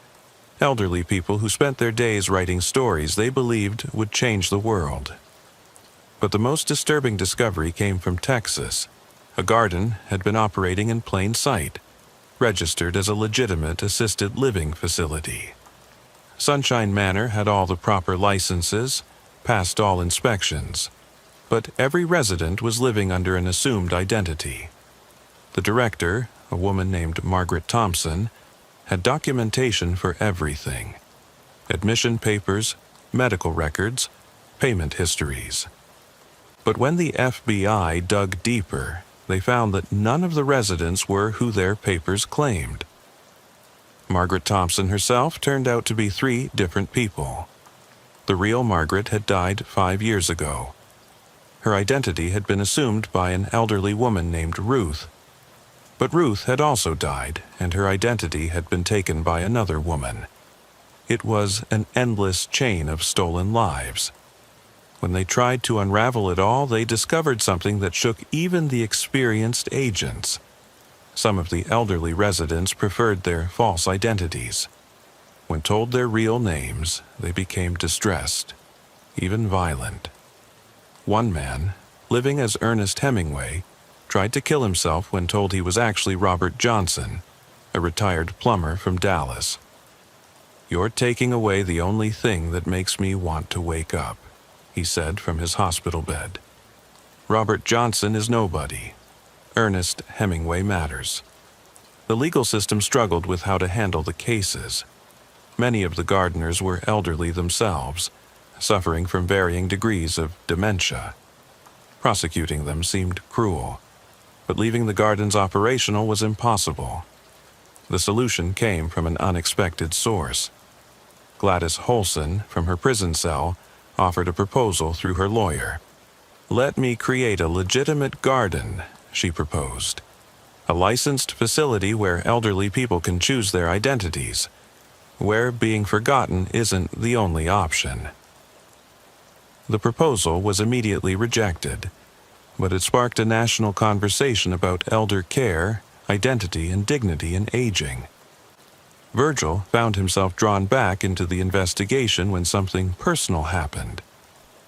elderly people who spent their days writing stories they believed would change the world. But the most disturbing discovery came from Texas. A garden had been operating in plain sight, registered as a legitimate assisted living facility. Sunshine Manor had all the proper licenses, passed all inspections, but every resident was living under an assumed identity. The director, a woman named Margaret Thompson, had documentation for everything: admission papers, medical records, payment histories. But when the FBI dug deeper, they found that none of the residents were who their papers claimed. Margaret Thompson herself turned out to be 3 different people. The real Margaret had died 5 years ago. Her identity had been assumed by an elderly woman named Ruth. But Ruth had also died, and her identity had been taken by another woman. It was an endless chain of stolen lives. When they tried to unravel it all, they discovered something that shook even the experienced agents. Some of the elderly residents preferred their false identities. When told their real names, they became distressed, even violent. One man, living as Ernest Hemingway, tried to kill himself when told he was actually Robert Johnson, a retired plumber from Dallas. "You're taking away the only thing that makes me want to wake up," he said from his hospital bed. Robert Johnson is nobody. Ernest Hemingway matters. The legal system struggled with how to handle the cases. Many of the gardeners were elderly themselves, suffering from varying degrees of dementia. Prosecuting them seemed cruel, but leaving the gardens operational was impossible. The solution came from an unexpected source. Gladys Holson, from her prison cell, offered a proposal through her lawyer. "Let me create a legitimate garden," she proposed. "A licensed facility where elderly people can choose their identities, where being forgotten isn't the only option." The proposal was immediately rejected, but it sparked a national conversation about elder care, identity, and dignity in aging. Virgil found himself drawn back into the investigation when something personal happened.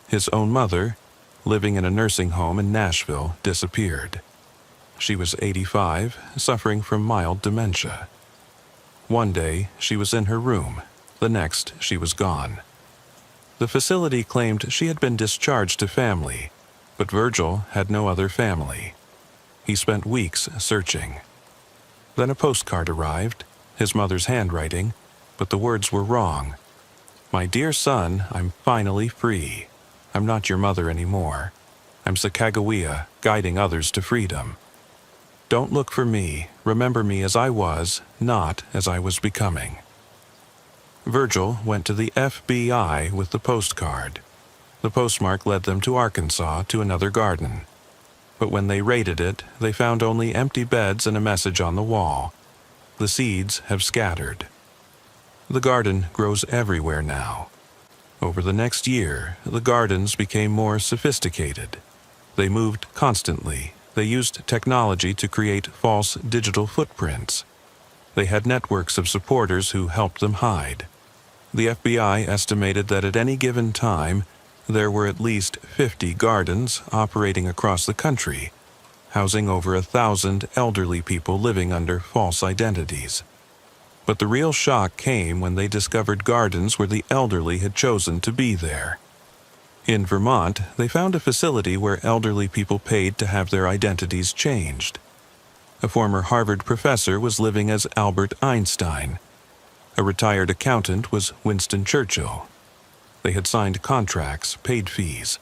His own mother, living in a nursing home in Nashville, disappeared. She was 85, suffering from mild dementia. One day, she was in her room. The next, she was gone. The facility claimed she had been discharged to family, but Virgil had no other family. He spent weeks searching. Then a postcard arrived, his mother's handwriting, but the words were wrong. "My dear son, I'm finally free. I'm not your mother anymore. I'm Sacagawea, guiding others to freedom. Don't look for me. Remember me as I was, not as I was becoming." Virgil went to the FBI with the postcard. The postmark led them to Arkansas to another garden. But when they raided it, they found only empty beds and a message on the wall: "The seeds have scattered." The garden grows everywhere now. Over the next year, the gardens became more sophisticated. They moved constantly. They used technology to create false digital footprints. They had networks of supporters who helped them hide. The FBI estimated that at any given time, there were at least 50 gardens operating across the country, housing over 1,000 elderly people living under false identities. But the real shock came when they discovered gardens where the elderly had chosen to be there. In Vermont, they found a facility where elderly people paid to have their identities changed. A former Harvard professor was living as Albert Einstein. A retired accountant was Winston Churchill. They had signed contracts, paid fees,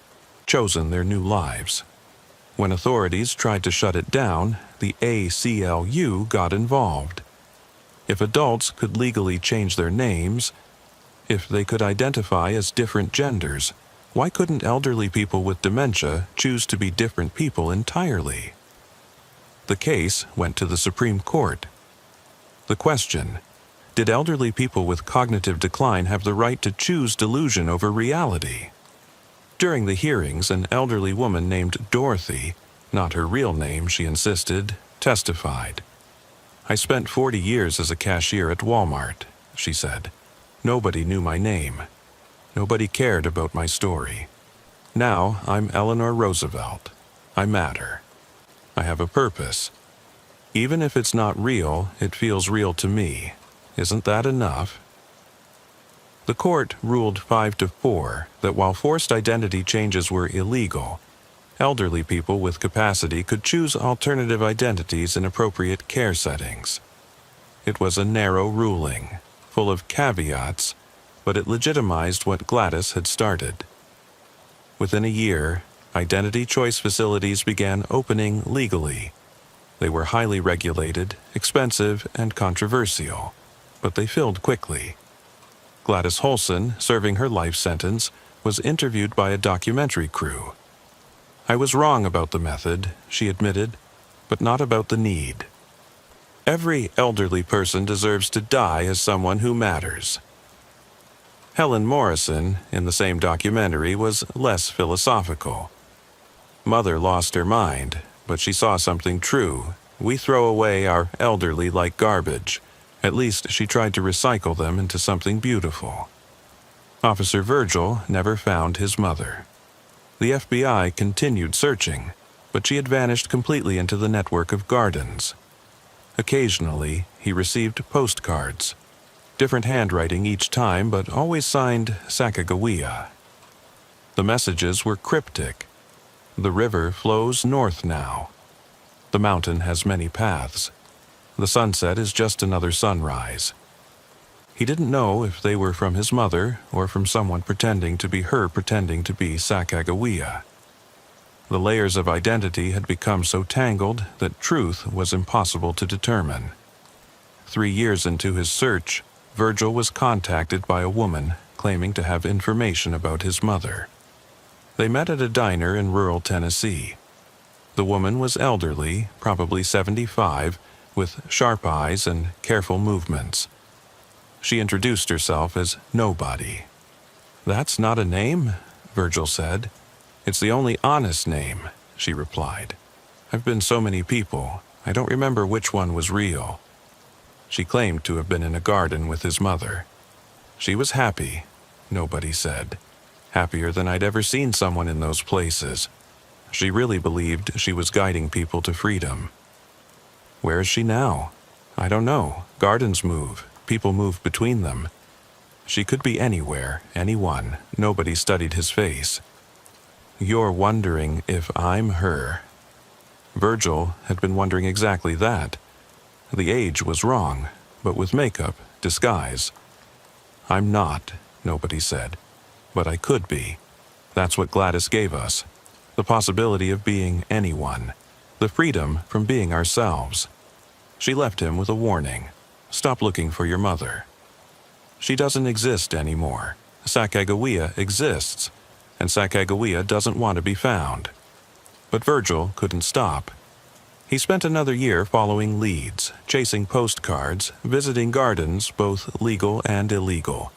chosen their new lives. When authorities tried to shut it down, the ACLU got involved. If adults could legally change their names, if they could identify as different genders, Why couldn't elderly people with dementia choose to be different people entirely? The case went to the Supreme Court. The question: did elderly people with cognitive decline have the right to choose delusion over reality? During the hearings, an elderly woman named Dorothy, not her real name, she insisted, testified. "I spent 40 years as a cashier at Walmart," she said. "Nobody knew my name. Nobody cared about my story. Now I'm Eleanor Roosevelt. I matter. I have a purpose. Even if it's not real, it feels real to me. Isn't that enough?" The court ruled 5-4 that while forced identity changes were illegal, elderly people with capacity could choose alternative identities in appropriate care settings. It was a narrow ruling, full of caveats, but it legitimized what Gladys had started. Within a year, identity choice facilities began opening legally. They were highly regulated, expensive, and controversial, but they filled quickly. Gladys Holson, serving her life sentence, was interviewed by a documentary crew. "I was wrong about the method," she admitted, "but not about the need. Every elderly person deserves to die as someone who matters." Helen Morrison, in the same documentary, was less philosophical. "Mother lost her mind, but she saw something true. We throw away our elderly like garbage. At least she tried to recycle them into something beautiful." Officer Virgil never found his mother. The FBI continued searching, but she had vanished completely into the network of gardens. Occasionally, he received postcards. Different handwriting each time, but always signed Sacagawea. The messages were cryptic. "The river flows north now. The mountain has many paths. The sunset is just another sunrise." He didn't know if they were from his mother or from someone pretending to be her pretending to be Sacagawea. The layers of identity had become so tangled that truth was impossible to determine. 3 years into his search, Virgil was contacted by a woman claiming to have information about his mother. They met at a diner in rural Tennessee. The woman was elderly, probably 75, with sharp eyes and careful movements. She introduced herself as Nobody. "That's not a name," Virgil said. "It's the only honest name," she replied. "I've been so many people, I don't remember which one was real." She claimed to have been in a garden with his mother. "She was happy," Nobody said. "Happier than I'd ever seen someone in those places. She really believed she was guiding people to freedom." "Where is she now?" "I don't know. Gardens move. People move between them." "She could be anywhere, anyone." Nobody studied his face. "You're wondering if I'm her." Virgil had been wondering exactly that. The age was wrong, but with makeup, disguise. "I'm not," Nobody said. "But I could be. That's what Gladys gave us. The possibility of being anyone. The freedom from being ourselves." She left him with a warning. "Stop looking for your mother. She doesn't exist anymore. Sacagawea exists, and Sacagawea doesn't want to be found." But Virgil couldn't stop. He spent another year following leads, chasing postcards, visiting gardens, both legal and illegal.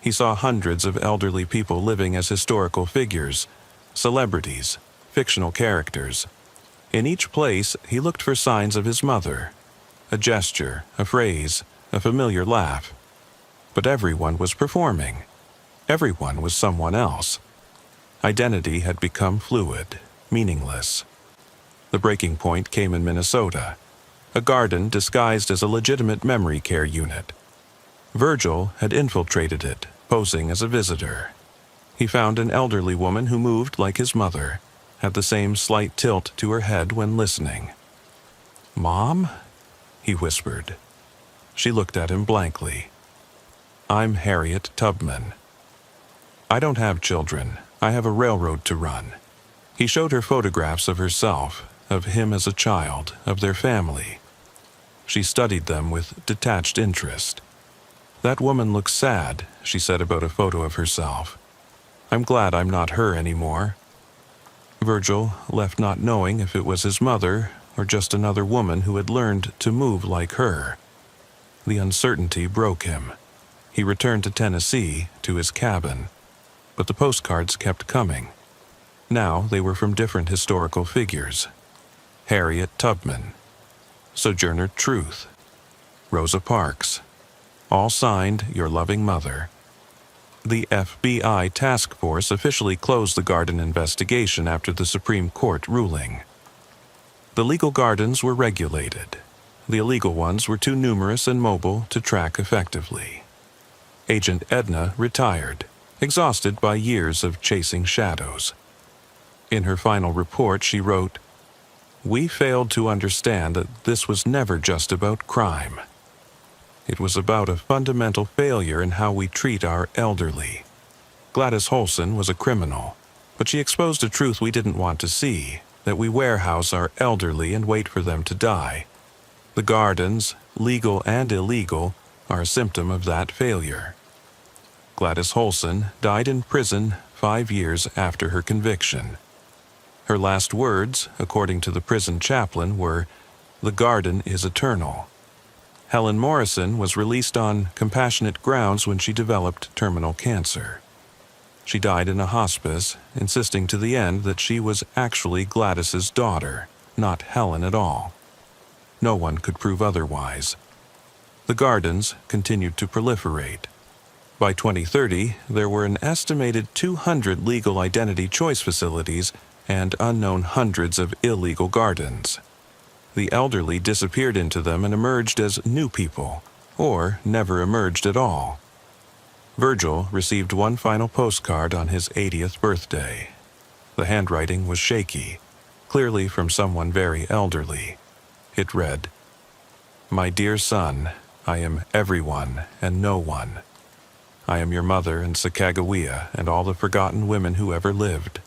He saw hundreds of elderly people living as historical figures, celebrities, fictional characters. In each place, he looked for signs of his mother. A gesture, a phrase, a familiar laugh. But everyone was performing. Everyone was someone else. Identity had become fluid, meaningless. The breaking point came in Minnesota, a garden disguised as a legitimate memory care unit. Virgil had infiltrated it, posing as a visitor. He found an elderly woman who moved like his mother, had the same slight tilt to her head when listening. "Mom?" he whispered. She looked at him blankly. "I'm Harriet Tubman. I don't have children. I have a railroad to run." He showed her photographs of herself, of him as a child, of their family. She studied them with detached interest. "That woman looks sad," she said about a photo of herself. I'm glad I'm not her anymore. Virgil left not knowing if it was his mother or just another woman who had learned to move like her. The uncertainty broke him. He returned to Tennessee, to his cabin, but the postcards kept coming. Now they were from different historical figures. Harriet Tubman, Sojourner Truth, Rosa Parks, all signed Your Loving Mother. The FBI task force officially closed the garden investigation after the Supreme Court ruling. The legal gardens were regulated. The illegal ones were too numerous and mobile to track effectively. Agent Edna retired, exhausted by years of chasing shadows. In her final report, she wrote, "We failed to understand that this was never just about crime. It was about a fundamental failure in how we treat our elderly. Gladys Holson was a criminal, but she exposed a truth we didn't want to see, that we warehouse our elderly and wait for them to die. The gardens, legal and illegal, are a symptom of that failure." Gladys Holson died in prison 5 years after her conviction. Her last words, according to the prison chaplain, were, "The garden is eternal." Helen Morrison was released on compassionate grounds when she developed terminal cancer. She died in a hospice, insisting to the end that she was actually Gladys's daughter, not Helen at all. No one could prove otherwise. The gardens continued to proliferate. By 2030, there were an estimated 200 legal identity choice facilities and unknown hundreds of illegal gardens. The elderly disappeared into them and emerged as new people, or never emerged at all. Virgil received one final postcard on his 80th birthday. The handwriting was shaky, clearly from someone very elderly. It read, "My dear son, I am everyone and no one. I am your mother and Sacagawea and all the forgotten women who ever lived.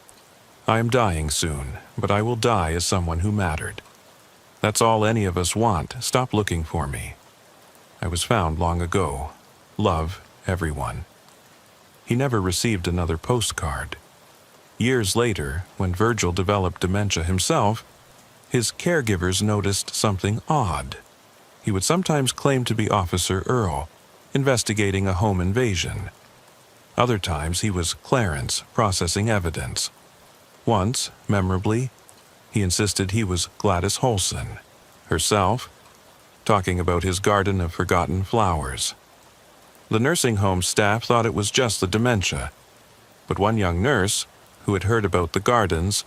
I am dying soon, but I will die as someone who mattered. That's all any of us want. Stop looking for me. I was found long ago. Love, everyone." He never received another postcard. Years later, when Virgil developed dementia himself, his caregivers noticed something odd. He would sometimes claim to be Officer Earl, investigating a home invasion. Other times he was Clarence, processing evidence. Once, memorably, he insisted he was Gladys Holson, herself, talking about his garden of forgotten flowers. The nursing home staff thought it was just the dementia, but one young nurse, who had heard about the gardens,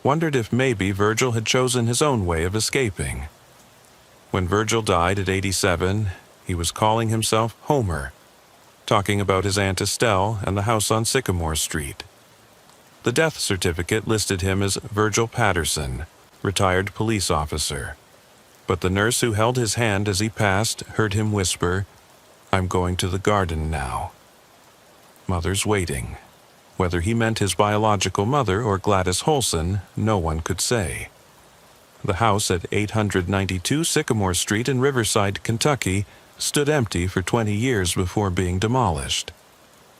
wondered if maybe Virgil had chosen his own way of escaping. When Virgil died at 87, he was calling himself Homer, talking about his Aunt Estelle and the house on Sycamore Street. The death certificate listed him as Virgil Patterson, retired police officer. But the nurse who held his hand as he passed heard him whisper, "I'm going to the garden now." Mother's waiting. Whether he meant his biological mother or Gladys Holson, no one could say. The house at 892 Sycamore Street in Riverside, Kentucky, stood empty for 20 years before being demolished.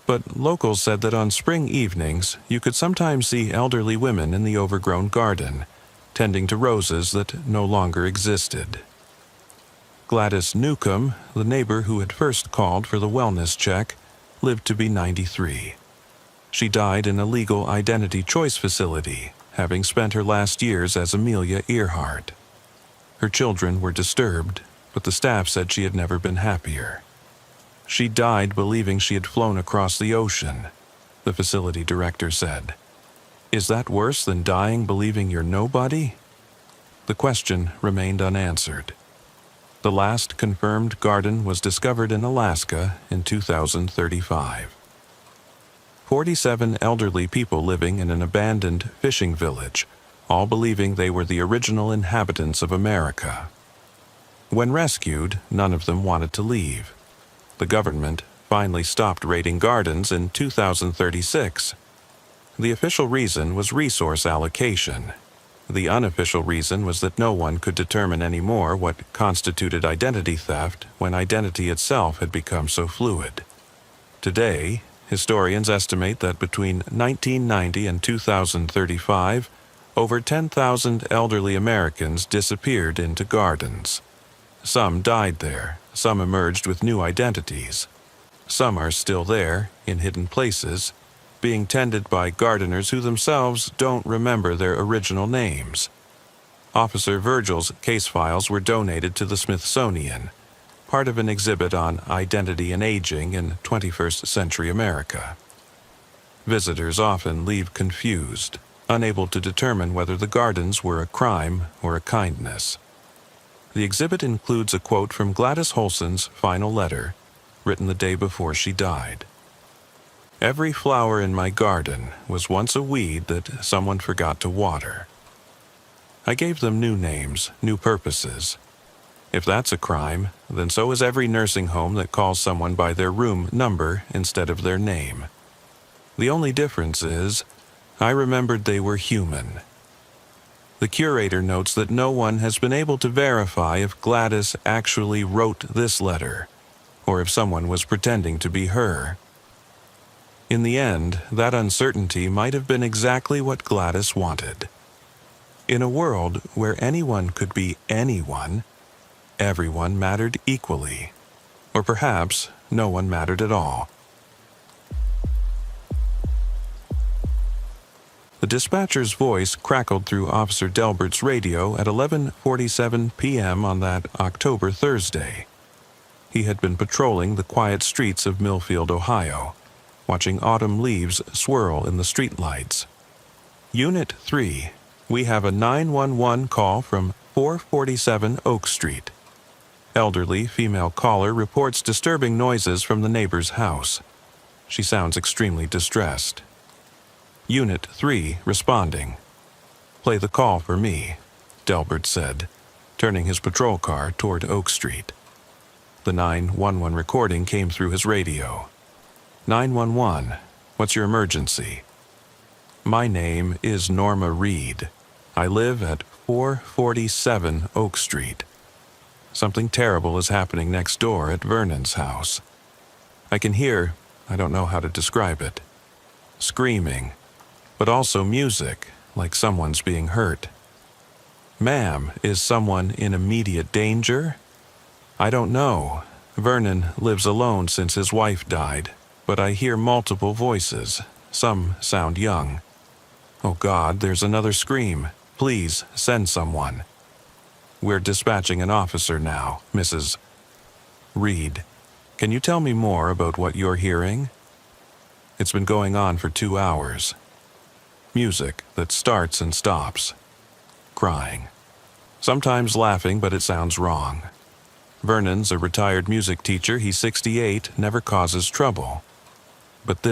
But locals said that on spring evenings, you could sometimes see elderly women in the overgrown garden, tending to roses that no longer existed. Gladys Newcomb, the neighbor who had first called for the wellness check, lived to be 93. She died in a legal identity choice facility, having spent her last years as Amelia Earhart. Her children were disturbed, but the staff said she had never been happier. She died believing she had flown across the ocean, the facility director said. Is that worse than dying believing you're nobody? The question remained unanswered. The last confirmed garden was discovered in Alaska in 2035. 47 elderly people living in an abandoned fishing village, all believing they were the original inhabitants of America. When rescued, none of them wanted to leave. The government finally stopped raiding gardens in 2036. The official reason was resource allocation. The unofficial reason was that no one could determine anymore what constituted identity theft when identity itself had become so fluid. Today, historians estimate that between 1990 and 2035, over 10,000 elderly Americans disappeared into gardens. Some died there, some emerged with new identities. Some are still there, in hidden places, being tended by gardeners who themselves don't remember their original names. Officer Virgil's case files were donated to the Smithsonian, part of an exhibit on identity and aging in 21st century America. Visitors often leave confused, unable to determine whether the gardens were a crime or a kindness. The exhibit includes a quote from Gladys Holson's final letter, written the day before she died. "Every flower in my garden was once a weed that someone forgot to water. I gave them new names, new purposes. If that's a crime, then so is every nursing home that calls someone by their room number instead of their name. The only difference is, I remembered they were human." The curator notes that no one has been able to verify if Gladys actually wrote this letter, or if someone was pretending to be her. In the end, that uncertainty might have been exactly what Gladys wanted. In a world where anyone could be anyone, everyone mattered equally, or perhaps no one mattered at all. The dispatcher's voice crackled through Officer Delbert's radio at 11:47 p.m. on that October Thursday. He had been patrolling the quiet streets of Millfield, Ohio, watching autumn leaves swirl in the streetlights. "Unit 3, we have a 911 call from 447 Oak Street. Elderly female caller reports disturbing noises from the neighbor's house. She sounds extremely distressed. Unit 3 responding. Play the call for me," Delbert said, turning his patrol car toward Oak Street. The 911 recording came through his radio. "911, what's your emergency?" "My name is Norma Reed. I live at 447 Oak Street. Something terrible is happening next door at Vernon's house. I can hear, I don't know how to describe it, screaming, but also music, like someone's being hurt." "Ma'am, is someone in immediate danger?" "I don't know. Vernon lives alone since his wife died, but I hear multiple voices. Some sound young. Oh God, there's another scream. Please send someone." "We're dispatching an officer now, Mrs. Reed. Can you tell me more about what you're hearing?" "It's been going on for 2 hours. Music that starts and stops. Crying. Sometimes laughing, but it sounds wrong. Vernon's a retired music teacher. He's 68, never causes trouble. But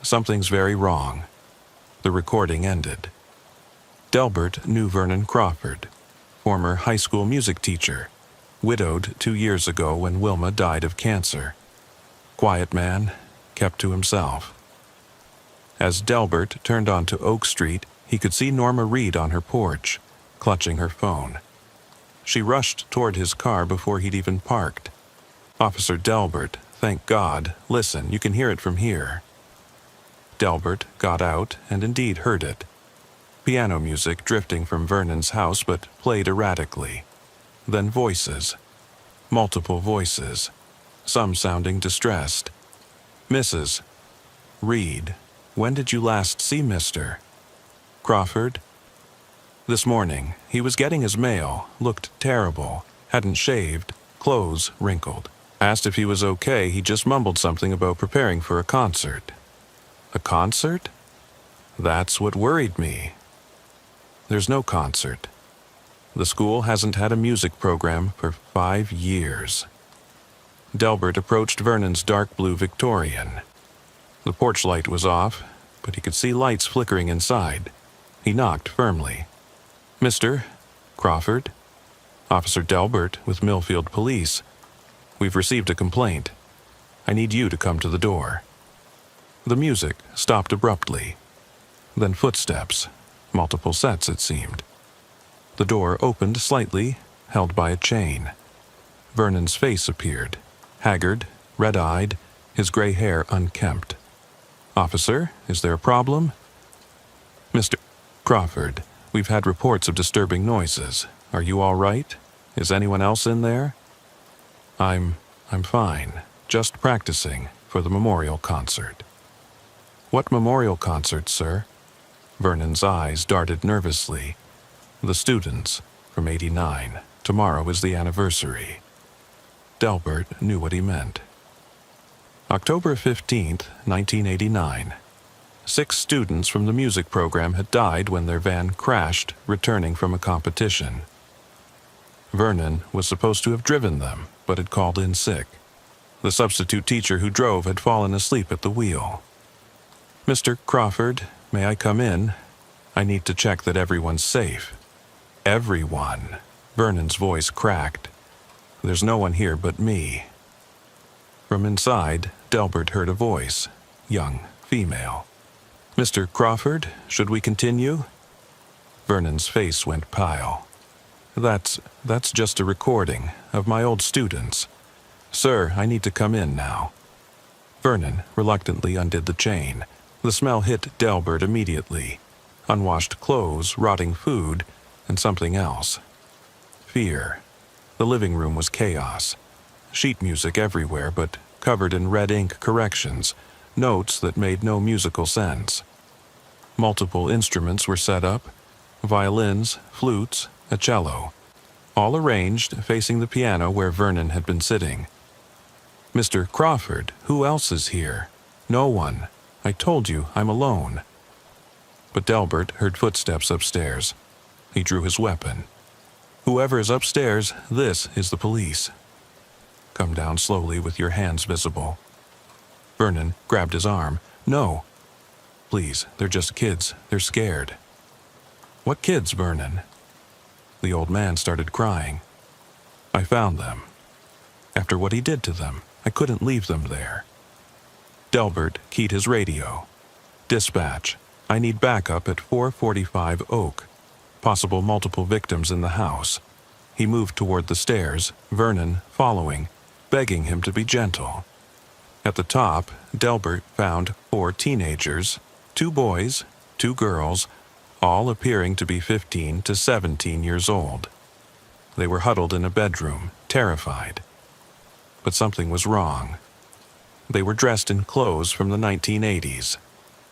something's very wrong." The recording ended. Delbert knew Vernon Crawford, former high school music teacher, widowed 2 years ago when Wilma died of cancer. Quiet man, kept to himself. As Delbert turned onto Oak Street, he could see Norma Reed on her porch, clutching her phone. She rushed toward his car before he'd even parked. "Officer Delbert, thank God, listen, you can hear it from here." Delbert got out and indeed heard it. Piano music drifting from Vernon's house but played erratically. Then voices. Multiple voices. Some sounding distressed. "Mrs. Reed, when did you last see Mr. Crawford?" "This morning. He was getting his mail, looked terrible, hadn't shaved, clothes wrinkled. Asked if he was okay, he just mumbled something about preparing for a concert." "A concert?" "That's what worried me." "There's no concert. The school hasn't had a music program for 5 years." Delbert approached Vernon's dark blue Victorian. The porch light was off, but he could see lights flickering inside. He knocked firmly. "Mr. Crawford? Officer Delbert with Millfield Police. We've received a complaint. I need you to come to the door." The music stopped abruptly. Then footsteps, multiple sets it seemed. The door opened slightly, held by a chain. Vernon's face appeared, haggard, red-eyed, his gray hair unkempt. Officer, is there a problem? Mr. Crawford, we've had reports of disturbing noises. Are you all right? Is anyone else in there? I'm fine. Just practicing for the memorial concert. What memorial concert, sir? Vernon's eyes darted nervously. The students, from '89. Tomorrow is the anniversary. Delbert knew what he meant. October 15th, 1989. 6 students from the music program had died when their van crashed returning from a competition. Vernon was supposed to have driven them, but had called in sick. The substitute teacher who drove had fallen asleep at the wheel. Mr. Crawford, may I come in? I need to check that everyone's safe. Everyone. Vernon's voice cracked. There's no one here but me. From inside, Delbert heard a voice, young, female. Mr. Crawford, should we continue? Vernon's face went pale. That's just a recording of my old students. Sir, I need to come in now. Vernon reluctantly undid the chain. The smell hit Delbert immediately. Unwashed clothes, rotting food, and something else. Fear. The living room was chaos. Sheet music everywhere, but covered in red ink corrections, notes that made no musical sense. Multiple instruments were set up, violins, flutes, a cello, all arranged facing the piano where Vernon had been sitting. Mr. Crawford, who else is here? No one. I told you, I'm alone. But Delbert heard footsteps upstairs. He drew his weapon. Whoever is upstairs, this is the police. Come down slowly with your hands visible. Vernon grabbed his arm. No. Please, they're just kids. They're scared. What kids, Vernon? The old man started crying. I found them. After what he did to them, I couldn't leave them there. Delbert keyed his radio. Dispatch. I need backup at 445 Oak. Possible multiple victims in the house. He moved toward the stairs, Vernon following, begging him to be gentle. At the top, Delbert found 4 teenagers, 2 boys, 2 girls, all appearing to be 15 to 17 years old. They were huddled in a bedroom, terrified. But something was wrong. They were dressed in clothes from the 1980s.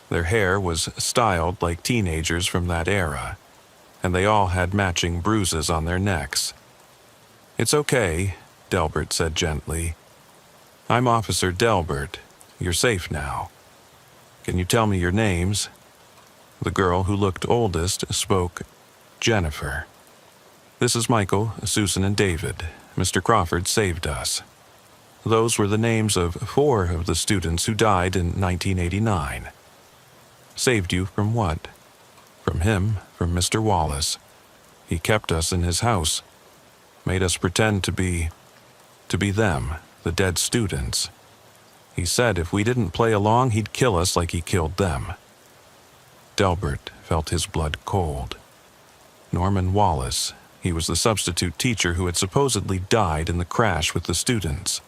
Their hair was styled like teenagers from that era, and they all had matching bruises on their necks. It's okay, Delbert said gently. I'm Officer Delbert. You're safe now. Can you tell me your names? The girl who looked oldest spoke. Jennifer. This is Michael, Susan, and David. Mr. Crawford saved us. Those were the names of 4 of the students who died in 1989. Saved you from what? From him, from Mr. Wallace. He kept us in his house, made us pretend to be them, the dead students. He said if we didn't play along, he'd kill us like he killed them. Delbert felt his blood cold. Norman Wallace, he was the substitute teacher who had supposedly died in the crash with the students.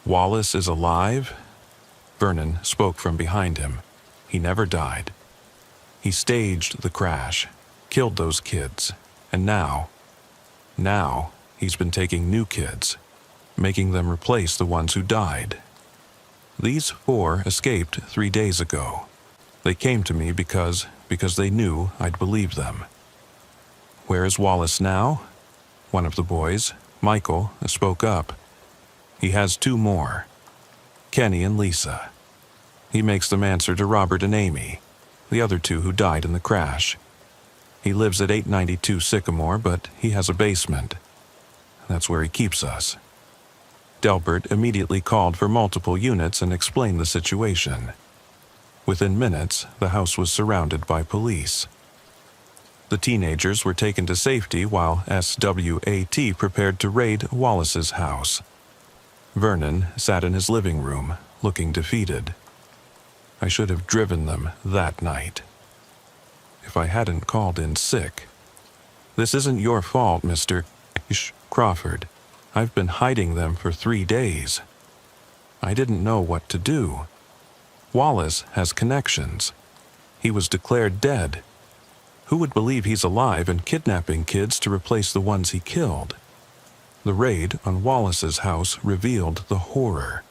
Wallace is alive? Vernon spoke from behind him. He never died. He staged the crash, killed those kids, and now he's been taking new kids, making them replace the ones who died. These 4 escaped 3 days ago. They came to me because they knew I'd believe them. Where is Wallace now? One of the boys, Michael, spoke up. He has 2 more, Kenny and Lisa. He makes them answer to Robert and Amy, the other 2 who died in the crash. He lives at 892 Sycamore, but he has a basement. That's where he keeps us. Delbert immediately called for multiple units and explained the situation. Within minutes, the house was surrounded by police. The teenagers were taken to safety while SWAT prepared to raid Wallace's house. Vernon sat in his living room, looking defeated. I should have driven them that night. If I hadn't called in sick. This isn't your fault, Mr. Crawford. I've been hiding them for 3 days. I didn't know what to do. Wallace has connections. He was declared dead. Who would believe he's alive and kidnapping kids to replace the ones he killed? The raid on Wallace's house revealed the horror.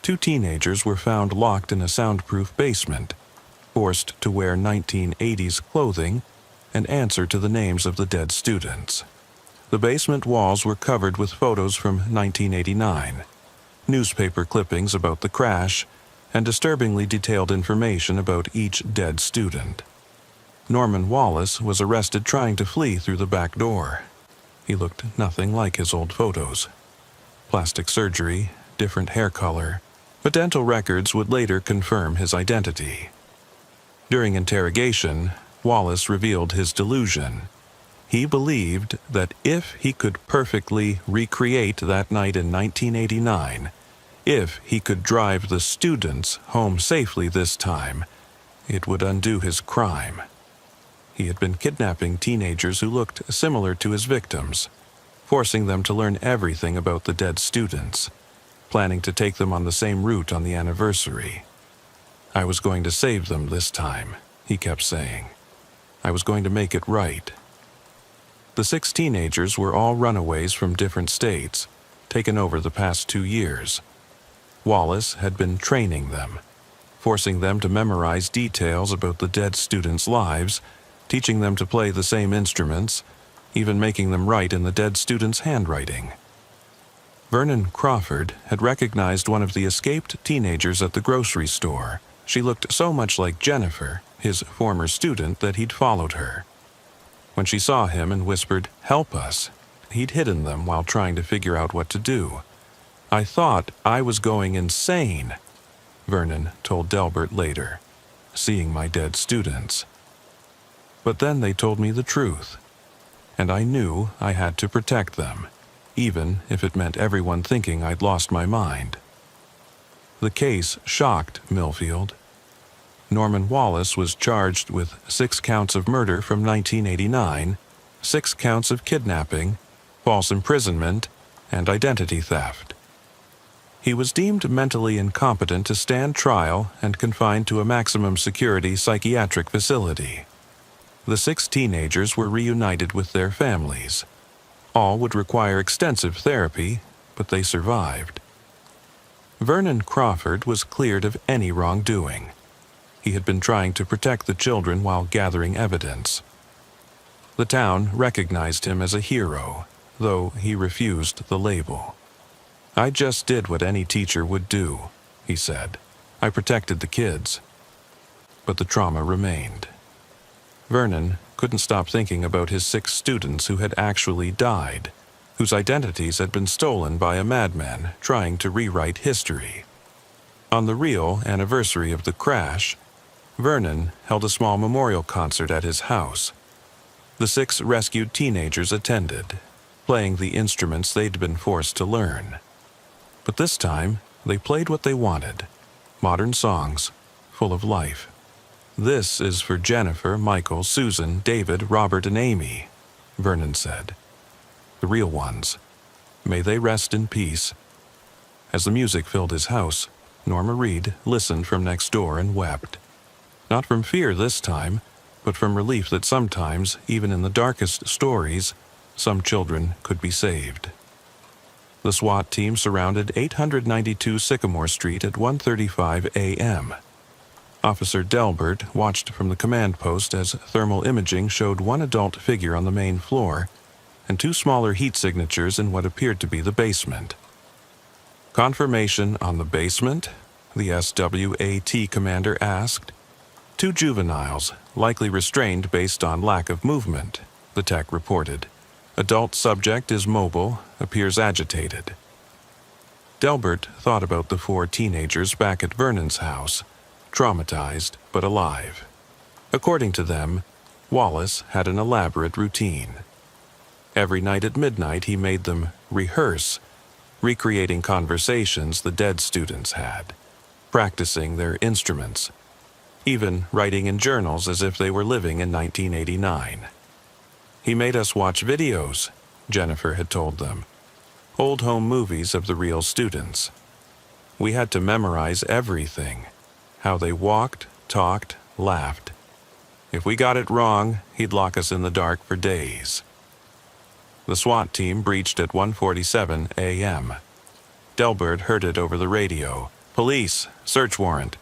2 teenagers were found locked in a soundproof basement, forced to wear 1980s clothing and answer to the names of the dead students. The basement walls were covered with photos from 1989, newspaper clippings about the crash, and disturbingly detailed information about each dead student. Norman Wallace was arrested trying to flee through the back door. He looked nothing like his old photos. Plastic surgery, different hair color, but dental records would later confirm his identity. During interrogation, Wallace revealed his delusion. He believed that if he could perfectly recreate that night in 1989, if he could drive the students home safely this time, it would undo his crime. He had been kidnapping teenagers who looked similar to his victims, forcing them to learn everything about the dead students, planning to take them on the same route on the anniversary. I was going to save them this time, he kept saying. I was going to make it right. The 6 teenagers were all runaways from different states, taken over the past 2 years. Wallace had been training them, forcing them to memorize details about the dead students' lives, teaching them to play the same instruments, even making them write in the dead students' handwriting. Vernon Crawford had recognized one of the escaped teenagers at the grocery store. She looked so much like Jennifer, his former student, that he'd followed her. When she saw him and whispered, "Help us," he'd hidden them while trying to figure out what to do. "I thought I was going insane," Vernon told Delbert later, "seeing my dead students. But then they told me the truth, and I knew I had to protect them, even if it meant everyone thinking I'd lost my mind." The case shocked Millfield. Norman Wallace was charged with 6 counts of murder from 1989, 6 counts of kidnapping, false imprisonment, and identity theft. He was deemed mentally incompetent to stand trial and confined to a maximum security psychiatric facility. The 6 teenagers were reunited with their families. All would require extensive therapy, but they survived. Vernon Crawford was cleared of any wrongdoing. He had been trying to protect the children while gathering evidence. The town recognized him as a hero, though he refused the label. "I just did what any teacher would do," he said. "I protected the kids." But the trauma remained. Vernon couldn't stop thinking about his 6 students who had actually died, whose identities had been stolen by a madman trying to rewrite history. On the real anniversary of the crash, Vernon held a small memorial concert at his house. The 6 rescued teenagers attended, playing the instruments they'd been forced to learn. But this time, they played what they wanted, modern songs, full of life. "This is for Jennifer, Michael, Susan, David, Robert, and Amy," Vernon said. "The real ones. May they rest in peace." As the music filled his house, Norma Reed listened from next door and wept. Not from fear this time, but from relief that sometimes, even in the darkest stories, some children could be saved. The SWAT team surrounded 892 Sycamore Street at 1:35 a.m. Officer Delbert watched from the command post as thermal imaging showed 1 adult figure on the main floor and 2 smaller heat signatures in what appeared to be the basement. "Confirmation on the basement?" the SWAT commander asked. "2 juveniles, likely restrained based on lack of movement," the tech reported. "Adult subject is mobile, appears agitated." Delbert thought about the 4 teenagers back at Vernon's house, traumatized but alive. According to them, Wallace had an elaborate routine. Every night at midnight he made them rehearse, recreating conversations the dead students had, practicing their instruments, even writing in journals as if they were living in 1989. "He made us watch videos," Jennifer had told them, "old home movies of the real students. We had to memorize everything. How they walked, talked, laughed. If we got it wrong, he'd lock us in the dark for days. The SWAT team breached at 1:47 a.m. Delbert heard it over the radio. Police, search warrant.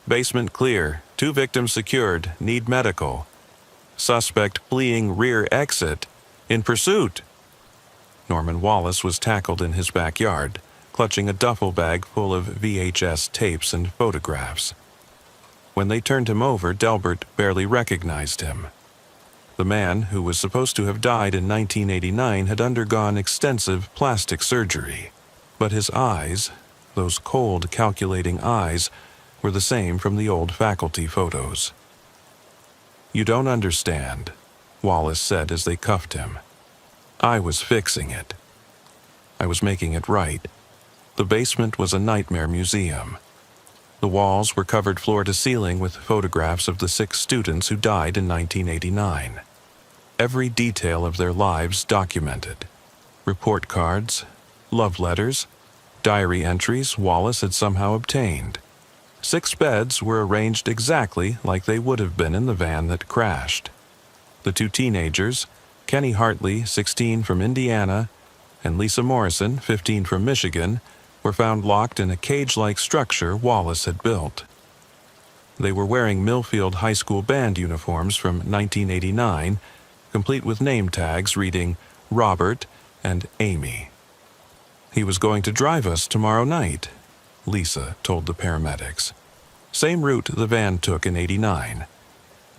Basement clear, 2 victims secured, need medical. Suspect fleeing rear exit, in pursuit. Norman Wallace was tackled in his backyard, clutching a duffel bag full of VHS tapes and photographs. When they turned him over, Delbert barely recognized him. The man, who was supposed to have died in 1989, had undergone extensive plastic surgery. But his eyes, those cold, calculating eyes, were the same from the old faculty photos. "You don't understand," Wallace said as they cuffed him. "I was fixing it. I was making it right." The basement was a nightmare museum. The walls were covered floor to ceiling with photographs of the 6 students who died in 1989. Every detail of their lives documented. Report cards, love letters, diary entries Wallace had somehow obtained. 6 beds were arranged exactly like they would have been in the van that crashed. The 2 teenagers, Kenny Hartley, 16 from Indiana, and Lisa Morrison, 15 from Michigan, were found locked in a cage-like structure Wallace had built. They were wearing Millfield High School band uniforms from 1989, complete with name tags reading Robert and Amy. "He was going to drive us tomorrow night," Lisa told the paramedics. "Same route the van took in '89.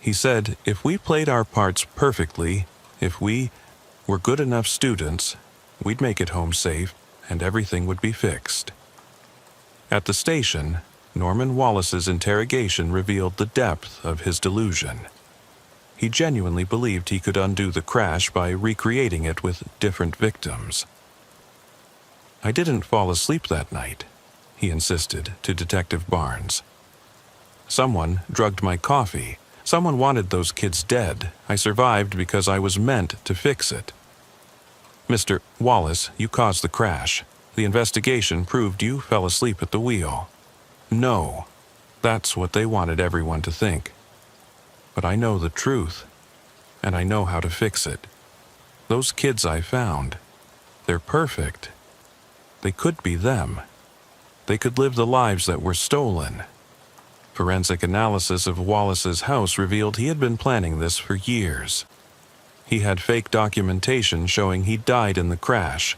He said if we played our parts perfectly, if we were good enough students, we'd make it home safe and everything would be fixed." At the station, Norman Wallace's interrogation revealed the depth of his delusion. He genuinely believed he could undo the crash by recreating it with different victims. "I didn't fall asleep that night," he insisted to Detective Barnes. "Someone drugged my coffee. Someone wanted those kids dead. I survived because I was meant to fix it." "Mr. Wallace, you caused the crash. The investigation proved you fell asleep at the wheel." "No, that's what they wanted everyone to think. But I know the truth, and I know how to fix it. Those kids I found, they're perfect. They could be them. They could live the lives that were stolen." Forensic analysis of Wallace's house revealed he had been planning this for years. He had fake documentation showing he died in the crash,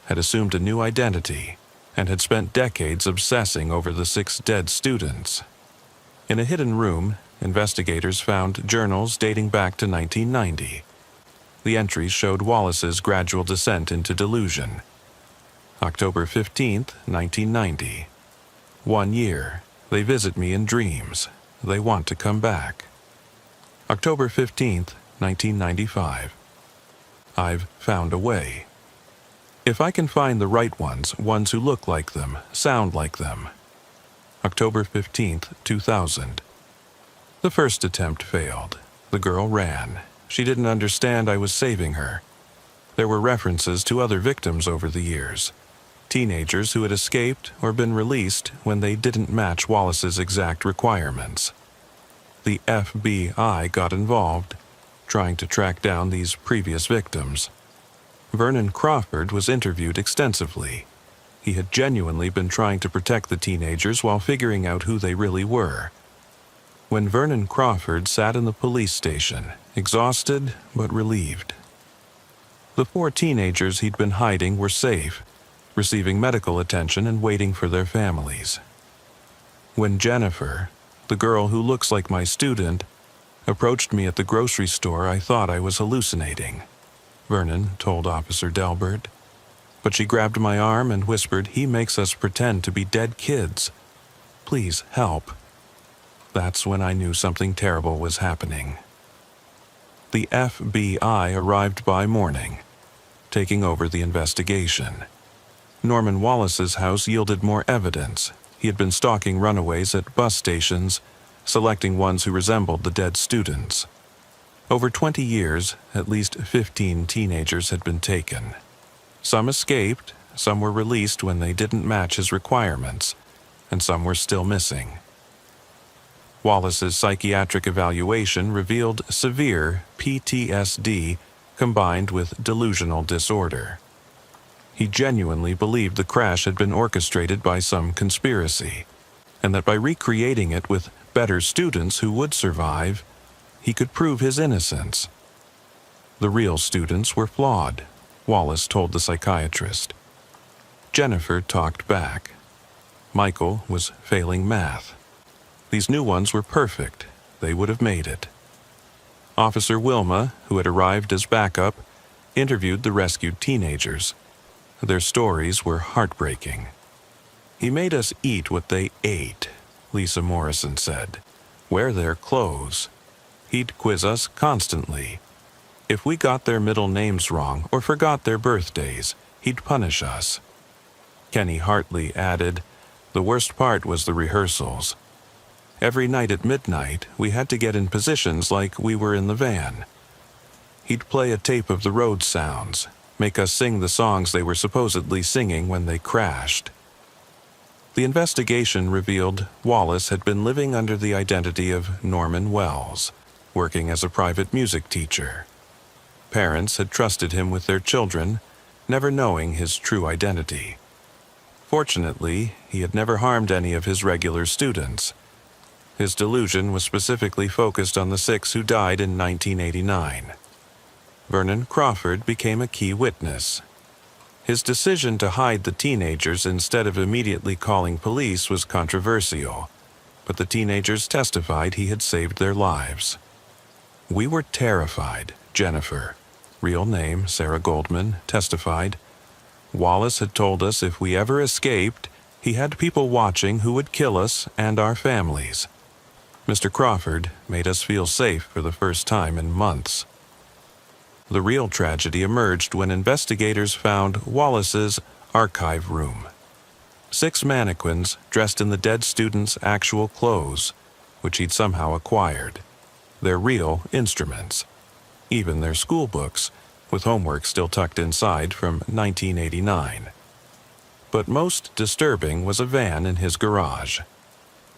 had assumed a new identity, and had spent decades obsessing over the 6 dead students. In a hidden room, investigators found journals dating back to 1990. The entries showed Wallace's gradual descent into delusion. October 15th, 1990. 1 year. They visit me in dreams. They want to come back. October 15th, 1995. I've found a way. If I can find the right ones, ones who look like them, sound like them. October 15th, 2000. The first attempt failed. The girl ran. She didn't understand I was saving her. There were references to other victims over the years. Teenagers who had escaped or been released when they didn't match Wallace's exact requirements. The FBI got involved, trying to track down these previous victims. Vernon Crawford was interviewed extensively. He had genuinely been trying to protect the teenagers while figuring out who they really were. When Vernon Crawford sat in the police station, exhausted but relieved. The 4 teenagers he'd been hiding were safe, receiving medical attention and waiting for their families. When Jennifer, the girl who looks like my student, approached me at the grocery store, I thought I was hallucinating, Vernon told Officer Delbert. But she grabbed my arm and whispered, "He makes us pretend to be dead kids. Please help." That's when I knew something terrible was happening. The FBI arrived by morning, taking over the investigation. Norman Wallace's house yielded more evidence. He had been stalking runaways at bus stations, selecting ones who resembled the dead students. Over 20 years, at least 15 teenagers had been taken. Some escaped, some were released when they didn't match his requirements, and some were still missing. Wallace's psychiatric evaluation revealed severe PTSD combined with delusional disorder. He genuinely believed the crash had been orchestrated by some conspiracy, and that by recreating it with better students who would survive, he could prove his innocence. The real students were flawed, Wallace told the psychiatrist. Jennifer talked back. Michael was failing math. These new ones were perfect. They would have made it. Officer Wilma, who had arrived as backup, interviewed the rescued teenagers. Their stories were heartbreaking. "He made us eat what they ate," Lisa Morrison said. "Wear their clothes. He'd quiz us constantly. If we got their middle names wrong or forgot their birthdays, he'd punish us." Kenny Hartley added, "The worst part was the rehearsals. Every night at midnight, we had to get in positions like we were in the van. He'd play a tape of the road sounds, make us sing the songs they were supposedly singing when they crashed." The investigation revealed Wallace had been living under the identity of Norman Wells, working as a private music teacher. Parents had trusted him with their children, never knowing his true identity. Fortunately, he had never harmed any of his regular students. His delusion was specifically focused on the 6 who died in 1989. Vernon Crawford became a key witness. His decision to hide the teenagers instead of immediately calling police was controversial, but the teenagers testified he had saved their lives. "We were terrified," Jennifer, real name Sarah Goldman, testified. "Wallace had told us if we ever escaped, he had people watching who would kill us and our families. Mr. Crawford made us feel safe for the first time in months." The real tragedy emerged when investigators found Wallace's archive room. 6 mannequins dressed in the dead students' actual clothes, which he'd somehow acquired. Their real instruments. Even their school books, with homework still tucked inside from 1989. But most disturbing was a van in his garage.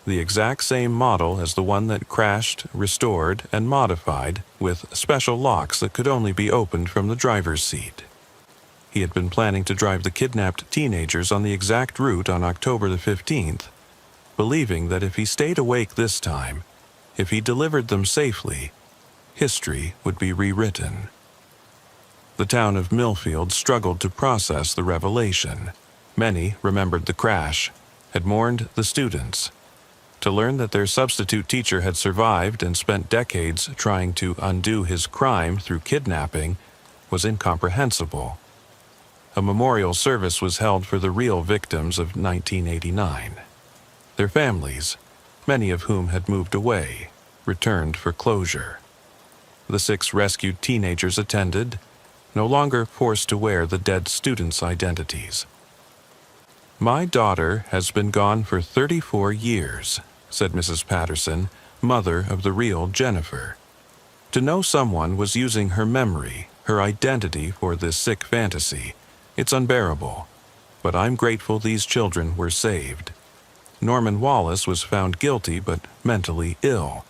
The exact same model as the one that crashed, restored, and modified with special locks that could only be opened from the driver's seat. He had been planning to drive the kidnapped teenagers on the exact route on October the 15th, believing that if he stayed awake this time, if he delivered them safely, history would be rewritten. The town of Millfield struggled to process the revelation. Many remembered the crash, had mourned the students. To learn that their substitute teacher had survived and spent decades trying to undo his crime through kidnapping was incomprehensible. A memorial service was held for the real victims of 1989. Their families, many of whom had moved away, returned for closure. The 6 rescued teenagers attended, no longer forced to wear the dead students' identities. "My daughter has been gone for 34 years, said Mrs. Patterson, mother of the real Jennifer. To know someone was using her memory, her identity for this sick fantasy, it's unbearable. But I'm grateful these children were saved. Norman Wallace was found guilty but mentally ill.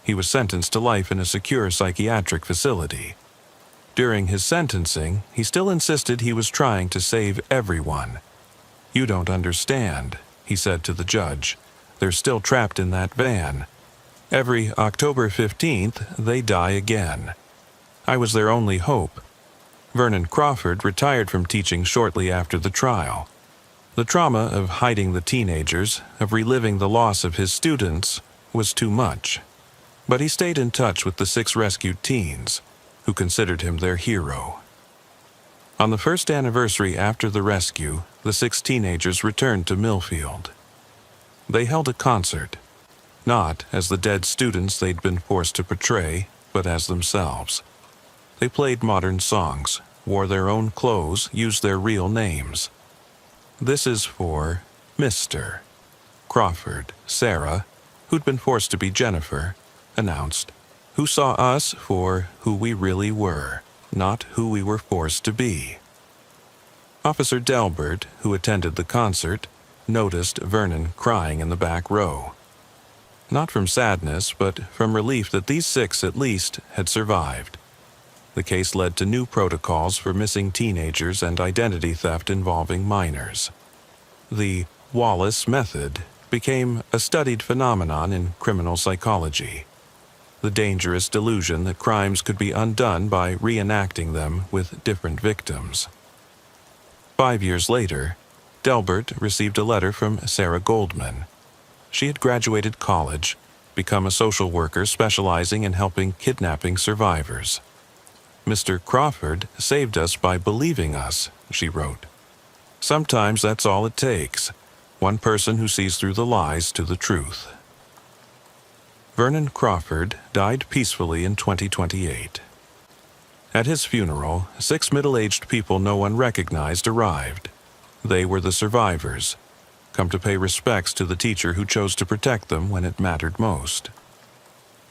He was sentenced to life in a secure psychiatric facility. During his sentencing, he still insisted he was trying to save everyone. You don't understand, he said to the judge. They're still trapped in that van. Every October 15th, they die again. I was their only hope. Vernon Crawford retired from teaching shortly after the trial. The trauma of hiding the teenagers, of reliving the loss of his students, was too much. But he stayed in touch with the 6 rescued teens, who considered him their hero. On the first anniversary after the rescue, the 6 teenagers returned to Millfield. They held a concert, not as the dead students they'd been forced to portray, but as themselves. They played modern songs, wore their own clothes, used their real names. This is for Mr. Crawford, Sarah, who'd been forced to be Jennifer, announced, who saw us for who we really were, not who we were forced to be. Officer Delbert, who attended the concert, noticed Vernon crying in the back row. not from sadness, but from relief that these 6 at least had survived. The case led to new protocols for missing teenagers and identity theft involving minors. The Wallace method became a studied phenomenon in criminal psychology, the dangerous delusion that crimes could be undone by reenacting them with different victims. 5 years later, Delbert received a letter from Sarah Goldman. She had graduated college, become a social worker specializing in helping kidnapping survivors. "Mr. Crawford saved us by believing us," she wrote. "Sometimes that's all it takes, one person who sees through the lies to the truth." Vernon Crawford died peacefully in 2028. At his funeral, 6 middle-aged people no one recognized arrived. They were the survivors, come to pay respects to the teacher who chose to protect them when it mattered most.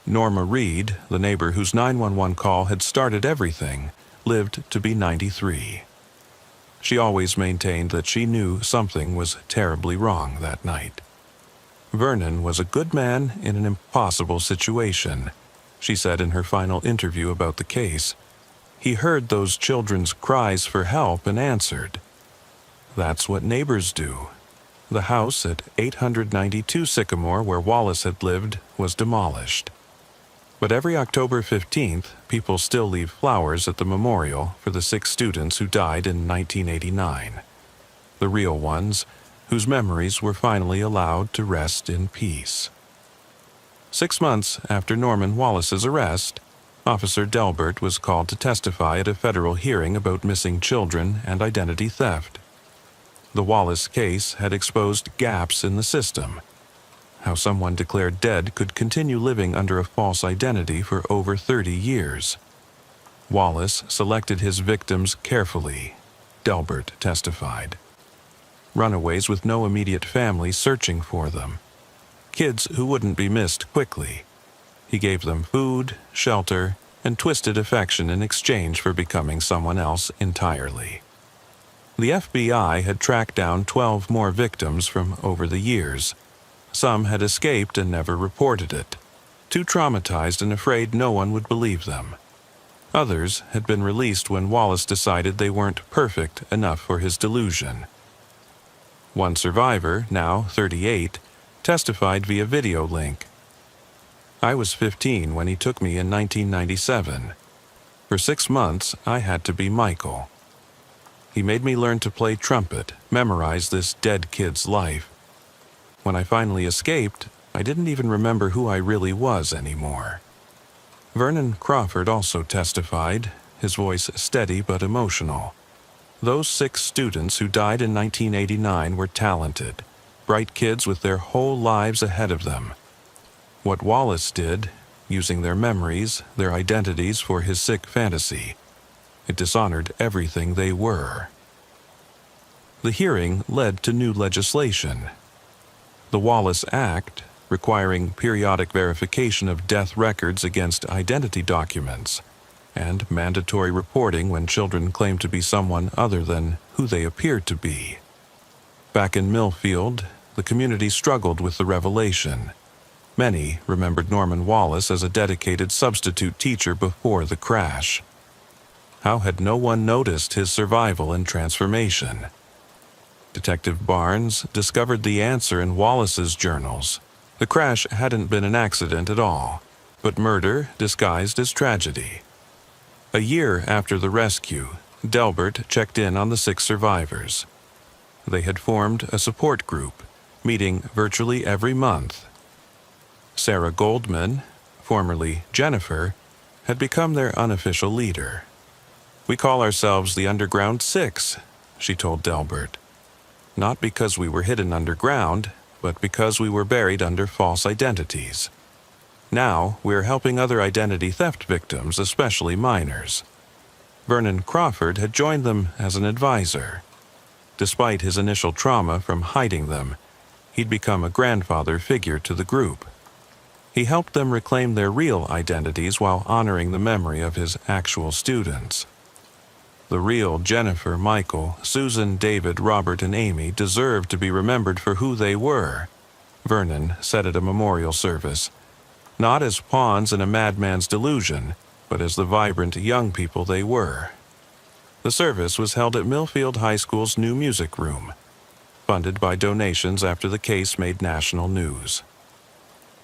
Norma Reed, the neighbor whose 911 call had started everything, lived to be 93. She always maintained that she knew something was terribly wrong that night. "Vernon was a good man in an impossible situation," she said in her final interview about the case. "He heard those children's cries for help and answered. That's what neighbors do." The house at 892 Sycamore, where Wallace had lived, was demolished. But every October 15th, people still leave flowers at the memorial for the 6 students who died in 1989. The real ones, whose memories were finally allowed to rest in peace. 6 months after Norman Wallace's arrest, Officer Delbert was called to testify at a federal hearing about missing children and identity theft. The Wallace case had exposed gaps in the system. How someone declared dead could continue living under a false identity for over 30 years. Wallace selected his victims carefully, Delbert testified. Runaways with no immediate family searching for them. Kids who wouldn't be missed quickly. He gave them food, shelter, and twisted affection in exchange for becoming someone else entirely. The FBI had tracked down 12 more victims from over the years. Some had escaped and never reported it, too traumatized and afraid no one would believe them. Others had been released when Wallace decided they weren't perfect enough for his delusion. One survivor, now 38, testified via video link. "I was 15 when he took me in 1997. For 6 months, I had to be Michael. He made me learn to play trumpet, memorize this dead kid's life. When I finally escaped, I didn't even remember who I really was anymore." Vernon Crawford also testified, his voice steady but emotional. Those 6 students who died in 1989 were talented, bright kids with their whole lives ahead of them. What Wallace did, using their memories, their identities for his sick fantasy, it dishonored everything they were. The hearing led to new legislation. The Wallace Act, requiring periodic verification of death records against identity documents, and mandatory reporting when children claim to be someone other than who they appeared to be. Back in Millfield, the community struggled with the revelation. Many remembered Norman Wallace as a dedicated substitute teacher before the crash. How had no one noticed his survival and transformation? Detective Barnes discovered the answer in Wallace's journals. The crash hadn't been an accident at all, but murder disguised as tragedy. A year after the rescue, Delbert checked in on the 6 survivors. They had formed a support group, meeting virtually every month. Sarah Goldman, formerly Jennifer, had become their unofficial leader. "We call ourselves the Underground 6, she told Delbert. "Not because we were hidden underground, but because we were buried under false identities. Now, we're helping other identity theft victims, especially minors." Vernon Crawford had joined them as an advisor. Despite his initial trauma from hiding them, he'd become a grandfather figure to the group. He helped them reclaim their real identities while honoring the memory of his actual students. The real Jennifer, Michael, Susan, David, Robert, and Amy deserved to be remembered for who they were. Vernon said at a memorial service, not as pawns in a madman's delusion, but as the vibrant young people they were. The service was held at Millfield High School's new music room, funded by donations after the case made national news.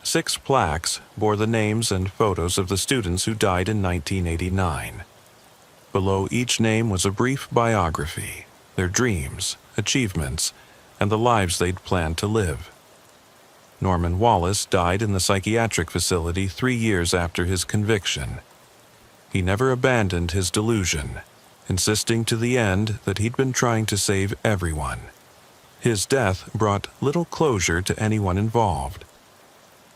6 plaques bore the names and photos of the students who died in 1989. Below each name was a brief biography, their dreams, achievements, and the lives they'd planned to live. Norman Wallace died in the psychiatric facility 3 years after his conviction. He never abandoned his delusion, insisting to the end that he'd been trying to save everyone. His death brought little closure to anyone involved.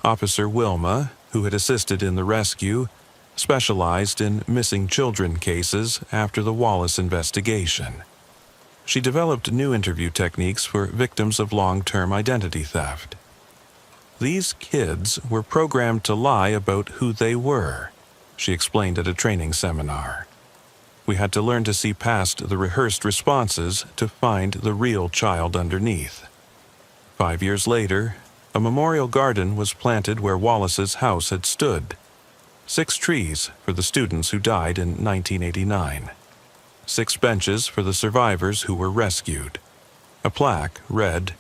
Officer Wilma, who had assisted in the rescue, specialized in missing children cases after the Wallace investigation. She developed new interview techniques for victims of long-term identity theft. These kids were programmed to lie about who they were, she explained at a training seminar. We had to learn to see past the rehearsed responses to find the real child underneath. 5 years later, a memorial garden was planted where Wallace's house had stood. 6 trees for the students who died in 1989. 6 benches for the survivors who were rescued. A plaque read,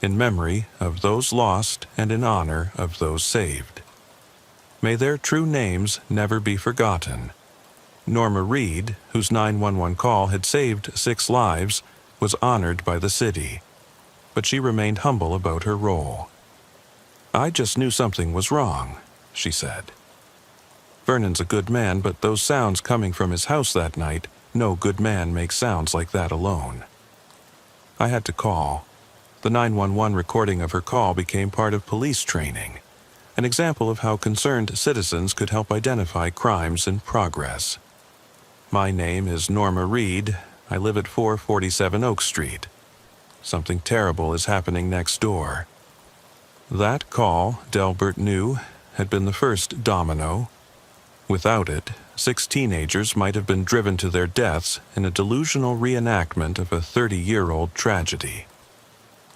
"In memory of those lost and in honor of those saved." May their true names never be forgotten. Norma Reed, whose 911 call had saved 6 lives, was honored by the city, but she remained humble about her role. "I just knew something was wrong," she said. Vernon's a good man, but those sounds coming from his house that night, no good man makes sounds like that alone. I had to call. The 911 recording of her call became part of police training, an example of how concerned citizens could help identify crimes in progress. "My name is Norma Reed. I live at 447 Oak Street. Something terrible is happening next door." That call, Delbert knew, had been the first domino. Without it, 6 teenagers might have been driven to their deaths in a delusional reenactment of a 30-year-old tragedy.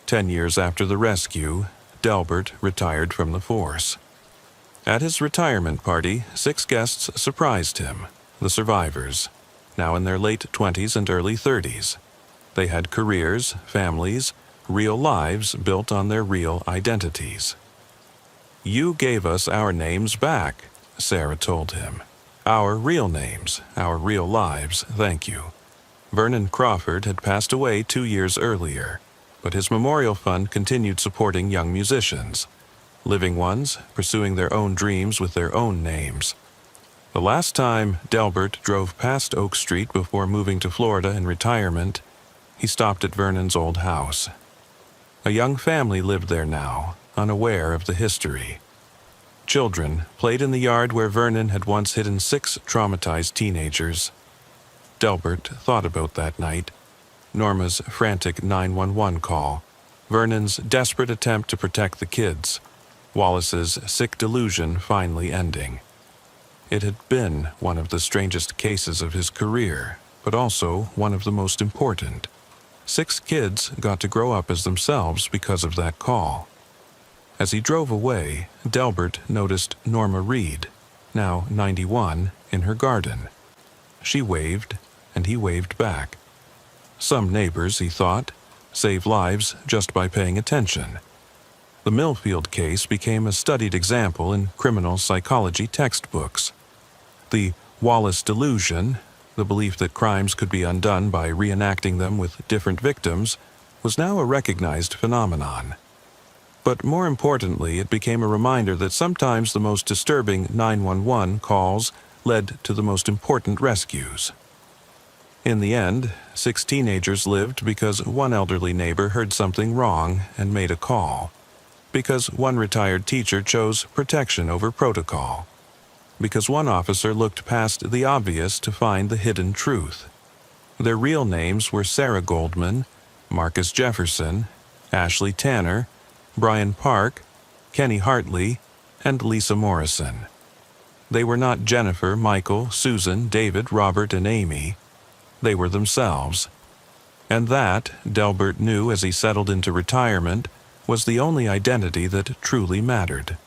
10 years after the rescue, Delbert retired from the force. At his retirement party, 6 guests surprised him, the survivors, now in their late 20s and early 30s. They had careers, families, real lives built on their real identities. "You gave us our names back," Sarah told him. "Our real names, our real lives, thank you." Vernon Crawford had passed away 2 years earlier, but his memorial fund continued supporting young musicians, living ones pursuing their own dreams with their own names. The last time Delbert drove past Oak Street before moving to Florida in retirement, he stopped at Vernon's old house. A young family lived there now, unaware of the history. Children played in the yard where Vernon had once hidden 6 traumatized teenagers. Delbert thought about that night, Norma's frantic 911 call, Vernon's desperate attempt to protect the kids, Wallace's sick delusion finally ending. It had been one of the strangest cases of his career, but also one of the most important. 6 kids got to grow up as themselves because of that call. As he drove away, Delbert noticed Norma Reed, now 91, in her garden. She waved, and he waved back. Some neighbors, he thought, save lives just by paying attention. The Millfield case became a studied example in criminal psychology textbooks. The Wallace delusion, the belief that crimes could be undone by reenacting them with different victims, was now a recognized phenomenon. But more importantly, it became a reminder that sometimes the most disturbing 911 calls led to the most important rescues. In the end, 6 teenagers lived because one elderly neighbor heard something wrong and made a call. Because one retired teacher chose protection over protocol. Because one officer looked past the obvious to find the hidden truth. Their real names were Sarah Goldman, Marcus Jefferson, Ashley Tanner, Brian Park, Kenny Hartley, and Lisa Morrison. They were not Jennifer, Michael, Susan, David, Robert, and Amy. They were themselves. And that, Delbert knew as he settled into retirement, was the only identity that truly mattered.